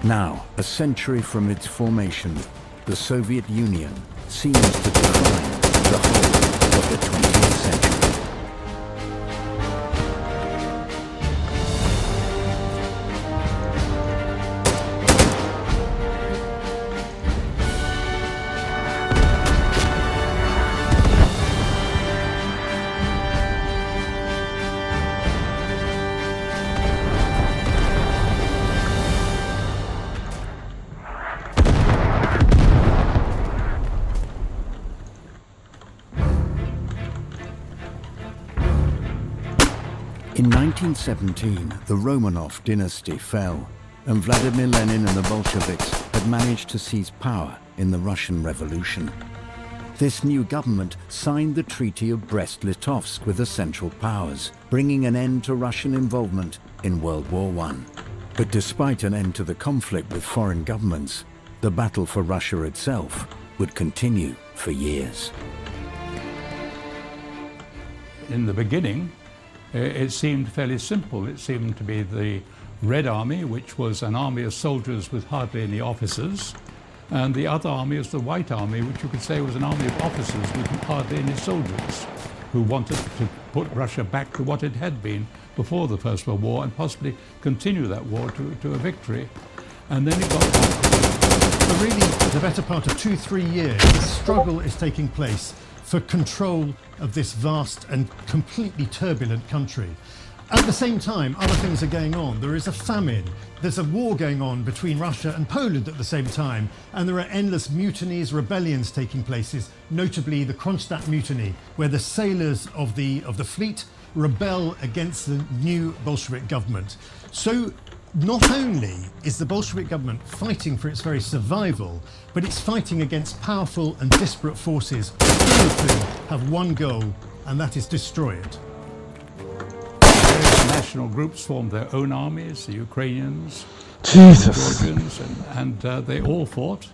Now, a century from its formation, the Soviet Union seems to define the whole of the 20th century. In 1917, the Romanov dynasty fell, and Vladimir Lenin and the Bolsheviks had managed to seize power in the Russian Revolution. This new government signed the Treaty of Brest-Litovsk with the Central Powers, bringing an end to Russian involvement in World War I. But despite an end to the conflict with foreign governments, the battle for Russia itself would continue for years. In the beginning, it seemed fairly simple. It seemed to be the Red Army, which was an army of soldiers with hardly any officers, And the other army is the White Army, which you could say was an army of officers with hardly any soldiers, who wanted to put Russia back to what it had been before the First World War and possibly continue that war to a victory. And then it got For really the better part of 2-3 years, the struggle is taking place for control of this vast and completely turbulent country. At the same time, other things are going on. There is a famine. There's a war going on between Russia and Poland at the same time. And there are endless mutinies, rebellions taking place, notably the Kronstadt mutiny, where the sailors of the fleet rebel against the new Bolshevik government. So not only is the Bolshevik government fighting for its very survival, but it's fighting against powerful and disparate forces, all of whom have one goal, and that is destroy it. national groups formed their own armies, the Ukrainians, Jesus. the Georgians, and they all fought.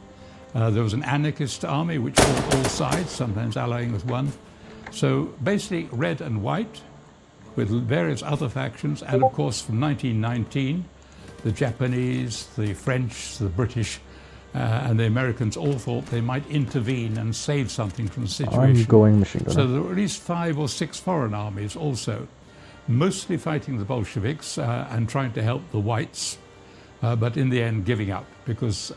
There was an anarchist army which fought all sides, sometimes allying with one. So basically red and white with various other factions, and of course from 1919 the Japanese, the French, the British and the Americans all thought they might intervene and save something from the situation. I'm going machine gunner. So there were at least 5 or 6 foreign armies also, mostly fighting the Bolsheviks and trying to help the whites, but in the end giving up, because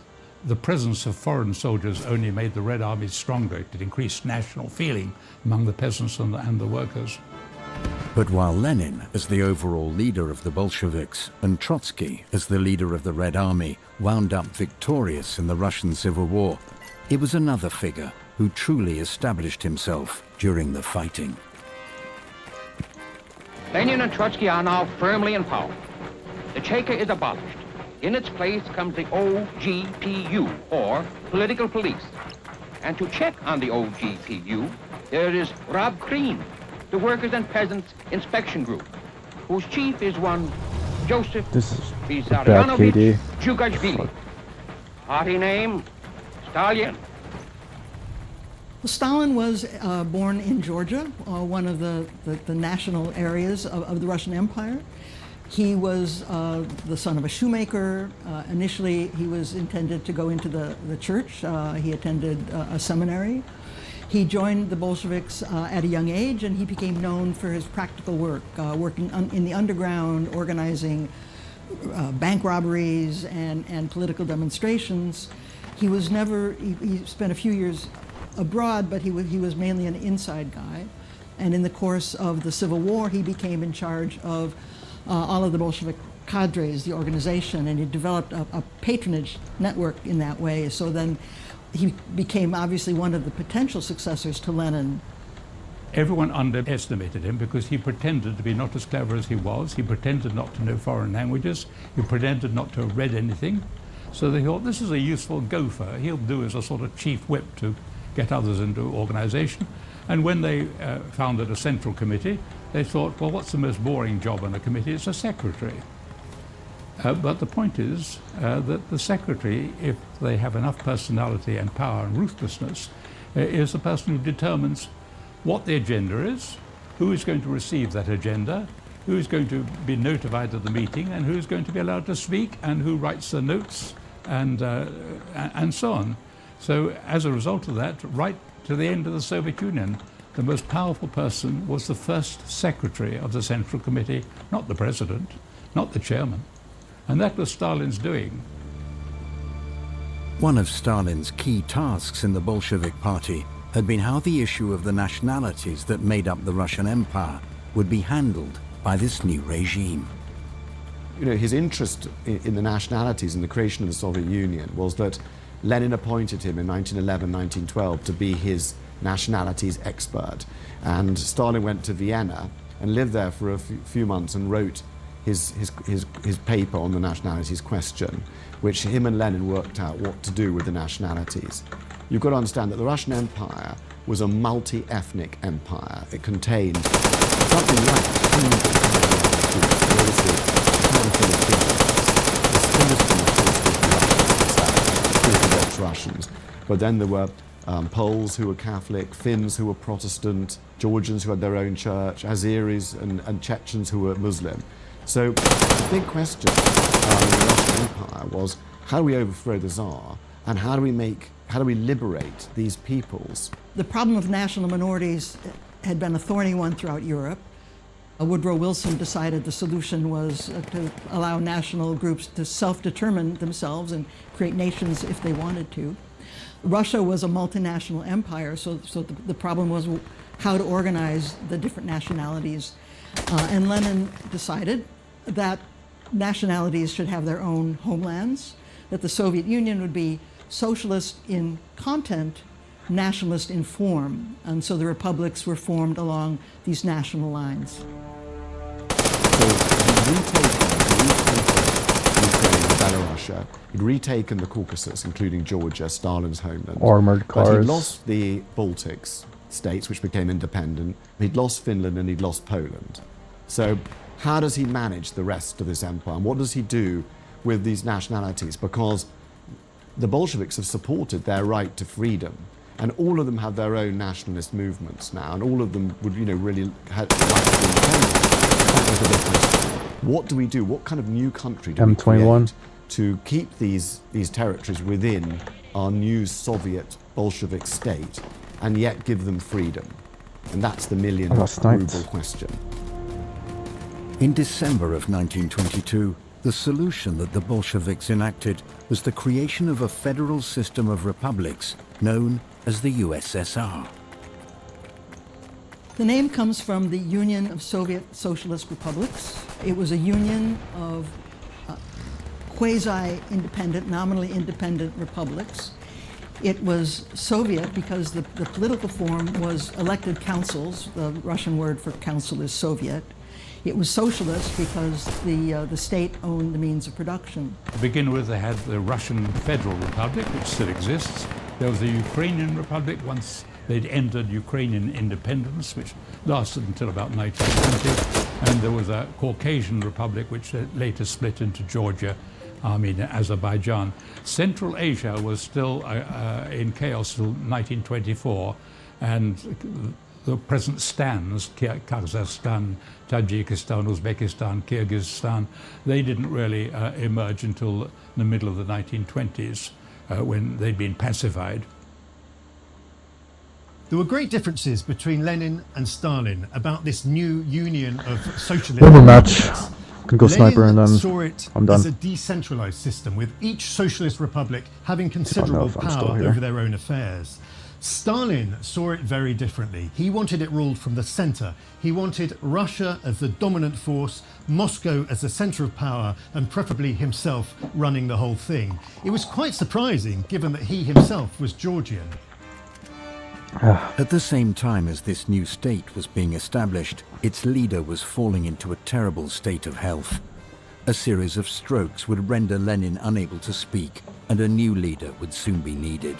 the presence of foreign soldiers only made the Red Army stronger. It increased national feeling among the peasants and the workers. But while Lenin, as the overall leader of the Bolsheviks, and Trotsky, as the leader of the Red Army, wound up victorious in the Russian Civil War, it was another figure who truly established himself during the fighting. Lenin and Trotsky are now firmly in power. The Cheka is abolished. In its place comes the OGPU, or Political Police. And to check on the OGPU, there is Rob Crean, the Workers and Peasants Inspection Group, whose chief is one Joseph Vissarionovich Zhukashvili. Party name, Stalin. Well, Stalin was born in Georgia, one of the national areas of the Russian Empire. He was the son of a shoemaker. Initially, he was intended to go into the church. He attended a seminary. He joined the Bolsheviks at a young age, and he became known for his practical work, working in the underground, organizing bank robberies and political demonstrations. He was never, he spent a few years abroad, but he was mainly an inside guy. And in the course of the Civil War, he became in charge of all of the Bolshevik cadres, the organization, and he developed a patronage network in that way. So then he became obviously one of the potential successors to Lenin. Everyone underestimated him because he pretended to be not as clever as he was. He pretended not to know foreign languages. He pretended not to have read anything. So they thought, this is a useful gopher. He'll do as a sort of chief whip to get others into organization. And when they founded a central committee, they thought, well, what's the most boring job in a committee? It's a secretary. But the point is that the secretary, if they have enough personality and power and ruthlessness, is the person who determines what the agenda is, who is going to receive that agenda, who is going to be notified of the meeting, and who is going to be allowed to speak, and who writes the notes, and so on. So as a result of that, right to the end of the Soviet Union, the most powerful person was the first secretary of the Central Committee, not the president, not the chairman. And that was Stalin's doing. One of Stalin's key tasks in the Bolshevik Party had been how the issue of the nationalities that made up the Russian Empire would be handled by this new regime. You know, his interest in the nationalities and the creation of the Soviet Union was that Lenin appointed him in 1911, 1912 to be his nationalities expert. And Stalin went to Vienna and lived there for a few months and wrote his paper on the nationalities question, which him and Lenin worked out what to do with the nationalities. You've got to understand that the Russian Empire was a multi-ethnic empire. It contained something like 100 Russians. But then there were Poles who were Catholic, Finns who were Protestant, Georgians who had their own church, Azeris and Chechens who were Muslim. So the big question in the Russian Empire was, how do we overthrow the Tsar And how do we liberate these peoples? The problem of national minorities had been a thorny one throughout Europe. Woodrow Wilson decided the solution was to allow national groups to self-determine themselves and create nations if they wanted to. Russia was a multinational empire, so the problem was how to organize the different nationalities. And Lenin decided that nationalities should have their own homelands, that the Soviet Union would be socialist in content, nationalist in form. And so the republics were formed along these national lines. Belarus, he'd retaken the Caucasus, including Georgia, Stalin's homeland. Armored cars. But he'd lost the Baltics states, which became independent. He'd lost Finland and he'd lost Poland. So how does he manage the rest of this empire? And what does he do with these nationalities? Because the Bolsheviks have supported their right to freedom, and all of them have their own nationalist movements now, and all of them would, really like to be independent. That was the difference. What do we do? What kind of new country do we create to keep these territories within our new Soviet Bolshevik state and yet give them freedom? And that's the million-ruble question. In December of 1922, the solution that the Bolsheviks enacted was the creation of a federal system of republics known as the USSR. The name comes from the Union of Soviet Socialist Republics. It was a union of quasi-independent, nominally independent republics. It was Soviet because the political form was elected councils. The Russian word for council is Soviet. It was socialist because the state owned the means of production. To begin with, they had the Russian Federal Republic, which still exists. There was the Ukrainian Republic once they'd entered Ukrainian independence, which lasted until about 1920. And there was a Caucasian Republic, which later split into Georgia, Armenia, Azerbaijan. Central Asia was still in chaos till 1924, and the present stands, Kazakhstan, Tajikistan, Uzbekistan, Kyrgyzstan, they didn't really emerge until the middle of the 1920s, when they'd been pacified. There were great differences between Lenin and Stalin about this new union of socialist Overmatch. republics. Can go sniper and then saw it I'm done. as a decentralized system, with each socialist republic having considerable power over their own affairs. Stalin saw it very differently. He wanted it ruled from the center. He wanted Russia as the dominant force, Moscow as the center of power, and preferably himself running the whole thing. It was quite surprising, given that he himself was Georgian. At the same time as this new state was being established, its leader was falling into a terrible state of health. A series of strokes would render Lenin unable to speak, and a new leader would soon be needed.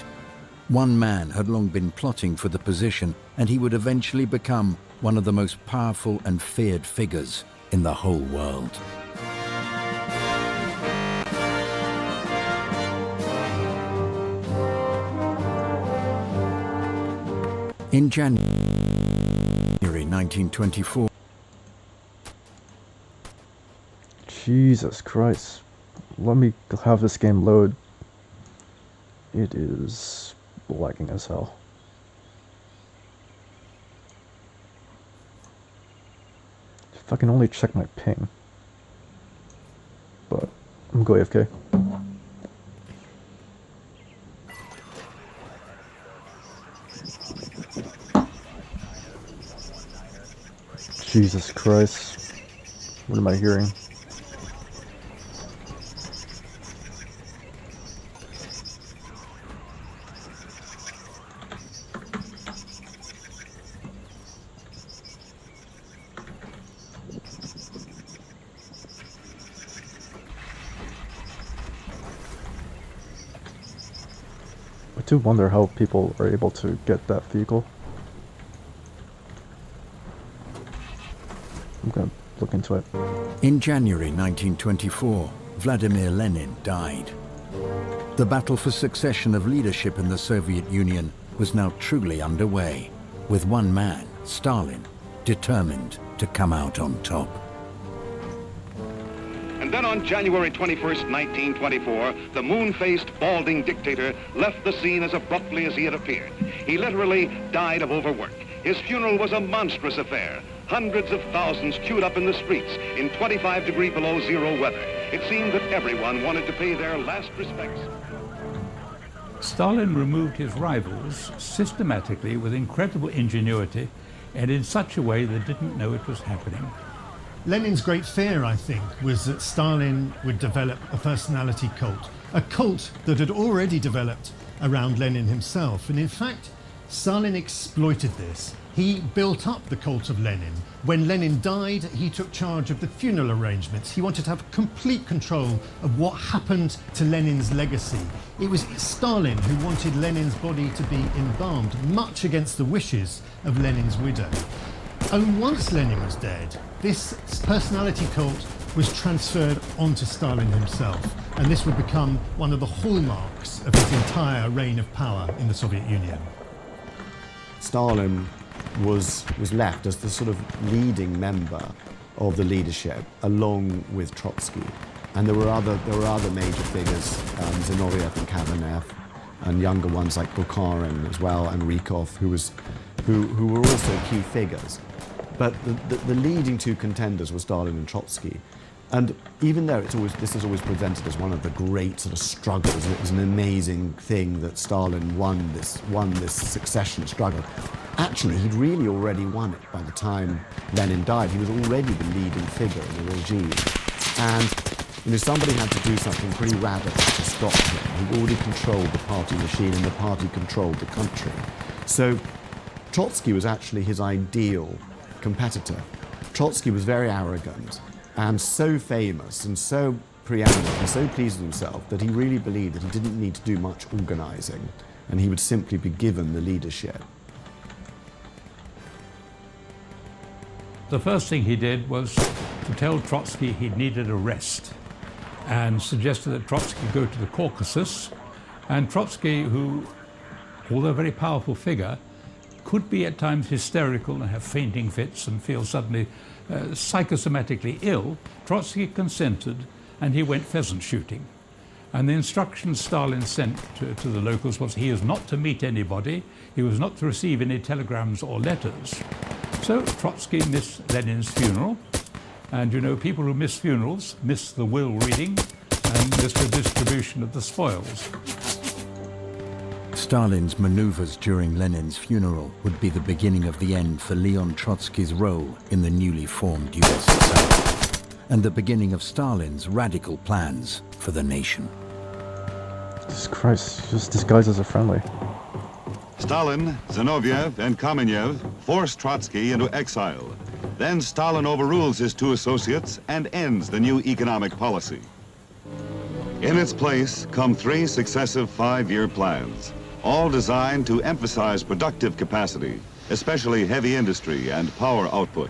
One man had long been plotting for the position, and he would eventually become one of the most powerful and feared figures in the whole world. In January 1924. Jesus Christ. Let me have this game load. It is lagging as hell. If I can only check my ping. But I'm going AFK. Jesus Christ. What am I hearing? I do wonder how people are able to get that vehicle. I'm gonna look into it. In January 1924, Vladimir Lenin died. The battle for succession of leadership in the Soviet Union was now truly underway, with one man, Stalin, determined to come out on top. And then on January 21st, 1924, the moon-faced, balding dictator left the scene as abruptly as he had appeared. He literally died of overwork. His funeral was a monstrous affair. Hundreds of thousands queued up in the streets in 25-degree below zero weather. It seemed that everyone wanted to pay their last respects. Stalin removed his rivals systematically with incredible ingenuity and in such a way they didn't know it was happening. Lenin's great fear, I think, was that Stalin would develop a personality cult, a cult that had already developed around Lenin himself. And in fact, Stalin exploited this. He built up the cult of Lenin. When Lenin died, he took charge of the funeral arrangements. He wanted to have complete control of what happened to Lenin's legacy. It was Stalin who wanted Lenin's body to be embalmed, much against the wishes of Lenin's widow. And once Lenin was dead, this personality cult was transferred onto Stalin himself, and this would become one of the hallmarks of his entire reign of power in the Soviet Union. Stalin was left as the sort of leading member of the leadership, along with Trotsky. And there were other major figures, Zinoviev and Kamenev, and younger ones like Bukharin as well, and Rykov, who were also key figures. But the leading two contenders were Stalin and Trotsky. And even though this is always presented as one of the great sort of struggles, and it was an amazing thing that Stalin won this succession struggle, actually he'd really already won it by the time Lenin died. He was already the leading figure in the regime. And somebody had to do something pretty radical to stop him. He already controlled the party machine, and the party controlled the country. So Trotsky was actually his ideal competitor. Trotsky was very arrogant and so famous and so preeminent and so pleased with himself that he really believed that he didn't need to do much organizing, and he would simply be given the leadership. The first thing he did was to tell Trotsky he needed a rest and suggested that Trotsky go to the Caucasus. And Trotsky, who, although a very powerful figure, could be at times hysterical and have fainting fits and feel suddenly psychosomatically ill, Trotsky consented and he went pheasant shooting. And the instructions Stalin sent to the locals was he was not to meet anybody, he was not to receive any telegrams or letters. So Trotsky missed Lenin's funeral, and people who miss funerals miss the will reading and miss the distribution of the spoils. Stalin's maneuvers during Lenin's funeral would be the beginning of the end for Leon Trotsky's role in the newly formed USSR, and the beginning of Stalin's radical plans for the nation. Jesus Christ, just disguised as a friendly. Stalin, Zinoviev, and Kamenev forced Trotsky into exile. Then Stalin overrules his two associates and ends the new economic policy. In its place come 3 successive 5-year plans, all designed to emphasize productive capacity, especially heavy industry and power output.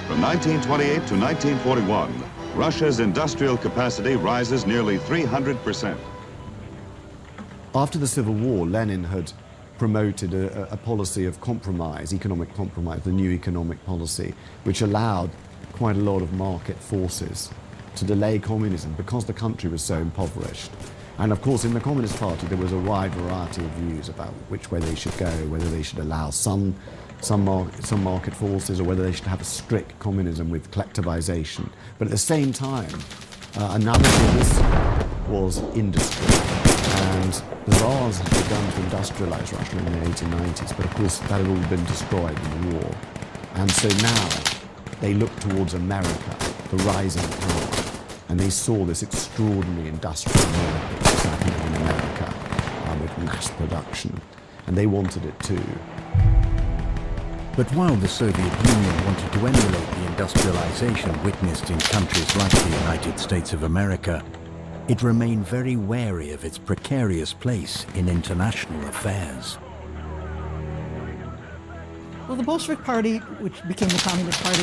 From 1928 to 1941, Russia's industrial capacity rises nearly 300%. After the Civil War, Lenin had promoted a policy of compromise, economic compromise, the new economic policy, which allowed quite a lot of market forces to delay communism because the country was so impoverished. And of course, in the Communist Party, there was a wide variety of views about which way they should go, whether they should allow some market forces or whether they should have a strict communism with collectivization. But at the same time, another thing was industry. And the Tsars had begun to industrialize Russia in the 1890s, but of course that had all been destroyed in the war. And so now they looked towards America, the rising power, and they saw this extraordinary industrial miracle that's happening in America with mass production, and they wanted it too. But while the Soviet Union wanted to emulate the industrialization witnessed in countries like the United States of America, it remained very wary of its precarious place in international affairs. Well, the Bolshevik Party, which became the Communist Party,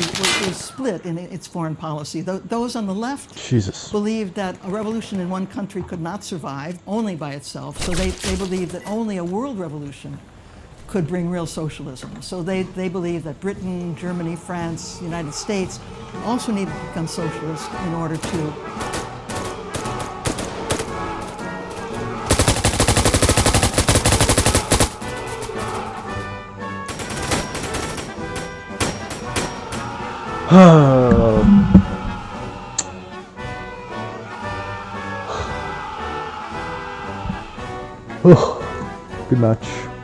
was split in its foreign policy. Those on the left believed that a revolution in one country could not survive only by itself, so they believed that only a world revolution could bring real socialism. So they believe that Britain, Germany, France, United States also need to become socialist in order to Good match.